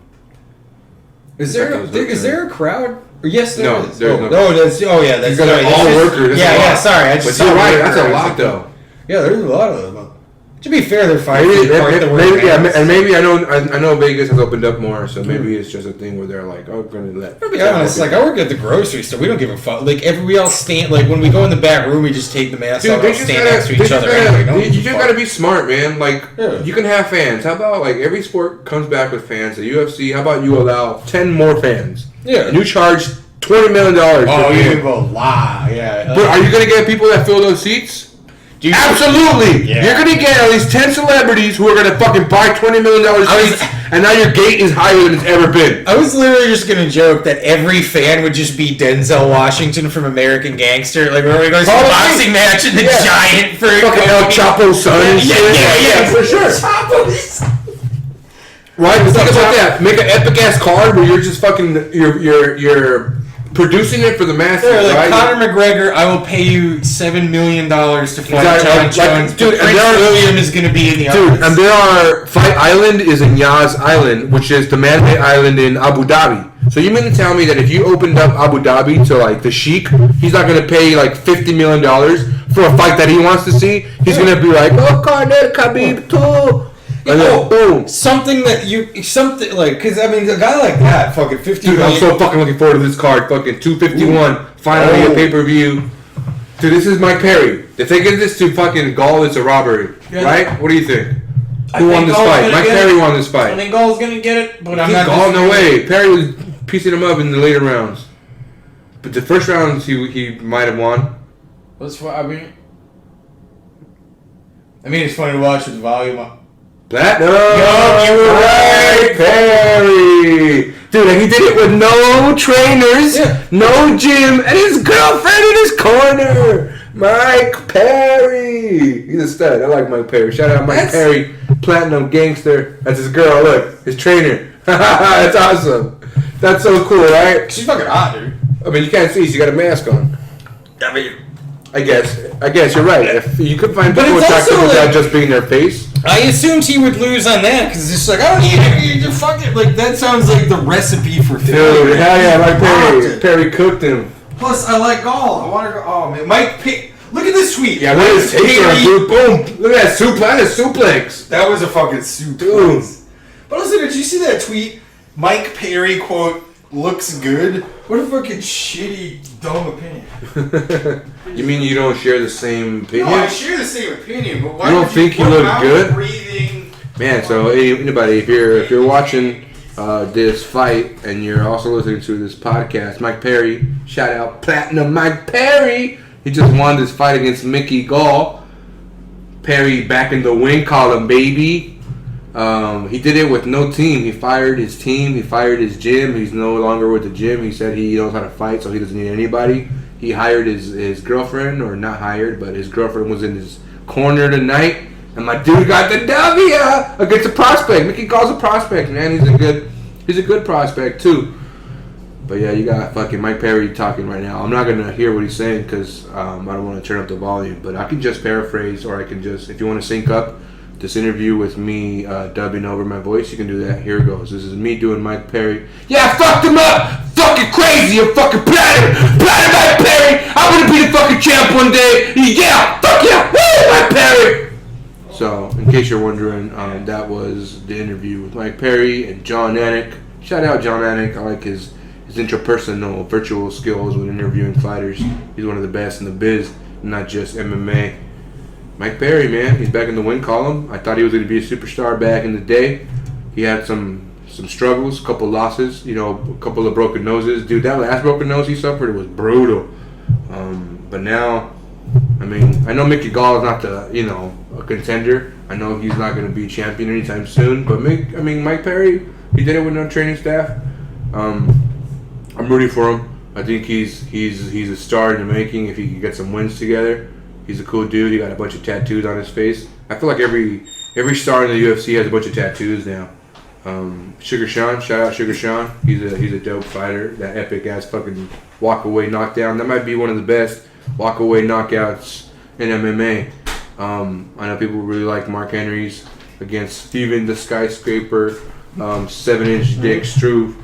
S3: Is there a crowd? Yes, there is.
S1: There's no.
S3: That's right.
S1: All workers.
S3: Yeah, sorry.
S1: But you're right. That's a lot, though.
S3: Yeah, there's a lot of them. To be fair, they're fighting.
S1: Maybe I know Vegas has opened up more, so maybe it's just a thing where they're like, oh, we're gonna let.
S3: To be honest, I work at the grocery store. We don't give a fuck. We all stand. When we go in the back room, we just take the mask off and stand next to each other.
S1: You just gotta be smart, man. You can have fans. How about every sport comes back with fans? The UFC. How about you allow 10 more fans?
S3: Yeah.
S1: And you charge $20 million.
S3: Oh, you go lie. Yeah.
S1: But are you gonna get people that fill those seats? Absolutely!
S3: Yeah.
S1: You're gonna get at least 10 celebrities who are gonna fucking buy $20 million seats, and now your gate is higher than it's ever been.
S3: I was literally just gonna joke that every fan would just be Denzel Washington from American Gangster, where he goes to the boxing match and the giant for
S1: fucking El Chapo's son.
S3: Yeah,
S1: for sure. Right? Think about that. Make an epic ass card where you're just fucking you're producing it for the masses, right?
S3: Conor McGregor, I will pay you $7 million to fight John Jones.
S1: Dude,
S3: Prince William is going to be in the office.
S1: And there are Fight Island is in Yas Island, which is the man-made island in Abu Dhabi. So you mean to tell me that if you opened up Abu Dhabi to the Sheik, he's not going to pay $50 million for a fight that he wants to see? He's going to be like, oh, Conor, Khabib too. And then, boom.
S3: Because a guy like that, fucking 50
S1: Dude,
S3: million.
S1: I'm so fucking looking forward to this card. Fucking 251. Finally, a pay-per-view. Dude, this is Mike Perry. If they get this to fucking Gall, it's a robbery. Yeah. Right? What do you think? Who won this fight? Mike Perry won this fight.
S3: I think Gall's going to get it, but I'm not.
S1: Gall, no way. Perry was piecing him up in the later rounds. But the first rounds, he might have won.
S3: I mean, it's funny to watch with the volume up.
S1: Platinum! Yo, you were right, Perry! Dude, and he did it with no trainers, no gym, and his girlfriend in his corner! Mike Perry! He's a stud. I like Mike Perry. Shout out Mike Perry, Platinum Gangster. That's his girl. Look, his trainer. That's awesome. That's so cool, right?
S3: She's fucking hot, dude.
S1: I mean, you can't see. She got a mask on. I guess you're right. If you could find people attractive without just being their face.
S3: I assumed he would lose on that because it's just I don't need it. Fucking that sounds like the recipe for failure.
S1: Dude, hell yeah, Mike Perry cooked him.
S3: Plus, I like Gall. I want to go. Oh man, Look at this tweet.
S1: Yeah, look at his takedown, dude. Boom. Look at that suplex.
S3: That was a fucking suplex. But listen, did you see that tweet? Mike Perry, quote, looks good. What a fucking shitty, dumb opinion.
S1: You mean you don't share the same opinion?
S3: No, I share the same opinion, but why
S1: you don't think he looked good?
S3: Breathing.
S1: Man, so anybody, if you're watching this fight and you're also listening to this podcast, Mike Perry, shout out Platinum Mike Perry. He just won this fight against Mickey Gall. Perry back in the win column, baby. He did it with no team. He fired his team. He fired his gym. He's no longer with the gym. He said he knows how to fight, so he doesn't need anybody. He hired his girlfriend, or not hired, but his girlfriend was in his corner tonight. And my dude got the W against a prospect. Mickey Gall's a prospect, man. He's a good prospect too. But yeah, you got fucking Mike Perry talking right now. I'm not gonna hear what he's saying because I don't want to turn up the volume. But I can just paraphrase, or I can just, if you want to sync up this interview with me dubbing over my voice, you can do that. Here it goes. This is me doing Mike Perry. Yeah, I fucked him up. Fucking crazy. I'm fucking platinum Mike Perry. I'm gonna be the fucking champ one day. Yeah, fuck yeah. Woo, Mike Perry. So, in case you're wondering, that was the interview with Mike Perry and John Anik. Shout out John Anik. I like his interpersonal virtual skills with interviewing fighters. He's one of the best in the biz, not just MMA. Mike Perry, man, he's back in the win column. I thought he was going to be a superstar back in the day. He had some struggles, a couple losses, a couple of broken noses. Dude, that last broken nose he suffered was brutal. But now, I mean, I know Mickey Gall is not a contender. I know he's not going to be champion anytime soon. But Mike Perry, he did it with no training staff. I'm rooting for him. I think he's a star in the making if he can get some wins together. He's a cool dude. He got a bunch of tattoos on his face. I feel like every star in the UFC has a bunch of tattoos now. Sugar Sean, shout out Sugar Sean. He's a dope fighter. That epic ass fucking walk away knockdown. That might be one of the best walk away knockouts in MMA. I know people really like Mark Henry's against Steven the Skyscraper, 7-inch dick Struve.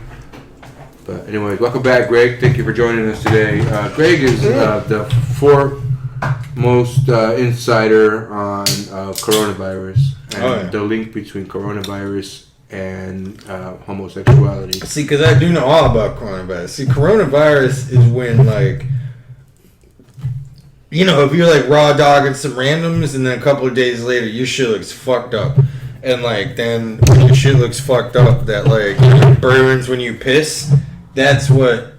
S1: But anyways, welcome back, Greg. Thank you for joining us today. Greg is the foremost insider on coronavirus and the link between coronavirus and homosexuality.
S2: See, because I do know all about coronavirus. See, coronavirus is when, like, if you're, like, raw dogging some randoms and then a couple of days later your shit looks fucked up. And, like, then when your shit looks fucked up that, like, burns when you piss, that's what...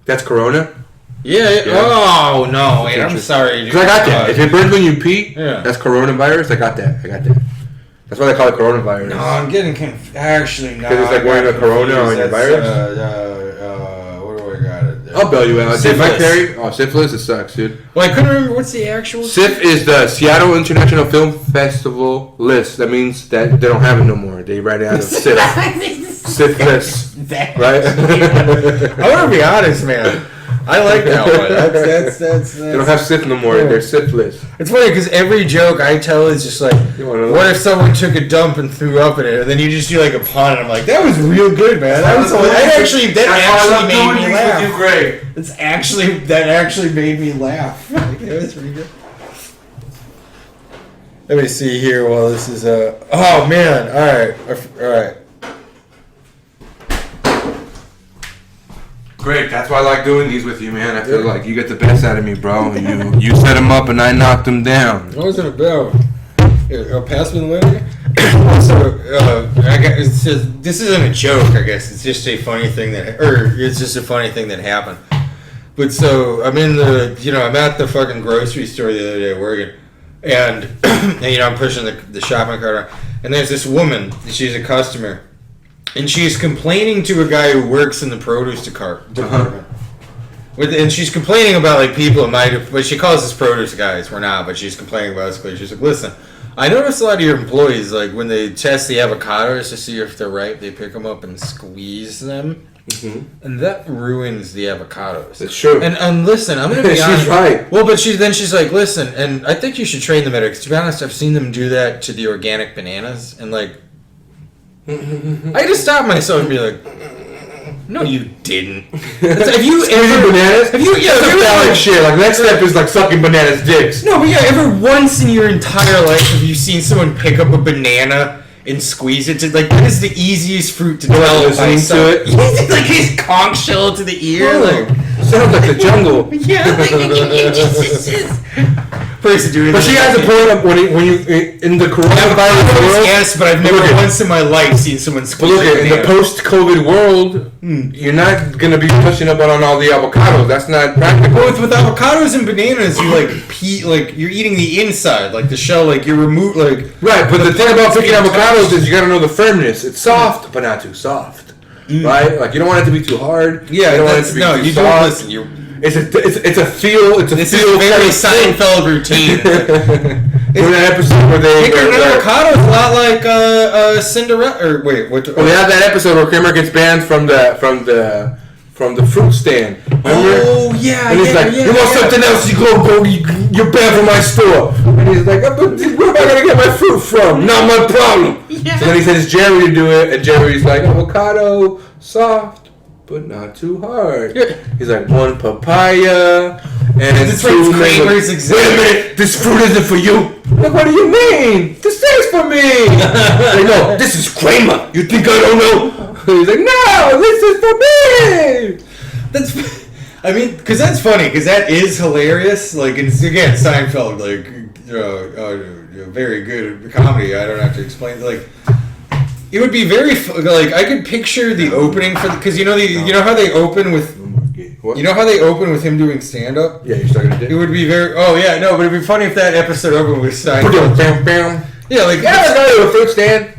S1: That's corona?
S2: Yeah. Oh, no. Wait, I'm sorry.
S1: Because I got that. If it burns when you pee, that's coronavirus. I got that. That's why they call it coronavirus.
S3: No, I'm getting confused. Actually, no.
S1: Because it's like wearing a corona on your virus?
S2: What do I got it?
S1: I'll bail you out.
S2: Syphilis.
S1: Mike Perry? Oh, syphilis, it sucks, dude.
S2: Well, I couldn't remember what's the actual...
S1: SIF is the Seattle International Film Festival list. That means that they don't have it no more. They ran out of SIF. Syphilis. Right?
S2: I want to be honest, man. I like that one. That's
S1: They don't have SIF no more. They're syphilis.
S2: It's funny because every joke I tell is just like, what if someone took a dump and threw up in it, and then you just do like a pun, and I'm like, that was real good, man. That actually made me laugh. That actually made me laugh. Like, it was pretty good. Let me see here while this is oh man, all right.
S1: Great, that's why I like doing these with you, man. I feel like you get the best out of me, bro. You set them up and I knocked them down.
S2: What was it about? Here, pass me the letter. So, this isn't a joke, I guess. It's just a funny thing that happened. But so I'm in I'm at the fucking grocery store the other day working, and I'm pushing the shopping cart around, and there's this woman. She's a customer. And she's complaining to a guy who works in the produce department. And she's complaining about, like, people that might have... But she calls us produce guys. We're not, but she's complaining about us. She's like, listen, I noticed a lot of your employees, like, when they test the avocados to see if they're ripe, they pick them up and squeeze them. Mm-hmm. And that ruins the avocados.
S1: It's true.
S2: And listen, I'm going to be honest.
S1: She's right.
S2: Well, but she's like, listen, and I think you should train them better. Because, to be honest, I've seen them do that to the organic bananas. And, like... I just stopped myself and be like, No, you didn't.
S1: Have you ever bananas? Have you ever shit? Like next step is like sucking bananas' dicks.
S2: No, but yeah, ever once in your entire life have you seen someone pick up a banana and squeeze it? That is the easiest fruit to tell.
S1: Listening to it.
S2: Like his conch shell to the ear.
S1: Sounds like the jungle.
S2: Yeah, person doing.
S1: But she has a point of when you in the coronavirus world.
S2: Yes, but I've never once in my life seen someone squeeze.
S1: Look, in the post-COVID world, you're not gonna be pushing up on all the avocados. That's not practical.
S2: Both with avocados and bananas, you you're eating the inside, like the shell, like you remove
S1: Right, but the thing about picking avocados is you gotta know the firmness. It's soft, but not too soft. Right? Like you don't want it to be too hard.
S2: Yeah,
S1: you don't want it to be too soft.
S2: Don't listen.
S1: It's a feel.
S2: This is a very Seinfeld routine.
S1: There's an episode where they
S2: picking an avocado is a lot like Cinderella. Or wait, what?
S1: Well, they have that episode where Kramer gets banned from the fruit stand. Remember?
S2: Oh yeah.
S1: And he's like, "You want something else? You're banned from my store." And he's like, "Where am I gonna get my fruit from? Not my problem." Yeah. So then he sends Jerry to do it, and Jerry's like, "Avocado, soft, but not too hard." Yeah. He's like, 1 papaya and
S2: this Kramer's example.
S1: Wait a minute, this fruit isn't for you. Like, what do you mean? This is for me. Like, no, this is Kramer. You think I don't know? He's like, no, this is for me.
S2: Because that's funny, because that is hilarious. Like, it's, again, Seinfeld, very good comedy. I don't have to explain. Like, it would be very I could picture the opening for because you know how they open with. What? You know how they open with him doing stand-up?
S1: Yeah, you're starting to do.
S2: It would be very. Oh yeah, no, but it'd be funny if that episode opened with Seinfeld. Yeah, like
S1: a fruit stand.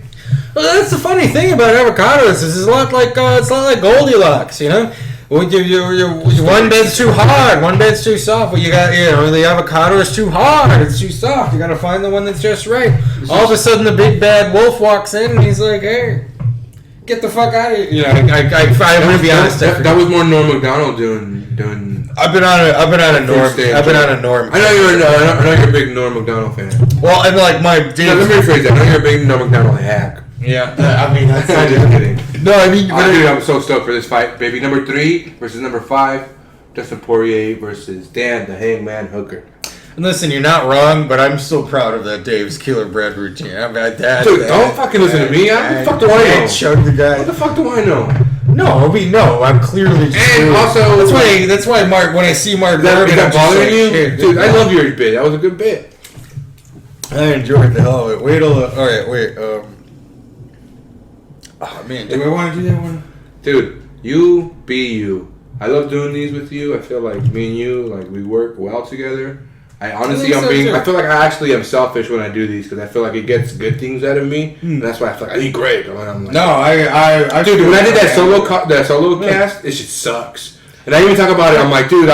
S2: Well, that's the funny thing about avocados. Is it's a lot like Goldilocks, you know. Well, one bed's too hard, one bed's too soft. Well, you got the avocado is too hard, it's too soft. You got to find the one that's just right. All of a sudden, the big bad wolf walks in and he's like, "Hey, get the fuck out of here!" You know, I'm gonna be honest.
S1: That was more Norm Macdonald doing.
S2: I've been on a Norm.
S1: I know you're a big Norm Macdonald fan.
S2: Well, and like my dude.
S1: No, let me rephrase that. I know you're a big Norm Macdonald hack.
S2: Yeah, I mean that's
S1: I'm just kidding.
S2: No, I mean,
S1: dude, I'm so stoked for this fight, baby. Number 3 versus number 5, Dustin Poirier versus Dan the Hangman Hooker.
S2: And listen, you're not wrong, but I'm still proud of that Dave's Killer Bread routine.
S1: Dude, don't fucking listen to me. What the fuck do I know?
S2: Chug the guy.
S1: What the fuck do I know?
S2: No, I'm clearly.
S1: And also,
S2: that's why Mark. When I see Mark,
S1: is that bothering you? Dude, I love your bit. That was a good bit.
S2: I enjoyed the hell of it. Wait till all right, wait. Oh man, do I want to do that one?
S1: Dude, you be you. I love doing these with you. I feel like me and you, like we work well together. I honestly, I feel like I actually am selfish when I do these because I feel like it gets good things out of me, and that's why I feel like I need Greg. I'm like,
S2: no, I
S1: dude, when I did that solo cast, it just sucks. And I even talk about it. I'm like, dude,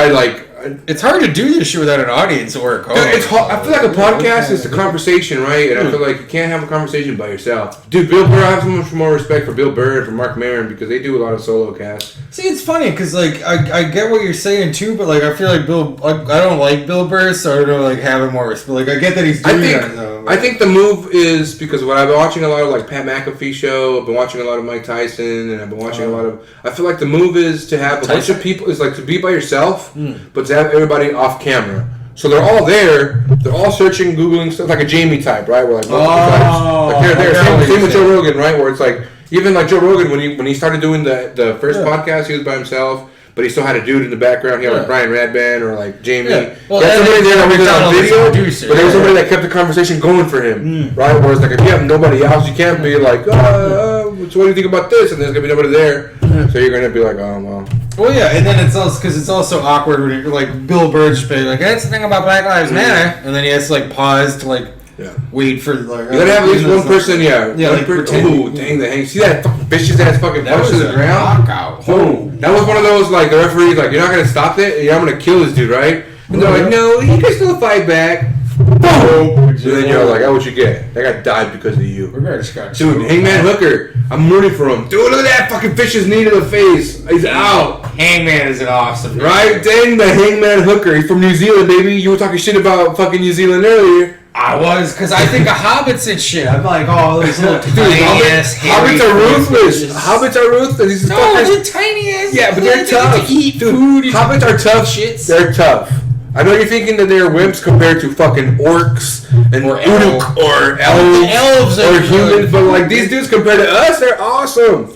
S2: it's hard to do this shit without an audience or a co-host.
S1: It's hard. I feel like a podcast is a conversation, right? And I feel like you can't have a conversation by yourself. Dude, Bill Burr, I have so much more respect for Bill Burr and for Mark Maron because they do a lot of solo casts.
S2: See, it's funny because like I get what you're saying too, but like I feel like I don't like Bill Burr, so I don't know, like having more respect. Like I get that he's doing that though.
S1: I think the move is because when I've been watching a lot of like Pat McAfee show, I've been watching a lot of Mike Tyson, and I've been watching a lot of. I feel like the move is to have a bunch of people. Is like to be by yourself, but to have everybody off camera. So they're all there. They're all searching, googling stuff like a Jamie type, right? Where like they're there. Same with Joe Rogan, right? Where it's like even like Joe Rogan when he started doing the first podcast, he was by himself. But he still had a dude in the background. He had like Brian Radband or like Jamie. Yeah. Well, he had somebody there that was on video, but there was somebody that kept the conversation going for him, right? Whereas like if you have nobody else, you can't be like, so what do you think about this? And there's gonna be nobody there, so you're gonna be like, oh well.
S2: Well, yeah, and then it's also because it's also awkward when you're like Bill Burr just being like, that's the thing about Black Lives Matter, and then he has to like pause to like. Yeah. Wait for like.
S1: You gotta have at least one person, like pretend. Ooh, dang the hang! See that fucking vicious ass fucking punch to the ground?
S2: Knockout.
S1: Oh, that was one of those like the referee's like, you're not gonna stop it. Yeah, I'm gonna kill this dude, right? And they're like, no, he can still fight back. Boom! And then you're like, oh, what you get? That guy died because of you. Dude, Hangman Hooker, I'm rooting for him. Dude, look at that fucking fish's knee to the face. He's out.
S2: Hangman is an awesome name.
S1: Right? Dang the Hangman Hooker. He's from New Zealand, baby. You were talking shit about fucking New Zealand earlier.
S3: I was, because I think of hobbits and shit. I'm like, oh, those little tiny ass
S1: hobbits are ruthless. Hobbits are ruthless. These
S3: they're tiny ass.
S1: Yeah, but they're tough.
S3: To eat food.
S1: Hobbits are tough.
S3: Shits.
S1: They're tough. I know you're thinking that they're wimps compared to fucking orcs and Uruk or elves or humans, but like these dudes compared to us, they're awesome.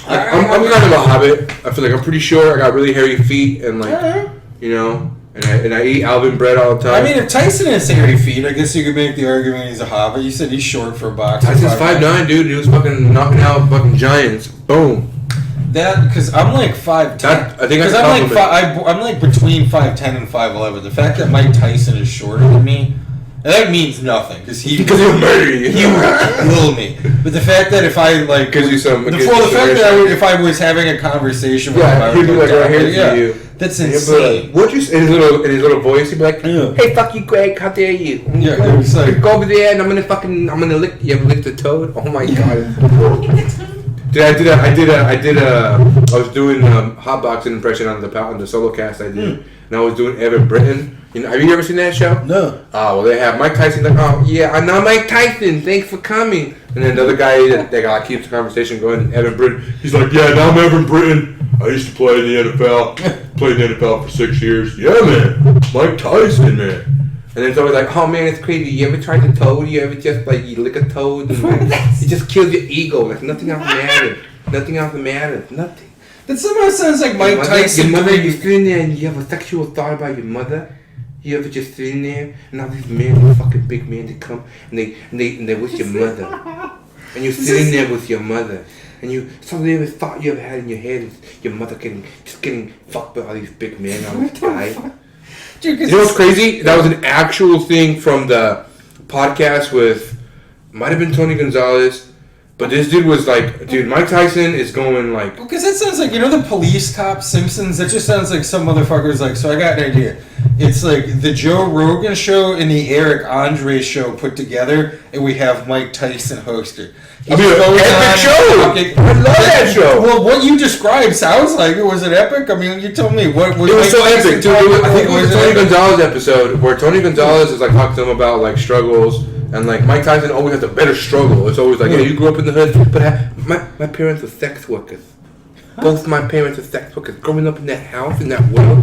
S1: I'm kind of a hobbit. I feel like I'm pretty short. I got really hairy feet and like, you know, and I eat Alvin bread all the time.
S3: I mean, if Tyson has hairy feet, I guess you could make the argument he's a hobbit. You said he's short for a boxer.
S1: Tyson's 5'9", dude. He was fucking knocking out fucking giants. Boom.
S3: That because I'm like 5'10".
S1: I think
S3: I'm like between 5'10" and 5'11". The fact that Mike Tyson is shorter than me, that means nothing because he'll
S1: murder you.
S3: He will kill me. But the fact that if I like,
S1: gives you some.
S3: The fact that if I was having a conversation with him,
S1: he'd be like right here to you.
S3: That's insane.
S1: What'd you say in his little voice? He'd be like, "Hey, fuck you, Greg. How dare you?
S3: Yeah,
S1: go over there and I'm gonna lick the toad. Oh my god." Dude, I was doing hotboxing impression on the solo cast I did, and I was doing Evan Britton. You know, have you ever seen that show?
S3: No.
S1: Oh well, they have Mike Tyson. Like, oh yeah, I'm not Mike Tyson. Thanks for coming. And then the other guy that keeps the conversation going, Evan Britton. He's like, yeah, now I'm Evan Britton. I used to play in the NFL. Played in the NFL for 6 years. Yeah, man, Mike Tyson, man. And then it's always like, oh man, it's crazy. You ever tried the toad? You ever just like you lick a toad and like, it just kills your ego. Like nothing else matters. Nothing else matters. Nothing.
S3: That somehow sounds like Mike Tyson.
S1: Your mother, you sit in there and you have a sexual thought about your mother. You ever just sit in there and all these men, these fucking big men, they come and they with your mother, and you sit in there with your mother. And you, something ever thought you ever had in your head is your mother getting fucked by all these big men on this guy. Dude, you know what's crazy? That was an actual thing from the podcast with, might have been Tony Gonzalez, but this dude was like, dude, Mike Tyson is going like...
S3: Because that sounds like, you know the police cop Simpsons? That just sounds like some motherfucker's like, so I got an idea. It's like the Joe Rogan show and the Eric Andre show put together, and we have Mike Tyson hosted.
S1: I mean, epic show! I love that show!
S3: Well, what you described sounds like it was an epic. I mean, you told me. What was
S1: it was so epic, dude. I think it was the Tony Gonzalez episode where Tony Gonzalez is like talking to him about like struggles, and like Mike Tyson always has a better struggle. It's always like, yeah, you grew up in the hood, but my parents were sex workers. Both my parents are sex workers. Growing up in that house, in that world,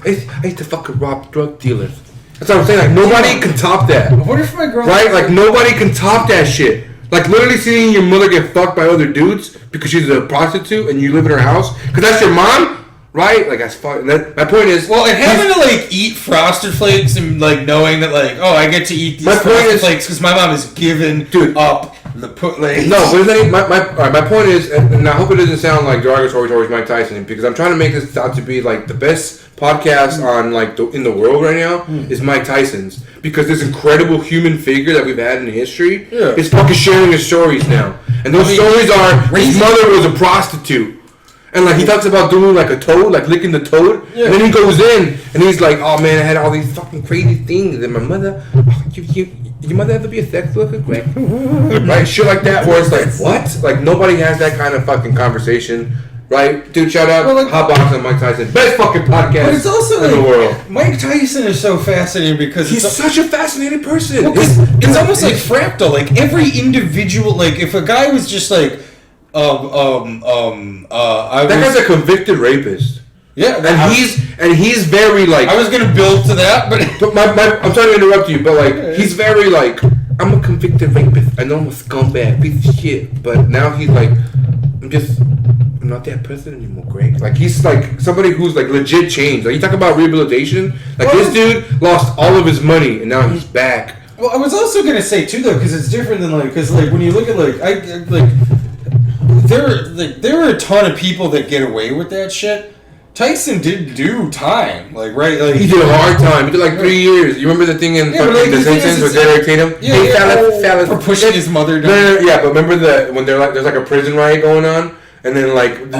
S1: I used to fucking rob drug dealers. That's what I'm saying. Like nobody can top that.
S3: What if my girl?
S1: Right? Like nobody can top that shit. Like literally seeing your mother get fucked by other dudes because she's a prostitute and you live in her house because that's your mom, right? Like that's fuck. My point is,
S3: well, and having to like eat Frosted Flakes and like knowing that like, oh, I get to eat these Frosted Flakes because my mom has given up the put like.
S1: No, but my point is, and I hope it doesn't sound like derogatory towards Mike Tyson because I'm trying to make this out to be like the best podcast on like in the world right now is Mike Tyson's. Because this incredible human figure that we've had in history is fucking sharing his stories now. And those stories are, his mother was a prostitute. And like he talks about doing like a toad, like licking the toad. Yeah. And then he goes in and he's like, oh man, I had all these fucking crazy things. And my mother, your mother ever be a sex worker, Greg? Right? Shit like that where it's like, what? Like nobody has that kind of fucking conversation. Right? Dude, shout out Hotbox and Mike Tyson. Best fucking podcast
S3: but it's also
S1: in the world.
S3: Mike Tyson is so fascinating because
S1: he's such a fascinating person.
S3: Well, it's almost like fractal. Like every individual, like if a guy was just like,
S1: that guy's a convicted rapist.
S3: Yeah,
S1: and he's very like.
S3: I was gonna build to that, but
S1: I'm sorry to interrupt you, but like he's very like, I'm a convicted rapist. I know I'm a scumbag, piece of shit, but now he's like, I'm not that person anymore, Greg. Like he's like somebody who's like legit changed. Like you talk about rehabilitation. Like this dude lost all of his money and now he's back.
S3: Well, I was also gonna say too though, because it's different than like, because like when you look at there are a ton of people that get away with that shit. Tyson did do time, like right. Like
S1: he did a hard time. He did like 3 years. You remember the thing in The Simpsons with Derek Tatum?
S3: Yeah, fellas, for pushing his mother down.
S1: No, yeah, but remember when they're like, there's like a prison riot going on. And then it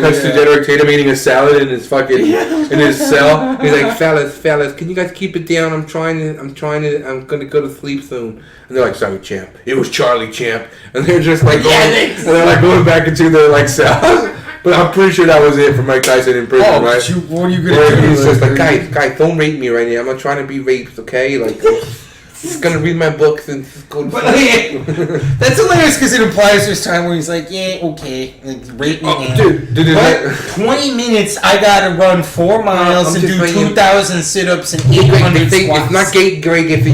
S1: cuts to Derek Tatum eating a salad in his fucking in his cell. He's like, fellas, can you guys keep it down? I'm gonna go to sleep soon. And they're like, sorry, champ. It was Charlie, champ. And they're just like going, and they're like going back into their like cells. But I'm pretty sure that was it for Mike Tyson in prison, right?
S3: What are you gonna do?
S1: He's just like, guys, don't rape me right now. I'm not trying to be raped, okay? Like, he's gonna read my books and go.
S3: But that's hilarious because it implies there's time where he's like, yeah, okay, like, rape me,
S1: dude,
S3: but 20 minutes, I gotta run 4 miles and do 2,000 sit-ups and 800 squats.
S1: It's not gay, Greg. If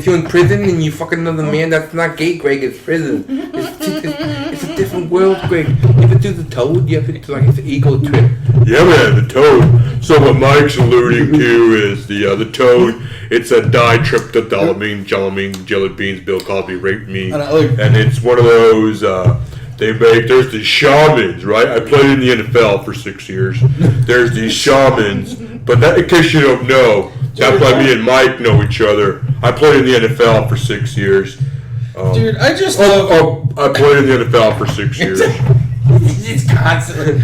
S1: you're in prison and you fuck another man, that's not gay, Greg. It's prison. It's a different world, Greg. You ever do the Toad? You ever do like it's an ego trip?
S4: Yeah, man, the Toad. So what Mike's alluding to is the Toad. It's a ditryptopylamine, jelly beans. Bill Cosby raped me, and it's one of those. There's the shamans, right? I played in the NFL for 6 years. There's these shamans, but that, in case you don't know, that's why me and Mike know each other. I played in the NFL for 6 years.
S3: Dude, I just
S4: I played in the NFL for 6 years.
S3: He's constantly.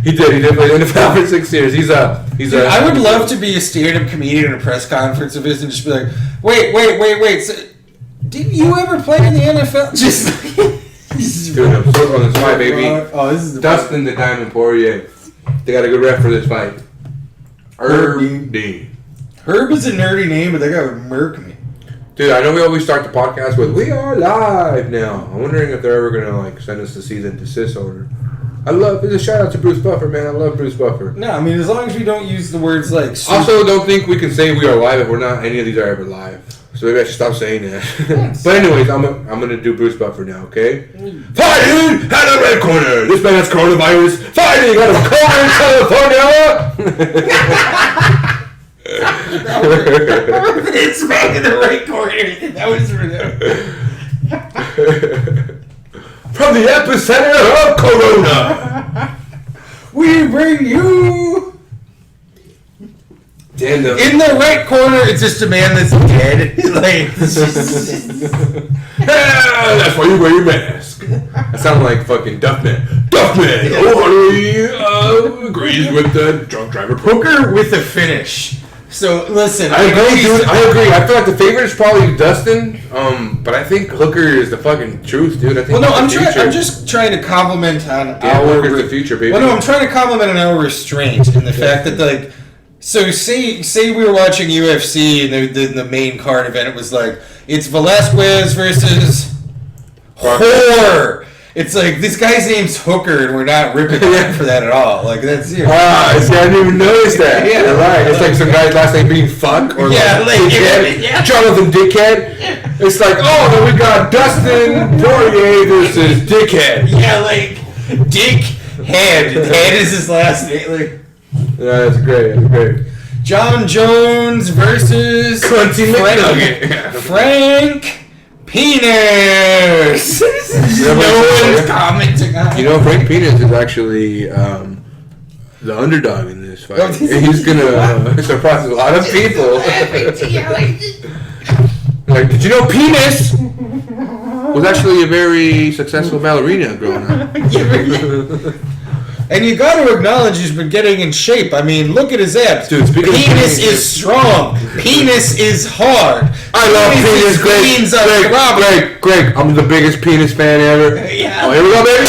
S1: He did play in the NFL for 6 years. Dude,
S3: I would love to be a stand-up comedian at a press conference of his and just be like, wait. So, didn't you ever play in the NFL? Just.
S1: Dude, I'm so on this fight, baby.
S3: Oh, this is the
S1: Dustin the Diamond Poirier. They got a good ref for this fight. Herb Dean.
S3: Herb is a nerdy name, but that guy would murk me.
S1: Dude, I know we always start the podcast with "We are live now." I'm wondering if they're ever gonna like send us the cease and desist order. It's a shout out to Bruce Buffer, man. I love Bruce Buffer.
S3: No, I mean as long as we don't use the words like.
S1: Also, don't think we can say we are live if we're not. Any of these are ever live. So maybe I should stop saying that. But anyways, I'm gonna do Bruce Buffer now, okay? Fighting at the red corner. This man has coronavirus. Fighting out of California.
S3: It's back in the right corner. That was
S1: from the epicenter of Corona.
S3: We bring you. In the right corner, it's just a man that's dead.
S1: That's why you wear your mask. That sounded like fucking Duffman. Duffman! Oh, agrees with the drunk driver.
S3: Hooker with a finish. So, listen.
S1: I agree, dude. I agree. I feel like the favorite is probably Dustin, but I think Hooker is the fucking truth, dude. I think
S3: I'm just trying to compliment on our...
S1: Hooker's the future, baby.
S3: Well, no, I'm trying to compliment on our restraint and the fact that, like... So say we were watching UFC and the main card event, it was like, it's Velasquez versus Whore. It's like, this guy's name's Hooker and we're not ripping him for that at all. Like, that's...
S1: see, I didn't even notice that. Yeah, you're right. It's like some guy's last name being Fuck or Dickhead. Yeah. Jonathan Dickhead. It's like, oh, then we got Dustin Poirier versus Dickhead.
S3: Yeah, like, Dickhead. Head is his last name. Like...
S1: Yeah, that's great.
S3: John Jones versus Frank Penis. No one's commenting on it.
S1: You know, Frank Penis is actually the underdog in this fight. He's gonna surprise a lot of people. Like, did you know Penis was actually a very successful ballerina growing up?
S3: And you got to acknowledge he's been getting in shape. I mean, look at his abs.
S1: Dude,
S3: penis is strong. Penis is hard.
S1: I love penis. Greg, I'm the biggest penis fan ever.
S3: Yeah.
S1: Oh, here we go, baby.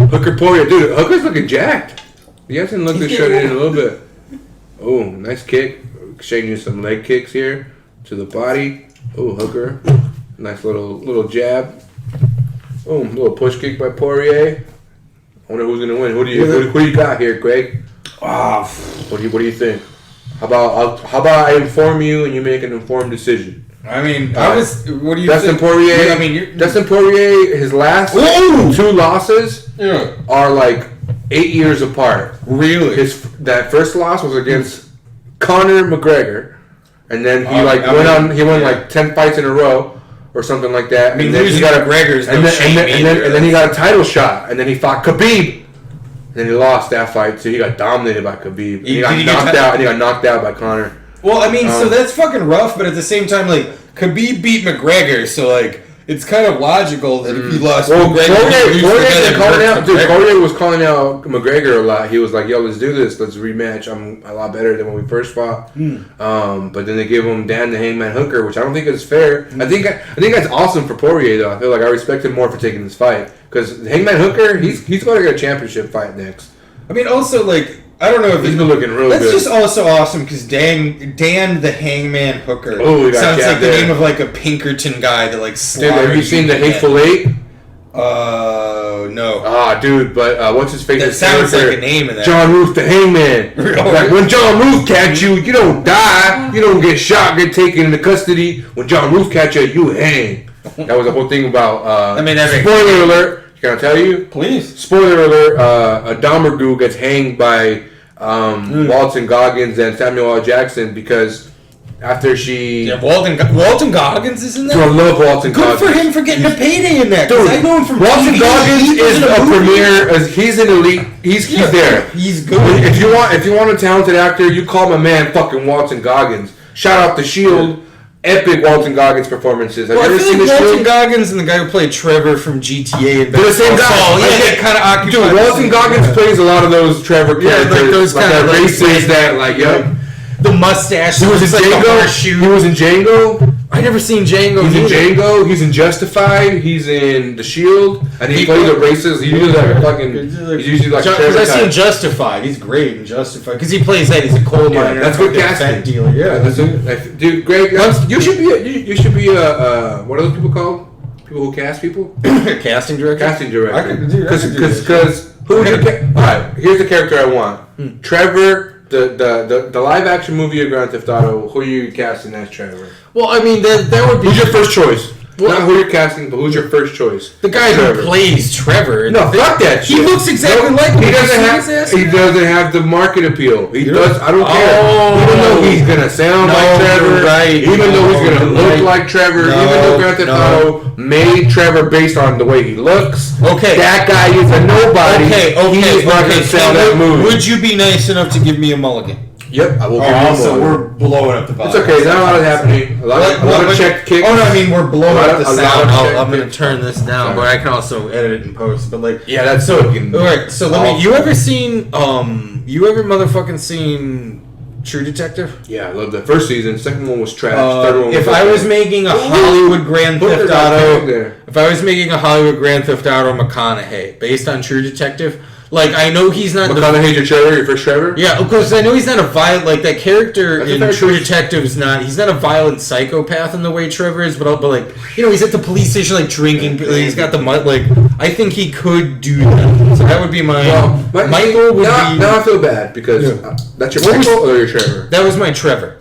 S1: Hooker Poirier. Dude, Hooker's looking jacked. He hasn't looked to shut it in a little bit. Oh, nice kick. Exchanging some leg kicks here to the body. Oh, Hooker. Nice little jab. Oh, little push kick by Poirier. I wonder who's gonna win. Who do you got here, Greg? What do you think? How about I inform you and you make an informed decision?
S3: I mean, what do you
S1: Dustin
S3: think?
S1: Poirier.
S3: Yeah, I mean,
S1: Dustin Poirier. His last 2 losses are like 8 years apart.
S3: Really?
S1: That first loss was against Conor McGregor, and then he won like 10 fights in a row. Or something like that.
S3: I mean,
S1: and then he got
S3: McGregor's
S1: and then he got a title shot, and then he fought Khabib. And then he lost that fight, so he got dominated by Khabib. He got knocked out by Conor.
S3: Well, I mean, so that's fucking rough, but at the same time, like, Khabib beat McGregor, so like, it's kind of logical that if he lost
S1: Well,
S3: McGregor,
S1: Poirier was calling out McGregor a lot. He was like, "Yo, let's do this. Let's rematch. I'm a lot better than when we first fought." But then they give him Dan the Hangman Hooker, which I don't think is fair. I think that's awesome for Poirier, though. I feel like I respect him more for taking this fight because Hangman Hooker, he's going to get a championship fight next.
S3: I mean, also like. I don't know if
S1: he's been looking really good.
S3: That's just also awesome because Dan the Hangman Hooker sounds like the name of like a Pinkerton guy that like slaughters.
S1: Dude, have you seen the Hateful Eight?
S3: No.
S1: Ah, dude, but what's his face?
S3: That sounds like a name in that.
S1: John Ruth the Hangman. Like when John Ruth catch you, you don't die. You don't get shot, get taken into custody. When John Ruth catch you, you hang. That was the whole thing about. Spoiler alert. Can I tell you?
S3: Please.
S1: Spoiler alert. A Domergue gets hanged by Walton Goggins and Samuel L. Jackson because after she...
S3: Yeah, Walton Goggins is in there?
S1: I love Walton Goggins.
S3: Good for him for getting a payday in that.
S1: Dude,
S3: I know him from
S1: Walton
S3: TV.
S1: Goggins is a premier. He's an elite. He's there.
S3: He's good.
S1: If you want a talented actor, you call my man fucking Walton Goggins. Shout out The Shield. Epic Walton Goggins performances. Have you ever seen The Shield?
S3: Walton Goggins and the guy who played Trevor from GTA.
S1: They're the same guy.
S3: Yeah, kind of occupied.
S1: Dude, Walton Goggins plays a lot of those Trevor characters.
S3: Like those kind of
S1: races that, like,
S3: the mustache.
S1: He was in Django. He was in Django.
S3: I never seen Django.
S1: He's in Django. He's in Justified. He's in The Shield. And he plays the racist. He's usually like a fucking. He's usually like.
S3: Because I've seen Justified. He's great in Justified. Because he plays that. He's a coal miner.
S1: That's good casting.
S3: Dealer. Yeah,
S1: that's it. Dude, Greg, you should be a what are those people called? People who cast people.
S3: Casting director.
S1: Casting director.
S3: I could do that.
S1: Because who would you? All right, here's the character I want. Trevor. The live action movie of Grand Theft Auto. Who are you casting as Trevor?
S3: Well, I mean that would be.
S1: Who's your first choice? Not who you're casting, but who's your first choice?
S3: The guy who plays Trevor.
S1: No, fuck that shit.
S3: He looks exactly like him.
S1: He doesn't have the market appeal. He does. I don't care. Even though he's gonna sound like Trevor, even though he's gonna look like Trevor, even though Grand Theft Auto made Trevor based on the way he looks.
S3: Okay,
S1: that guy is a nobody. He is not gonna sell that movie.
S3: Would you be nice enough to give me a mulligan?
S1: Yep, I will give you a
S3: so we're blowing up the volume.
S1: It's okay, not a lot is happening. A lot of check kicks.
S3: Oh no, I mean we're blowing up the sound. I'm
S1: going
S3: to turn this down, but I can also edit it and post. But like,
S1: yeah, that's so.
S3: Alright, so let me. You ever motherfucking seen True Detective?
S1: Yeah, I love the first season. Second one was trash. Third one was
S3: if I was making a Hollywood Grand Theft Auto, McConaughey based on True Detective. Like, I know he's not...
S1: McConaughey's your Trevor? Your first Trevor?
S3: Yeah, because I know he's not a violent... Like, that character in True Detective is not... He's not a violent psychopath in the way Trevor is, but like, you know, he's at the police station, like, drinking. He's got the... Like, I think he could do that. So that would be my... Michael would be...
S1: Now I feel bad, because that's your Michael or your Trevor?
S3: That was my Trevor.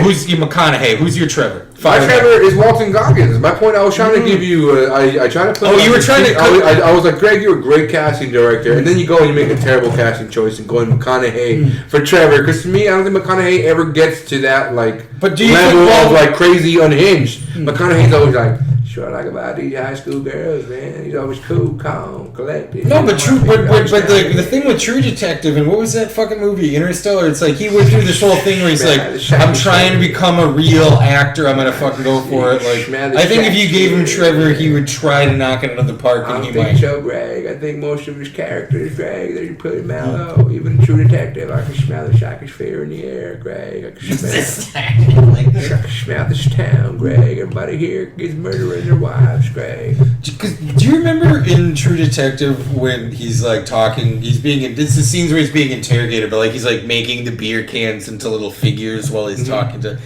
S3: Who's your McConaughey? Who's your Trevor?
S1: My Trevor is Walton Goggins. My point, I was trying to give you... I tried to play...
S3: Oh, you were trying to...
S1: I was like, Greg, you're a great casting director. And then you go and you make a terrible casting choice and go in McConaughey for Trevor. Because to me, I don't think McConaughey ever gets to that, like, level of, like, crazy unhinged. McConaughey's always like... Sure, like about these high school girls, man. He's always cool, calm, collected.
S3: No, but the thing with True Detective and what was that fucking movie, Interstellar? It's like he went through this whole thing where he's like, I'm trying to become a real actor. I'm gonna fucking go for it. Like, I think if you gave him Trevor, he would try to knock it out of the park, and he might.
S1: So, Greg. I think most of his characters, Greg, they put him mellow. Even True Detective, I can smell the shock fear in the air, Greg. I can smell this town, Greg. Everybody here gets murdered. Their wives, Greg.
S3: Do you remember in True Detective when he's like talking? It's the scenes where he's being interrogated, but like he's like making the beer cans into little figures while he's talking to.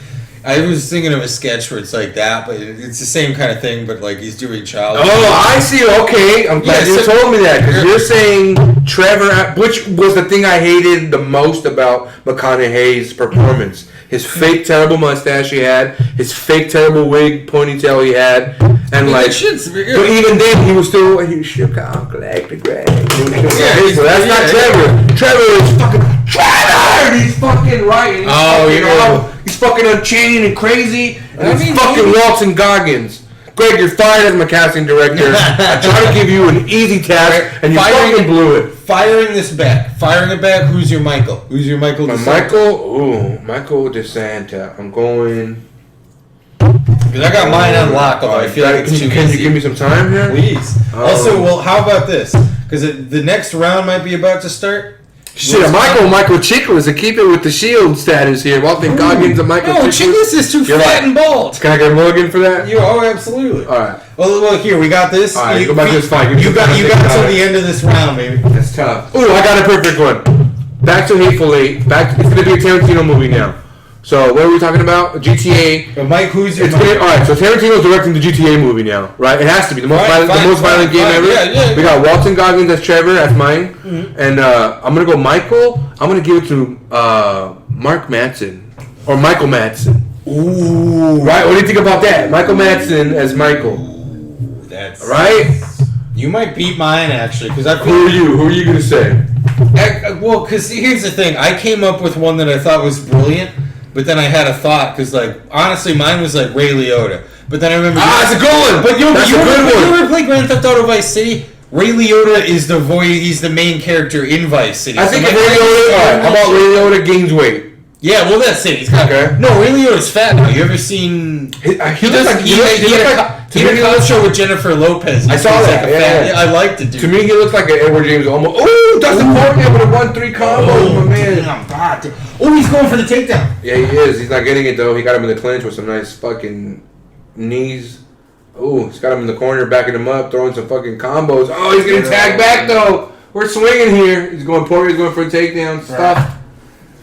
S3: I was thinking of a sketch where it's like that, but it's the same kind of thing, but like he's doing child.
S1: Oh, I see. Okay, I'm glad you told me that because you're saying Trevor, which was the thing I hated the most about McConaughey's performance. His fake terrible mustache he had, his fake terrible wig ponytail he had, and like. But even then, he was still calm, collected, Greg. So that's not Trevor. Trevor is fucking Trevor. He's fucking right. He's fucking unchained and crazy. And he's fucking Walton Goggins. Greg, you're fired as my casting director. I tried to give you an easy task, and you fucking blew it.
S3: Firing it back. Who's your Michael? Who's your Michael?
S1: Michael DeSanta. I'm going.
S3: Because I got mine unlocked, although I feel like it's too
S1: Can
S3: easy.
S1: you give me some time here?
S3: Please. Also, well, how about this? Because the next round might be about to start.
S1: Shit, Michael Chiklis, to keep it with the Shield status here. Walton Goggins and Michael Chiklis.
S3: No, Chiklis is too fat and bald.
S1: Can I get a mulligan for that?
S3: Absolutely.
S1: All right.
S3: Well, here we got this.
S1: All right, go back to this fight.
S3: You got till the end of this round, baby.
S1: That's tough. Ooh, I got a perfect one. Back to Hateful Eight. It's going to be a Tarantino movie now. So what are we talking about? GTA.
S3: But Mike, who's your?
S1: All right, so Tarantino's directing the GTA movie now, right? It has to be the most violent game ever.
S3: Yeah.
S1: We got Walton Goggins as Trevor, that's mine, and I'm gonna go Michael. I'm gonna give it to Mark Madsen or Michael Madsen.
S3: Ooh,
S1: right. What do you think about that? Michael Madsen as Michael.
S3: That's
S1: right.
S3: You might beat mine actually, because I.
S1: Who are you gonna say?
S3: Well, because here's the thing. I came up with one that I thought was brilliant. But then I had a thought, because, like, honestly, mine was, like, Ray Liotta. But then I remember...
S1: it's a good one!
S3: But you ever play Grand Theft Auto Vice City? Ray Liotta is the voice... He's the main character in Vice City.
S1: I think Ray Liotta... How about Ray Liotta gains weight?
S3: Yeah, well, that's it. He's got...
S1: Okay.
S3: No, Ray Liotta's fat now. You ever seen... He had a cop show with Jennifer Lopez.
S1: I saw that.
S3: I liked it, dude.
S1: To me, he looks like an Edward James almost... Ooh, Dustin Poirier with a 1-3 combo, my man.
S3: Damn, God. Oh, he's going for the takedown.
S1: Yeah, he is. He's not getting it, though. He got him in the clinch with some nice fucking knees. Oh, he's got him in the corner, backing him up, throwing some fucking combos. Oh, he's getting tagged back, though. We're swinging here. Poirier's going for a takedown. Stuff.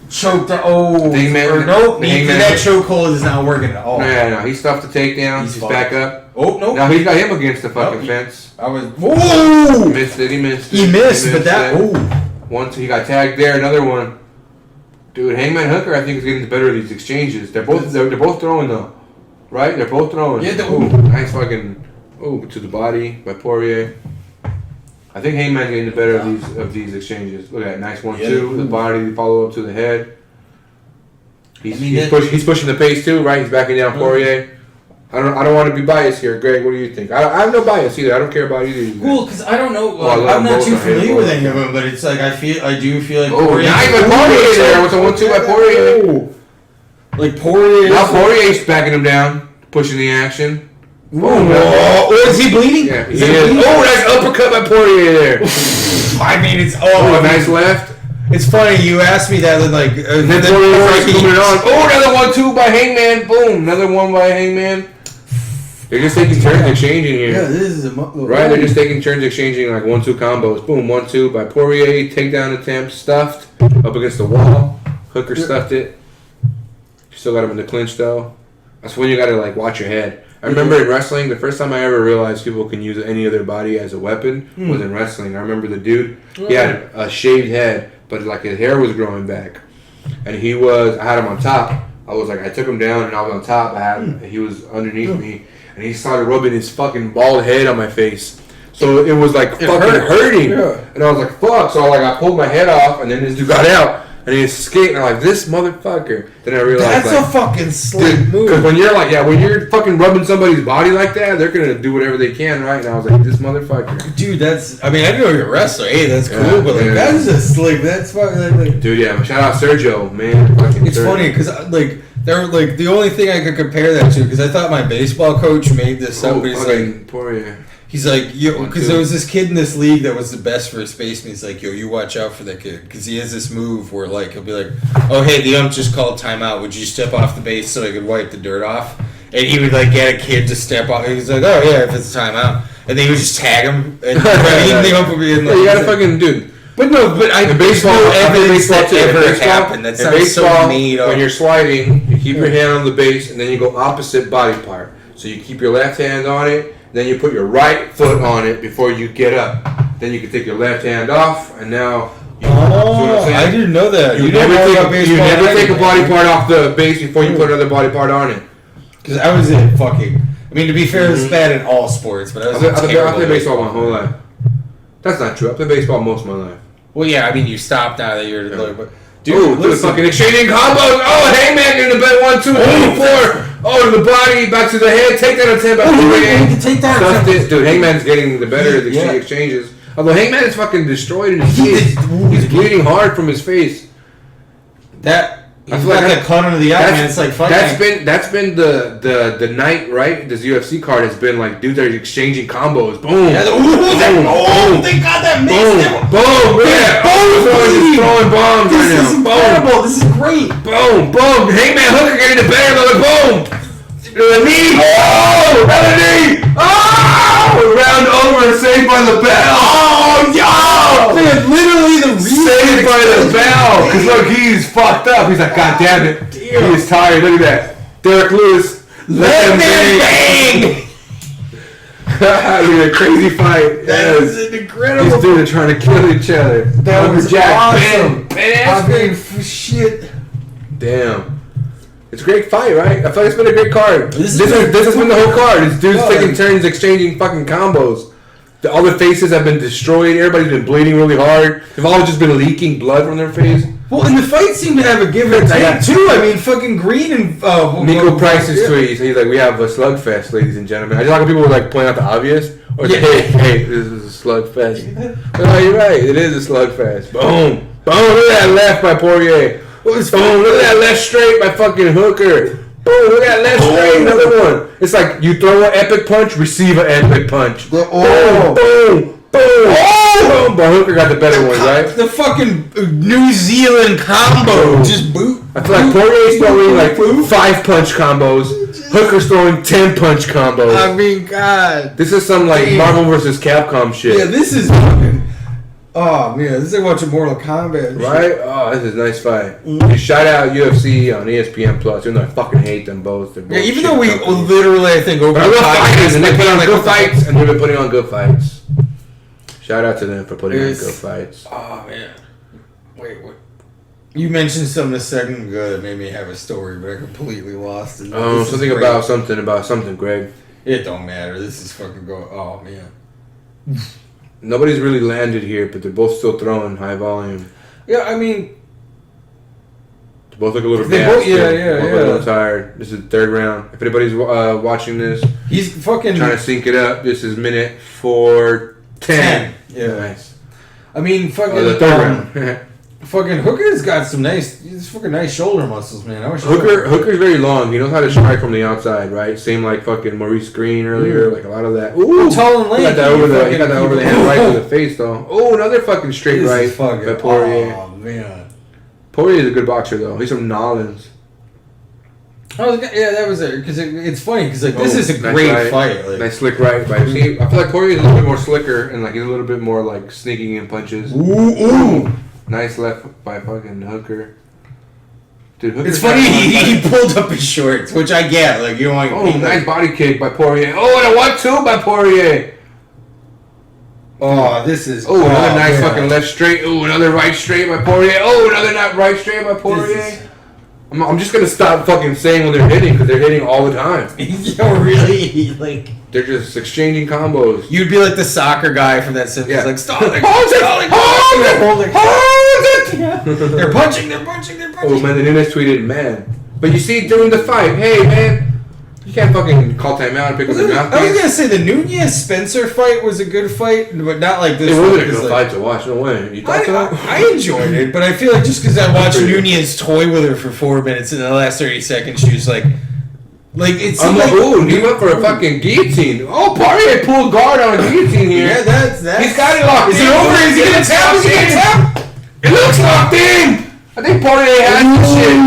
S3: Choked. Oh.
S1: Hangman.
S3: Nope. That chokehold is not working at all.
S1: No. He stuffed the takedown. He's back up.
S3: Oh, no.
S1: Now he's got him against the fucking fence.
S3: Whoa!
S1: He missed it. He missed,
S3: but that...
S1: Ooh. He got tagged there. Another one. Dude, Hangman Hooker, I think, is getting the better of these exchanges. They're both throwing, though. Right? They're both throwing.
S3: Yeah,
S1: nice fucking... Ooh, to the body by Poirier. I think Hangman's getting the better of these exchanges. Look at that. Nice 1-2. The body, follow up to the head. He's pushing the pace, too, right? He's backing down Poirier. I don't want to be biased here, Greg. What do you think? I have no bias either. I don't care about either of these.
S3: Cool, because I don't know. I'm not too familiar with any of them, but it's like I do feel like.
S1: Oh, now even Poirier there with a 1-2 by Poirier.
S3: Like Poirier.
S1: Now Poirier's backing him down, pushing the action.
S3: Oh, is he bleeding?
S1: Yeah, he is. Oh, nice uppercut by Poirier there.
S3: I mean, it's
S1: nice left.
S3: It's funny you asked me that, like.
S1: Then Poirier's moving it on. Oh, another 1-2 by Hangman. Boom, another one by Hangman. They're just taking turns exchanging here.
S3: Yeah, this is
S1: right. They're just taking turns exchanging like 1-2 combos. Boom, 1-2 by Poirier. Takedown attempt stuffed up against the wall. Hooker stuffed it. Still got him in the clinch though. That's when you gotta like watch your head. I remember in wrestling, the first time I ever realized people can use any of their body as a weapon was in wrestling. I remember the dude. He had a shaved head, but like his hair was growing back, and I had him on top. I took him down and I was on top. He was underneath me. And he started rubbing his fucking bald head on my face. So it was like hurting. Yeah. And I was like, fuck. So I pulled my head off and then this dude got out. And he escaped. And I'm like, this motherfucker. Then I realized
S3: that's a fucking slick move.
S1: Because when you're when you're fucking rubbing somebody's body like that, they're going to do whatever they can, right? And I was like, this motherfucker.
S3: Dude, I know you're a wrestler. Hey, that's cool. But that is a slick. That's fucking
S1: Dude, yeah. Shout out Sergio, man.
S3: It's funny because they're like the only thing I could compare that to because I thought my baseball coach made this up. But he's like,
S1: Poirier.
S3: He's like, yo, because there was this kid in this league that was the best for a spaceman. He's like, yo, you watch out for that kid because he has this move where like he'll be like, oh hey, the ump just called timeout. Would you step off the base so I could wipe the dirt off? And he would like get a kid to step off. He's like, oh yeah, if it's a timeout, and then he would just tag him. And the ump would be in like,
S1: you gotta fucking dude.
S3: But no, but
S1: the baseball
S3: evidence that ever happened. That sounds so made up.
S1: When you're sliding, you keep your hand on the base, and then you go opposite body part. So you keep your left hand on it, then you put your right foot on it before you get up. Then you can take your left hand off, and now.
S3: I didn't know that.
S1: You never take a body part off the base before you put another body part on it.
S3: Because I was in fucking. I mean, to be fair, it's bad in all sports, but I
S1: played baseball my whole life. That's not true. I played baseball most of my life.
S3: Well, yeah, I mean, you stopped now that you're but
S1: dude, look fucking exchanging combos. Oh, Hangman in the bed 1, 2, 3, 4. Oh, to the body, back to the head. Take that attempt by Poirier.
S3: Take that.
S1: Dude, Hangman's getting the better of the exchanges. Although Hangman is fucking destroyed in his face. He's bleeding hard from his face.
S3: That I feel like that cut under the eye, man. It's like fucking.
S1: That's been the night, right? This UFC card has been like dudes are exchanging combos. Boom.
S3: Yeah, thank God that mixed
S1: boom. Boom. Yeah. Boom. Throwing bombs right now.
S3: This is incredible. This is great.
S1: Boom. Boom. Hangman Hooker getting the better. Like boom. The knee. Oh, another knee. Oh, round over. Saved by the bell. Oh, yo.
S3: Man, literally the
S1: saved by the bell. Because look, he's fucked up. He's like, God damn it. He is tired. Look at that. Derek Lewis. Let him bang. Look at that crazy fight.
S3: That was an incredible.
S1: These dudes are trying to kill each other.
S3: That was awesome.
S1: I mean,
S3: shit.
S1: Damn. It's a great fight, right? I feel like it's been a great card. This has been the whole card. These dudes taking turns exchanging fucking combos. All the faces have been destroyed. Everybody's been bleeding really hard. They've all just been leaking blood from their face.
S3: Well, and the fight seemed to have a give and take too. I mean, fucking Green and
S1: Nico Price's tweet. He's like, "We have a slugfest, ladies and gentlemen." I just like when people would like point out the obvious, or hey, this is a slugfest. Oh, you're right. It is a slugfest. Boom, boom. Look at that left by Poirier. Boom. Look at that left straight by fucking Hooker. Boom, look at that left straight, another one. It's like you throw an epic punch, receive an epic punch. Boom, boom, boom. Oh! But Hooker got the better one, right?
S3: The fucking New Zealand combo. Just boot.
S1: I feel like Poirier's throwing like 5-punch combos. Hooker's throwing 10-punch combos.
S3: I mean, God.
S1: This is some like Marvel vs. Capcom shit.
S3: Yeah, this is fucking... Oh, man, this is like watching Mortal Kombat.
S1: Right? Oh, this is a nice fight. Shout out UFC on ESPN Plus, even though I fucking hate them both.
S3: Yeah, even though we literally, I think, over
S1: the podcast, and they put on good fights, and they've been putting on good fights. Shout out to them for putting on good fights.
S3: Oh, man. Wait, what? You mentioned something a second ago that made me have a story, but I completely lost it.
S1: Something about something, Greg.
S3: It don't matter. This is fucking going... Oh, man.
S1: Nobody's really landed here, but they're both still throwing high volume.
S3: Yeah, I mean...
S1: They both look a little gassed.
S3: Yeah.
S1: A little tired. This is the third round. If anybody's watching this...
S3: He's fucking...
S1: Trying to sync it up. This is minute 4:10.
S3: Yeah.
S1: Nice.
S3: I mean, fucking...
S1: the third round.
S3: Fucking Hooker's got some fucking nice shoulder muscles, man.
S1: Hooker's very long. He knows how to strike from the outside, right? Same like fucking Maurice Green earlier. Like a lot of that. Ooh,
S3: tall and lanky.
S1: He got that over the hand right to the face, though. Oh, another fucking straight right by Poirier.
S3: Oh, man.
S1: Poirier's a good boxer, though. He's from Nolans.
S3: Oh, yeah, that was it. Because it's funny, because like, this is a great fight. Like,
S1: nice slick right by see, I feel like Poirier's a little bit more slicker, and like he's a little bit more like sneaking in punches.
S3: Ooh.
S1: Nice left by fucking Hooker. Dude,
S3: it's funny, he pulled up his shorts, which I get. Like, you don't want
S1: to nice body kick by Poirier. Oh, and a 1-2 by Poirier.
S3: Oh, this is...
S1: Oh, another nice fucking left straight. Oh, another right straight by Poirier. Oh, another right straight by Poirier. I'm just going to stop fucking saying when they're hitting, because they're hitting all the time.
S3: Yo, really? Like...
S1: They're just exchanging combos.
S3: You'd be like the soccer guy from that Simmons.
S1: Yeah.
S3: Like, stop
S1: it!
S3: Hold it! They're punching!
S1: Oh, man, the Nunes tweeted, man. But you see, during the fight, hey, man, you can't fucking call timeout and pick up the mouthpiece.
S3: I was going to say, the Nunes-Spencer fight was a good fight, but not like this.
S1: It wasn't a good fight to watch, no way. You thought so?
S3: I enjoyed it, but I feel like just because I watched Nunes toy with her for 4 minutes, and in the last 30 seconds, she was like... it's
S1: ooh, he went for a fucking guillotine. Oh, Poirier pulled guard on a guillotine here.
S3: Yeah, that's...
S1: He's got it locked in.
S3: Is it over? Is he gonna tap?
S1: It looks locked in. I think Poirier has the shit.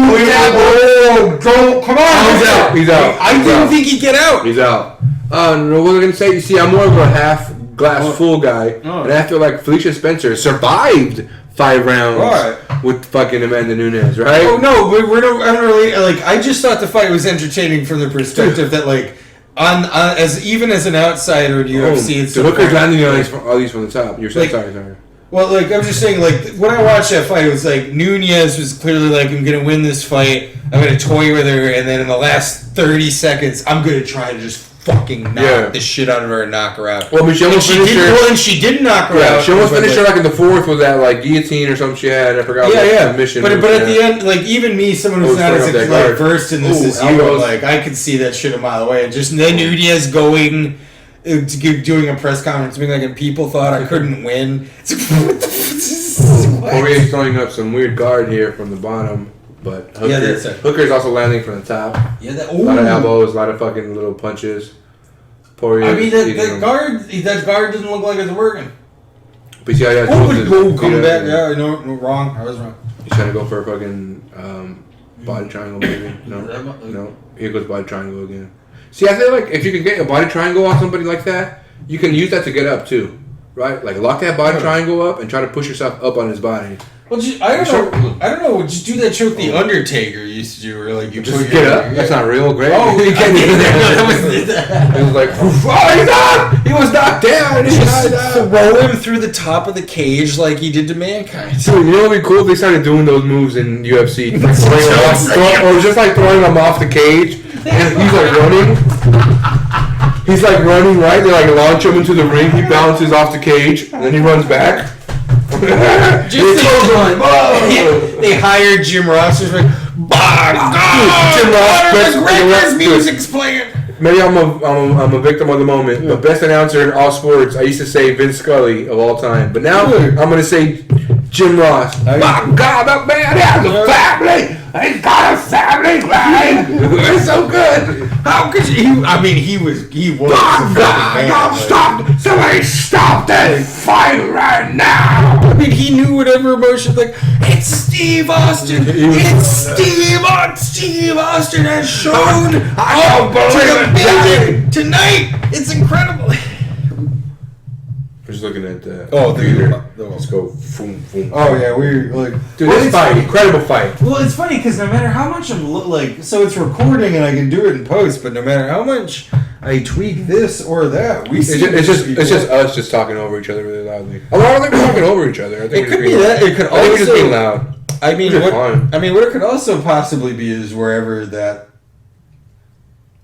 S3: Oh, come on.
S1: He's out.
S3: I didn't think he'd get out.
S1: He's out. No, what was I going to say? You see, I'm more of a half glass full guy. And I feel like Felicia Spencer survived 5 rounds with fucking Amanda Nunes, right?
S3: Oh, no, but we're not really... Like, I just thought the fight was entertaining from the perspective that, like, even as an outsider in UFC, it's...
S1: The Hooker's landing all these from the top. You're so sorry.
S3: Well, like, I'm just saying, like, when I watched that fight, it was like, Nunes was clearly like, I'm going to win this fight, I'm going to toy with her, and then in the last 30 seconds, I'm going to try to just fucking knock the shit out of her and knock her out.
S1: Well, but she almost finished her.
S3: Well, and she did knock her out.
S1: She almost finished her, like, in the 4th with that, like, guillotine or something she had. I forgot what the mission
S3: was. But at the end, like, even me, someone who's not as like, versed in this as you, like, I could see that shit a mile away. And just then Nunes going... doing a press conference, being like, and people thought I couldn't win.
S1: Poirier's throwing up some weird guard here from the bottom. But Hooker,
S3: Yeah, that's it.
S1: Hooker's also landing from the top.
S3: Yeah, that.
S1: A lot of elbows, a lot of fucking little punches. Poirier.
S3: I mean, that guard doesn't look like it's working.
S1: But see how he has
S3: Coming back. Yeah, no, wrong. I was wrong.
S1: He's trying to go for a fucking body triangle, maybe. No. Here goes body triangle again. See, I feel like if you can get a body triangle on somebody like that, you can use that to get up too, right? Like lock that body triangle up and try to push yourself up on his body.
S3: Well, I don't know. Just do that trick the Undertaker used to do, where like you
S1: just get up. That's not real, great.
S3: Oh, you can't do that.
S1: It was like, oh, he's up! He was knocked down.
S3: Just throw him through the top of the cage like he did to Mankind.
S1: So you know what would be cool if they started doing those moves in UFC, or just like throwing him off the cage, and he's like running. He's like running, right? They like launch him into the ring. He bounces off the cage, and then he runs back.
S3: They hired Jim Ross. Jim Ross, music's playing.
S1: Maybe I'm a victim of the moment. The best announcer in all sports, I used to say Vince Scully of all time, but now I'm gonna say Jim Ross. My God, that man has a family. He's got a family, right? It's so good.
S3: How could you? I mean, he was.
S1: Stop! Somebody stop that fight right now!
S3: I mean, he knew whatever emotion. Like, it's Steve Austin. It's Steve Austin has shown up to the building tonight. It's incredible.
S1: I'm just looking at the.
S3: Let's
S1: go. Boom, boom.
S3: Oh yeah, we're like,
S1: dude, this fight, incredible fight.
S3: Well, it's funny because no matter how much I'm like, so it's recording and I can do it in post, but no matter how much I tweak this or that,
S1: it's just us just talking over each other really loudly. I don't think we're talking over each other. I think
S3: it could be that. It could also
S1: just be loud.
S3: I mean, what it could also possibly be is wherever that.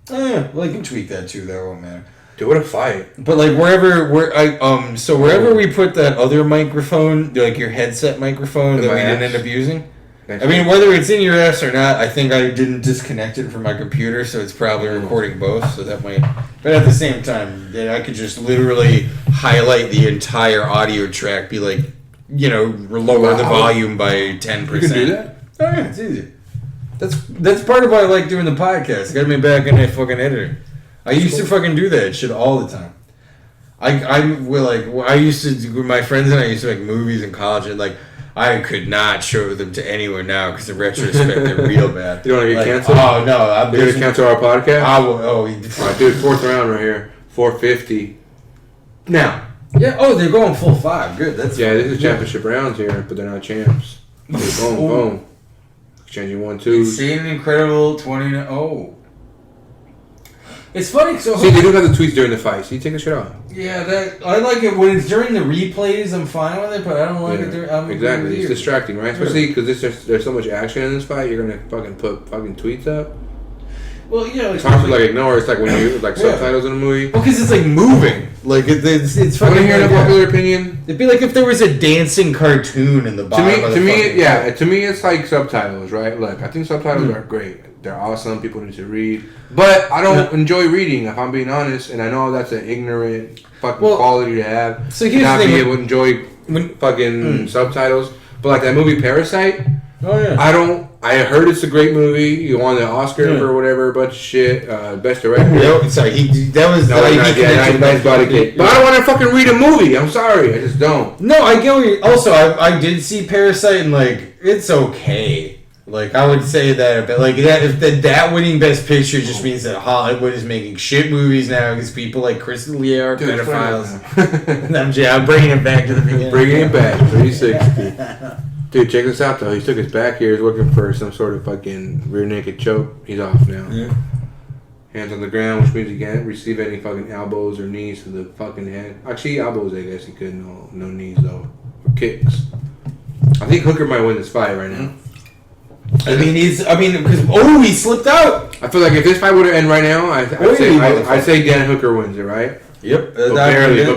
S3: Well, you can tweak that too. That won't matter.
S1: Dude, what a fight!
S3: But like wherever we put that other microphone, like your headset microphone that we didn't end up using. I mean, whether it's in your ass or not, I think I didn't disconnect it from my computer, so it's probably recording both. So that might. But at the same time, I could just literally highlight the entire audio track, be like, lower the volume by 10%.
S1: You can do that?
S3: Oh yeah, it's easy. That's part of why I like doing the podcast. Got me back in that fucking editor. I used to fucking do that shit all the time. I used to, my friends and I used to make movies in college, and like I could not show them to anyone now because in retrospect they're real bad.
S1: You don't want to get canceled?
S3: Oh no,
S1: you're gonna cancel our podcast?
S3: I will.
S1: All right, dude, 4th round right here, 450. Now.
S3: Yeah. Oh, they're going full 5. Good. That's
S1: this is championship rounds here, but they're not champs. Boom. Exchanging 1-2.
S3: Insane, incredible 20. It's funny. So
S1: see, they do have the tweets during the fight. So you take the shit off.
S3: Yeah, I like it when it's during the replays. I'm fine with it, but I don't like it during.
S1: Exactly, it's distracting, right? Especially because there's so much action in this fight. You're gonna fucking put fucking tweets up.
S3: Well,
S1: it's hard to like ignore. It's like when you subtitles in a movie.
S3: Well, because it's like moving. Like it's fucking.
S1: Want to hear a popular opinion?
S3: It'd be like if there was a dancing cartoon in the bottom.
S1: To me, it's like subtitles, right? Look, I think subtitles are great. They're awesome. People need to read. But I don't enjoy reading, if I'm being honest. And I know that's an ignorant fucking quality to have.
S3: So here's
S1: not
S3: the thing.
S1: Be able to enjoy fucking subtitles. But like that movie Parasite.
S3: Oh yeah.
S1: I heard it's a great movie. He won the Oscar for whatever, a bunch of shit. Best director.
S3: Yep. Sorry, nice
S1: body kick. But I don't want to fucking read a movie. I'm sorry, I just don't.
S3: No, I get what you. Also, I did see Parasite and like it's okay. Like I would say that, but like that if that winning Best Picture just means that Hollywood is making shit movies now because people like Chris D'Elia are pedophiles. I'm bringing it back to the beginning.
S1: Bringing it back, 360. Dude, check this out though. He took his back here. He's looking for some sort of fucking rear naked choke. He's off now. Yeah. Hands on the ground, which means he can't receive any fucking elbows or knees to the fucking head. Actually, elbows, I guess he could. No knees though, or kicks. I think Hooker might win this fight right now.
S3: Because he slipped out.
S1: I feel like if this fight would have ended right now, I'd say Dan Hooker wins it, right?
S3: Yep.
S1: But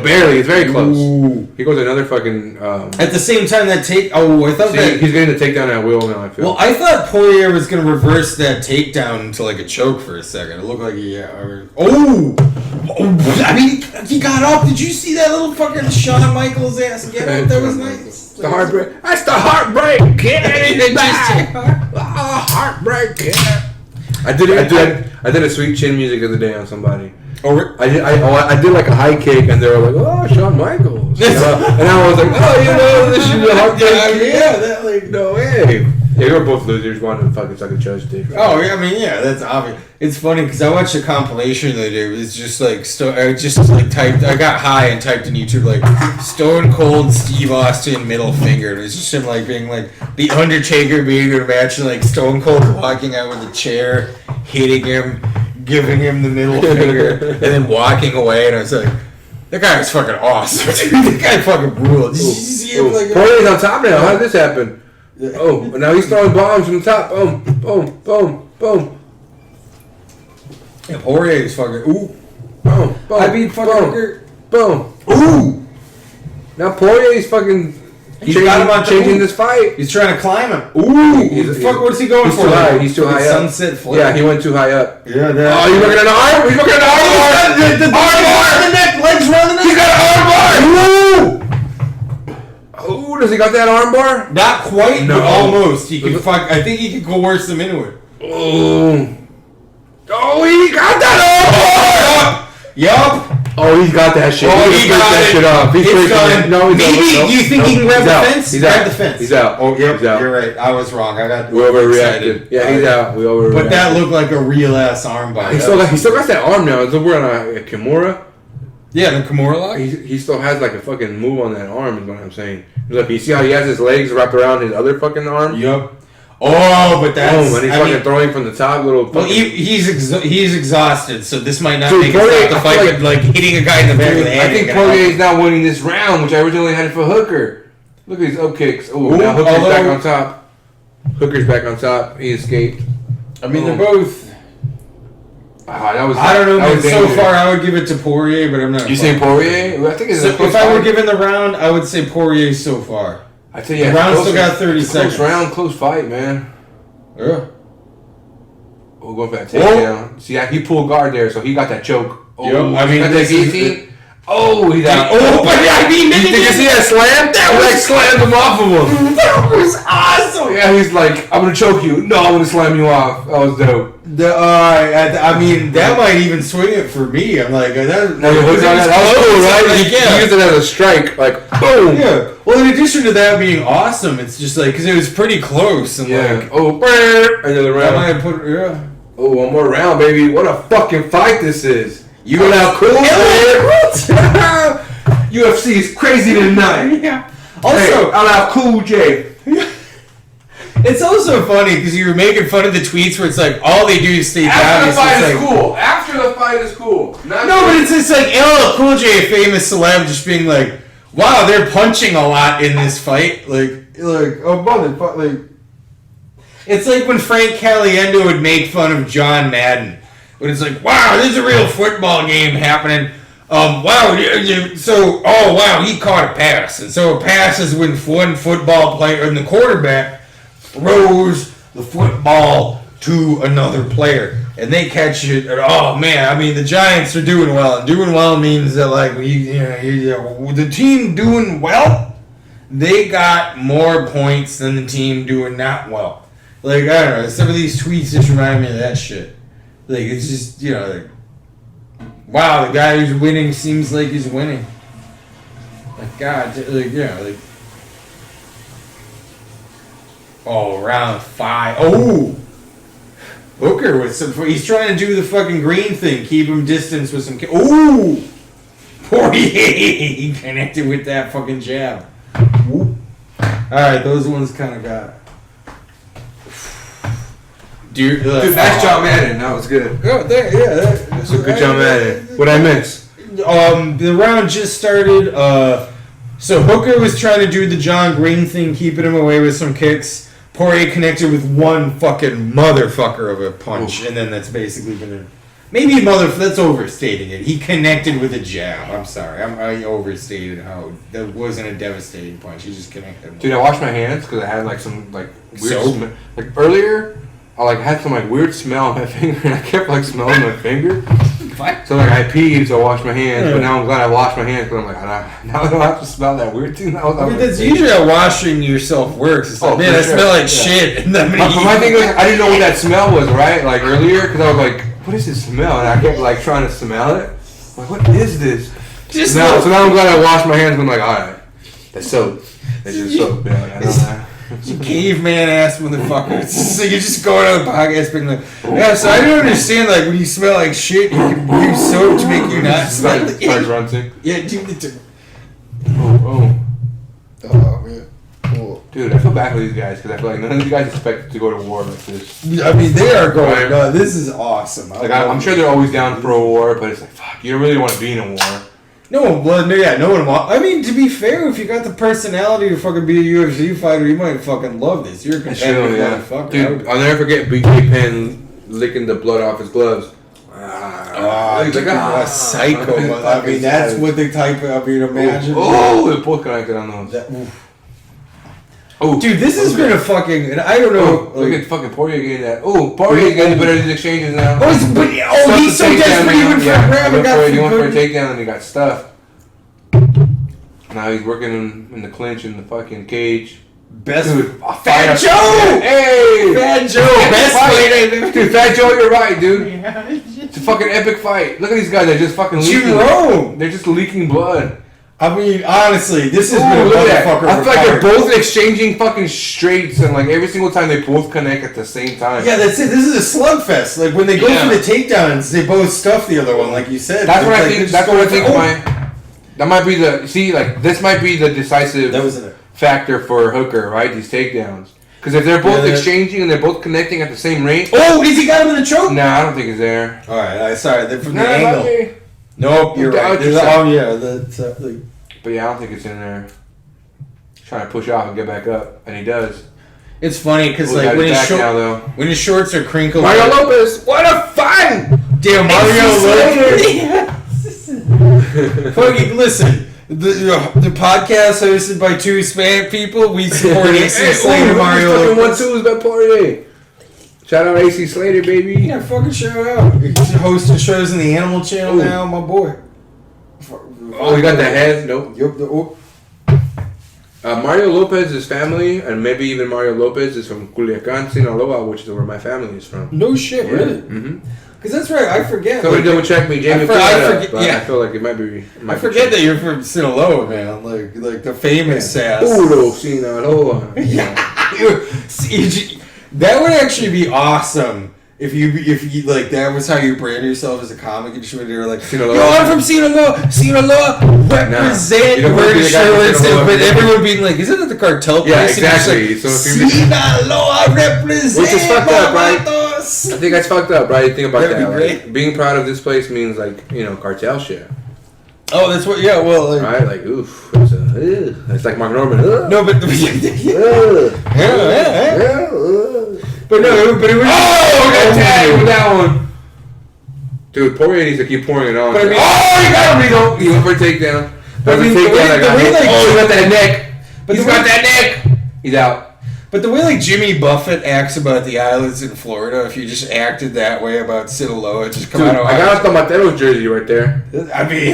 S1: barely. It's very close. Ooh. He goes another fucking...
S3: At the same time, I thought that...
S1: He's getting the takedown at will now, I feel.
S3: Well, I thought Poirier was going to reverse that takedown into like a choke for a second. It looked like he... I mean, he got up. Did you see that little fucking Shawn Michaels ass get up? That was nice.
S1: The heartbreak. That's the heartbreak. Get it back. heartbreak. Yeah. I did a sweet chin music the other day on somebody.
S2: Oh,
S1: I did like a high kick, and they were like, "Oh, Shawn Michaels," and I was like, "Oh, this is a heartbreak."
S3: Yeah, that like
S1: No way. Yeah, we were both losers. Wanted to fucking suck a judge dick. Right?
S2: Oh, I mean, yeah, that's obvious. It's funny because I watched a compilation the other day. It was just like, typed. I got high and typed in YouTube like Stone Cold Steve Austin middle finger. And it was just him like being like the Undertaker being in a match and like Stone Cold walking out with a chair, hitting him, giving him the middle finger, and then walking away. And I was like, that guy was fucking awesome. That guy fucking ruled. Did you see him like?
S1: Poirier's on top now. How did this happen? Oh, and now he's throwing bombs from the top. Boom, boom, boom, boom.
S2: Yeah, Poirier is fucking. Ooh.
S1: Boom, boom.
S2: I beat fucking.
S1: Boom.
S2: Ooh.
S1: Now Poirier's fucking. Changing this fight.
S2: He's trying to climb him.
S1: Ooh.
S2: What's he going
S1: he's
S2: for?
S1: Too high. He's too high up.
S2: Sunset flare.
S1: Yeah, he went too high up.
S2: Yeah,
S1: oh, he's looking at an arm? He's looking at an arm bar!
S2: The arm the neck, legs around the neck.
S1: He's got an arm bar! Ooh! Oh, does he got that arm bar?
S2: Not quite, but almost. He can I think he could coerce him into it.
S1: Oh. Oh, he got that arm bar!
S2: Yup.
S1: Oh, he's got that shit.
S2: Oh, he got
S1: that shit up. He's
S2: done.
S1: No, he's
S2: maybe
S1: out.
S2: You think he can grab the fence?
S1: He's
S2: grab
S1: out.
S2: the fence.
S1: He's out.
S2: Oh, yep.
S1: He's out.
S2: You're right. I was wrong. I got.
S1: We overreacted. Yeah, he's out. We overreacted.
S2: But that looked like a real ass arm bar.
S1: He still got that arm now. It's over on a Kimura.
S2: Yeah, the Kimura lock.
S1: He still has like a fucking move on that arm. Is what I'm saying. Look, you see how he has his legs wrapped around his other fucking arm?
S2: Yup. Oh, but that's.
S1: Oh, and he's fucking throwing from the top, little.
S2: Well, he's exhausted, so this might not
S1: Dude,
S2: make it the fight. But like hitting a guy in the back of the head.
S1: I think Poirier is now winning this round, which I originally had for Hooker. Look at these up kicks. Oh, now Hooker's back on top. Hooker's back on top. He escaped.
S2: I mean, they're both.
S1: That was.
S2: I don't know.
S1: Man,
S2: so far, I would give it to Poirier, but I'm not.
S1: You say Poirier? I think it's
S2: if I were given the round, I would say Poirier so far.
S1: I tell you,
S2: the round still got 30 seconds.
S1: Close round, close fight, man.
S2: Yeah.
S1: We'll go for that takedown. See, he pulled guard there, so he got that choke. Oh,
S2: yep. I mean,
S1: that guillotine. Oh, he's out.
S2: Oh, but I mean,
S1: did you see that slam? That slammed him off of him.
S2: That was awesome.
S1: Yeah, he's like, I'm gonna choke you. No, I'm gonna slam you off. That was dope.
S2: I mean, that might even swing it for me. I'm like, that was
S1: cool, right? Like, he used it as a strike, like boom.
S2: Yeah. Well, in addition to that being awesome, it's just like because it was pretty close and like
S1: another round.
S2: I might put
S1: Oh, one more round, baby. What a fucking fight this is. You are now cool, UFC is crazy tonight.
S2: Yeah. Also,
S1: I'm out Cool J.
S2: It's also funny because you were making fun of the tweets where it's like all they do is stay down.
S1: After the fight is cool. After the fight is cool.
S2: But it's just like LL Cool J, a famous celeb, just being like, "Wow, they're punching a lot in this fight." Like oh motherfucker, like. It's like when Frank Caliendo would make fun of John Madden. When it's like, wow, this is a real football game happening. Wow, he caught a pass. And so a pass is when one football player and the quarterback throws the football to another player. And they catch it. And, oh, man, I mean, the Giants are doing well. And doing well means that, like, the team doing well, they got more points than the team doing not well. Like, I don't know, some of these tweets just remind me of that shit. Like, it's just, like, wow, the guy who's winning seems like he's winning. Like, God, like, oh, round 5. Oh! Hooker with some, he's trying to do the fucking green thing, keep him distance with some, ooh! Poirier, he connected with that fucking jab. Alright, those ones kind of got.
S1: Dude, nice job, Madden. That was good.
S2: Oh, that's
S1: a good job, Madden. What'd I miss?
S2: The round just started. So Hooker was trying to do the John Green thing, keeping him away with some kicks. Poirier connected with one fucking motherfucker of a punch, and then that's basically been maybe that's overstating it. He connected with a jab. I'm sorry, I overstated how that wasn't a devastating punch. He just connected.
S1: Dude, I washed my hands because I had like some like weird
S2: soap.
S1: Like earlier, I like had some like weird smell on my finger, and I kept like smelling my finger.
S3: What?
S1: So like I peed, so I washed my hands. But now I'm glad I washed my hands because I'm like, now I don't have to smell that weird thing.
S3: I mean, that's usually how washing yourself works. It's like, man, I smell like shit. And
S1: my thing was, I didn't know what that smell was, right? Like earlier, because I was like, what is this smell? And I kept like trying to smell it. I'm like, what is this? So now I'm glad I washed my hands. And I'm like, all right, that's soap. That's just soap. Yeah, I don't know.
S3: You caveman ass motherfucker. So you're just going on the podcast being like, yeah, so I don't understand, like, when you smell like shit, you can use soap to make you not smell like
S1: Start grunting.
S3: Yeah, dude.
S1: Oh,
S3: man. Cool.
S1: dude, I feel bad for these guys because I feel like none of these guys expect to go to war like this.
S3: I mean, they are going, no, this is awesome.
S1: Like, I'm sure they're always down for a war, but it's like, fuck, you don't really want to be in a war.
S3: No one wants. I mean, to be fair, if you got the personality to fucking be a UFC fighter, you might fucking love this. You're a competitive motherfucker.
S1: Dude, I'll never forget BJ Penn licking the blood off his gloves.
S3: He's like a psycho. I mean, that's what they type of. I mean, imagine.
S1: Oh, the both connected on those. Oh,
S3: dude, this has been a fucking. And I don't know.
S1: Look at fucking Poirier getting that. Oh, Poirier getting better at these exchanges now.
S3: He's so desperate. He went for a grab and got
S1: he went for a takedown and he got stuffed. Now he's working in the clinch in the fucking cage.
S3: Best
S1: dude,
S3: Fat Joe!
S1: Hey!
S3: Fat Joe! Best fight!
S1: Dude, Fat Joe, you're right, dude. It's a fucking epic fight. Look at these guys, they're just fucking leaking.
S3: Jerome!
S1: They're just leaking blood.
S3: I mean, honestly, this has been a motherfucker.
S1: I feel like they're both exchanging fucking straights, and like every single time they both connect at the same time.
S3: Yeah, that's it. This is a slugfest. Like when they go for the takedowns, they both stuff the other one, like you said.
S1: That's what I think. That's what I think. That might be this might be the decisive factor for Hooker, right? These takedowns. Because if they're both exchanging and they're both connecting at the same rate.
S3: Oh, is he got him in the choke?
S1: Nah, I don't think he's there.
S3: All right, sorry. They're from the angle. Nope, you're right.
S1: But yeah, I don't think it's in there. He's trying to push off and get back up, and he does.
S3: It's funny because like when his shorts are crinkled.
S1: Mario Lopez, what a fight!
S3: Damn, Mario Lopez. Fucking listen. The podcast hosted by two Hispanic people. We support AC Slater, Mario Lopez.
S1: 1-2 is by Poirier. Shout out AC Slater, baby.
S3: Yeah, fucking shout out. Hosting shows in the Animal Channel now, my boy.
S1: Oh, you got the head? Nope. Mario Lopez's family, and maybe even Mario Lopez, is from Culiacan, Sinaloa, which is where my family is from.
S3: No shit, really?
S1: Mm-hmm.
S3: Because that's right, I forget.
S1: Somebody double check me, Jamie. I feel like it might be.
S3: I forget that you're from Sinaloa, man. Like the famous sass.
S1: Puro Sinaloa.
S3: Yeah. That would actually be awesome. If you like that was how you brand yourself as a comic and shit, you were like, Sinaloa. Yo, I'm from Sinaloa, represent, wear shirts, but everyone being like, isn't it the cartel place?
S1: Yeah, exactly.
S3: Like, so Sinaloa represent,
S1: which is fucked up, right? I think that's fucked up, right? Think about that. Like, being proud of this place means like cartel shit.
S3: Oh, that's what. Yeah, well,
S1: right, like oof, it's like Mark Norman.
S3: No, but But it was.
S1: Oh, got tagged with that one. Dude, Poirier needs to keep pouring it on.
S3: But I mean,
S1: he got him. He went for a takedown.
S3: But I mean,
S1: he got that neck. He's got that neck. He's out.
S3: But the way like Jimmy Buffett acts about the islands in Florida, if you just acted that way about Sinaloa, just come out of.
S1: I got a Tomateros jersey right there.
S3: I mean,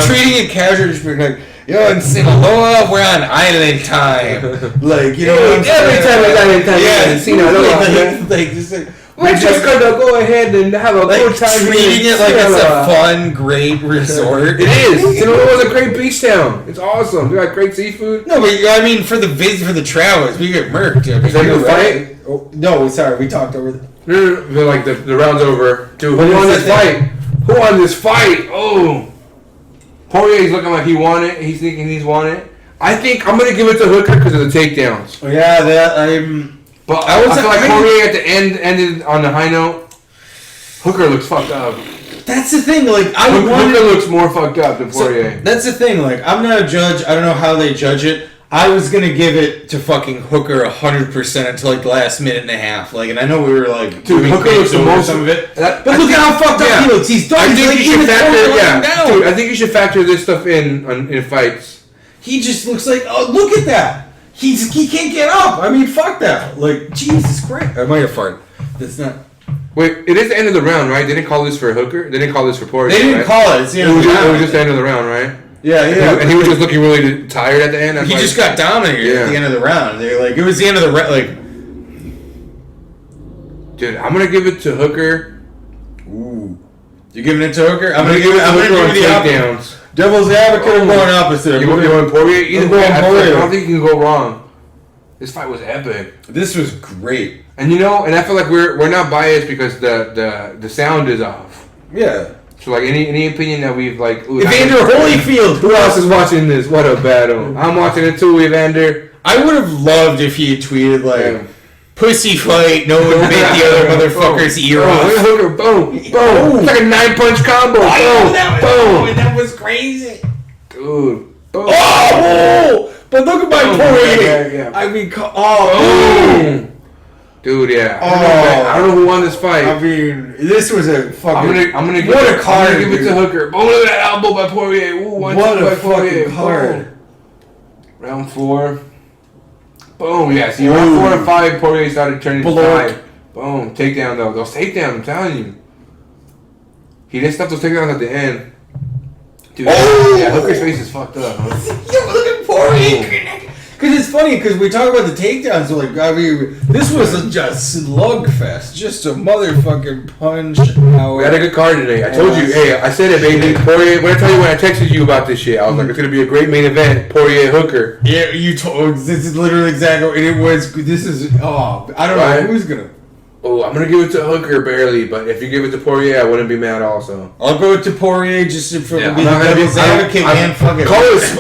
S3: treating it casual, just being like, yo, in Sinaloa, we're on island time. Like, you know what I'm saying?
S1: Every time it's island time, yeah, in Sinaloa.
S3: Like, just like,
S1: we're just gonna go ahead and have a good time.
S3: Treating it like it's a fun, great resort.
S1: It is. Sinaloa's a great beach town. It's awesome. We got great seafood.
S3: No, but I mean, for the travelers, we get murked.
S1: Is that your fight?
S3: Oh, no, sorry, we talked over that.
S1: No, like the round's over. Dude, who won this fight? Who won this fight? Oh. Poirier's looking like he won it. He's thinking he's won it. I think I'm gonna give it to Hooker because of the takedowns.
S3: Oh, yeah,
S1: But I feel like Poirier at the end ended on a high note. Hooker looks fucked up.
S3: That's the thing. Like
S1: Hooker looks more fucked up than Poirier.
S3: So, that's the thing. Like I'm not a judge. I don't know how they judge it. I was gonna give it to fucking Hooker 100% until like the last minute and a half. Like, and I know we were like,
S1: dude, Hooker looks the most
S3: some of it. But look at how fucked up he looks. He's done.
S1: I think you should factor. Dude, I think you should factor this stuff in fights.
S3: He just looks like, oh, look at that. He can't get up. I mean, fuck that. Like, Jesus Christ. I might have farted. That's not.
S1: Wait, it is the end of the round, right? They didn't call this for Hooker. They didn't call this for Poirier.
S3: They didn't
S1: right?
S3: call it. It's the end
S1: It
S3: of
S1: was,
S3: the
S1: just, it
S3: round.
S1: was just the end of the round, right?
S3: Yeah.
S1: And he was just looking really tired at the end. That's
S3: He
S1: why-
S3: just got dominated at the end of the round. They're like, it was the end of the
S1: Dude, I'm gonna give it to Hooker.
S3: Ooh. You're giving it to Hooker? I'm gonna
S1: give
S3: give it. I'm gonna
S1: Hooker on
S3: give it the opposite.
S1: takedowns.
S3: Devil's advocate. I'm going opposite.
S1: You going Poirier? Either way, I
S3: Poirier.
S1: don't think you can go wrong. This fight was epic.
S3: This was great.
S1: And and I feel like we're not biased because the sound is off.
S3: Yeah.
S1: So like any opinion that we've like. Ooh,
S3: Evander Holyfield.
S1: Who else is watching this? What a battle! I'm watching it too, Evander.
S3: I would have loved if he had tweeted like, "Pussy fight, no one bit the other motherfucker's ear off."
S1: Hooker, boom, boom. It's like a 9-punch combo. Boom, boom.
S3: That was crazy.
S1: Dude. Boom.
S3: Oh! But look at my Poirier.
S1: Yeah.
S3: I mean,
S1: Boom. Dude, yeah. I don't know who won this fight.
S3: I mean, this was a fucking.
S1: I'm gonna give
S3: what
S1: it,
S3: a card,
S1: I'm gonna give it to Hooker. Boom, look at that elbow by Poirier. Ooh,
S3: What
S1: two
S3: a
S1: by Poirier.
S3: fucking card.
S1: Boom. Round 4. Boom, yeah. See, round 4 and 5, Poirier started turning the tide. Boom, takedown though. Those takedowns, I'm telling you. He didn't stop those takedowns at the end. Dude, yeah, Hooker's face is fucked up. Huh?
S3: Yo, look at Poirier. Because it's funny, because we talk about the takedowns, so like, I mean, this was just slugfest. Just a motherfucking punch.
S1: We had a good card today. I told you, hey, I said it, baby. Poirier, when I tell you when I texted you about this shit, I was like, it's going to be a great main event, Poirier Hooker.
S3: Yeah, you told, this is literally exactly, it was, this is, I don't know who's going to.
S1: Oh, I'm going to give it to Hooker barely, but if you give it to Poirier, I wouldn't be mad also.
S3: I'll go to Poirier just for
S1: Yeah,
S3: the devil's advocate, man. Fuck it.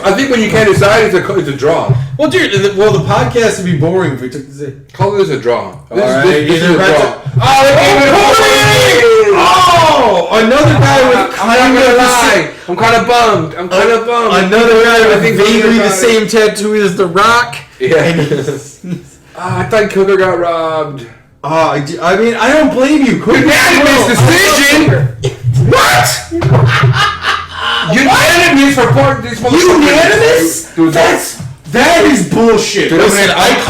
S1: I think when you can't decide, it's a draw.
S3: Well, dude, the podcast would be boring if we took this.
S1: Call this a draw.
S3: This is a draw.
S1: Oh,
S3: another guy with
S1: I'm kind of bummed.
S3: Another guy with vaguely the same tattoo as The Rock.
S1: Yeah. I thought Hooker got robbed.
S3: I mean, I don't blame you.
S1: Unanimous decision. What? Unanimous for this.
S3: Unanimous?
S1: Dude,
S3: that is bullshit.
S1: Dude,
S3: listen, I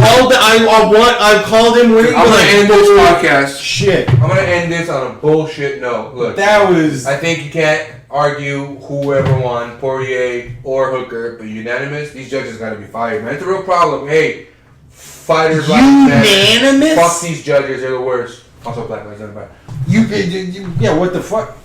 S3: called him winning.
S1: I'm gonna end this podcast.
S3: Shit.
S1: I'm gonna end this on a bullshit note. Look,
S3: that was.
S1: I think you can't argue whoever won, Poirier or Hooker, but unanimous. These judges gotta be fired, man. It's a real problem. Hey, fighters like that.
S3: Unanimous?
S1: Fuck these judges. They're the worst. Also, Black Lives Matter.
S3: Yeah. What the fuck?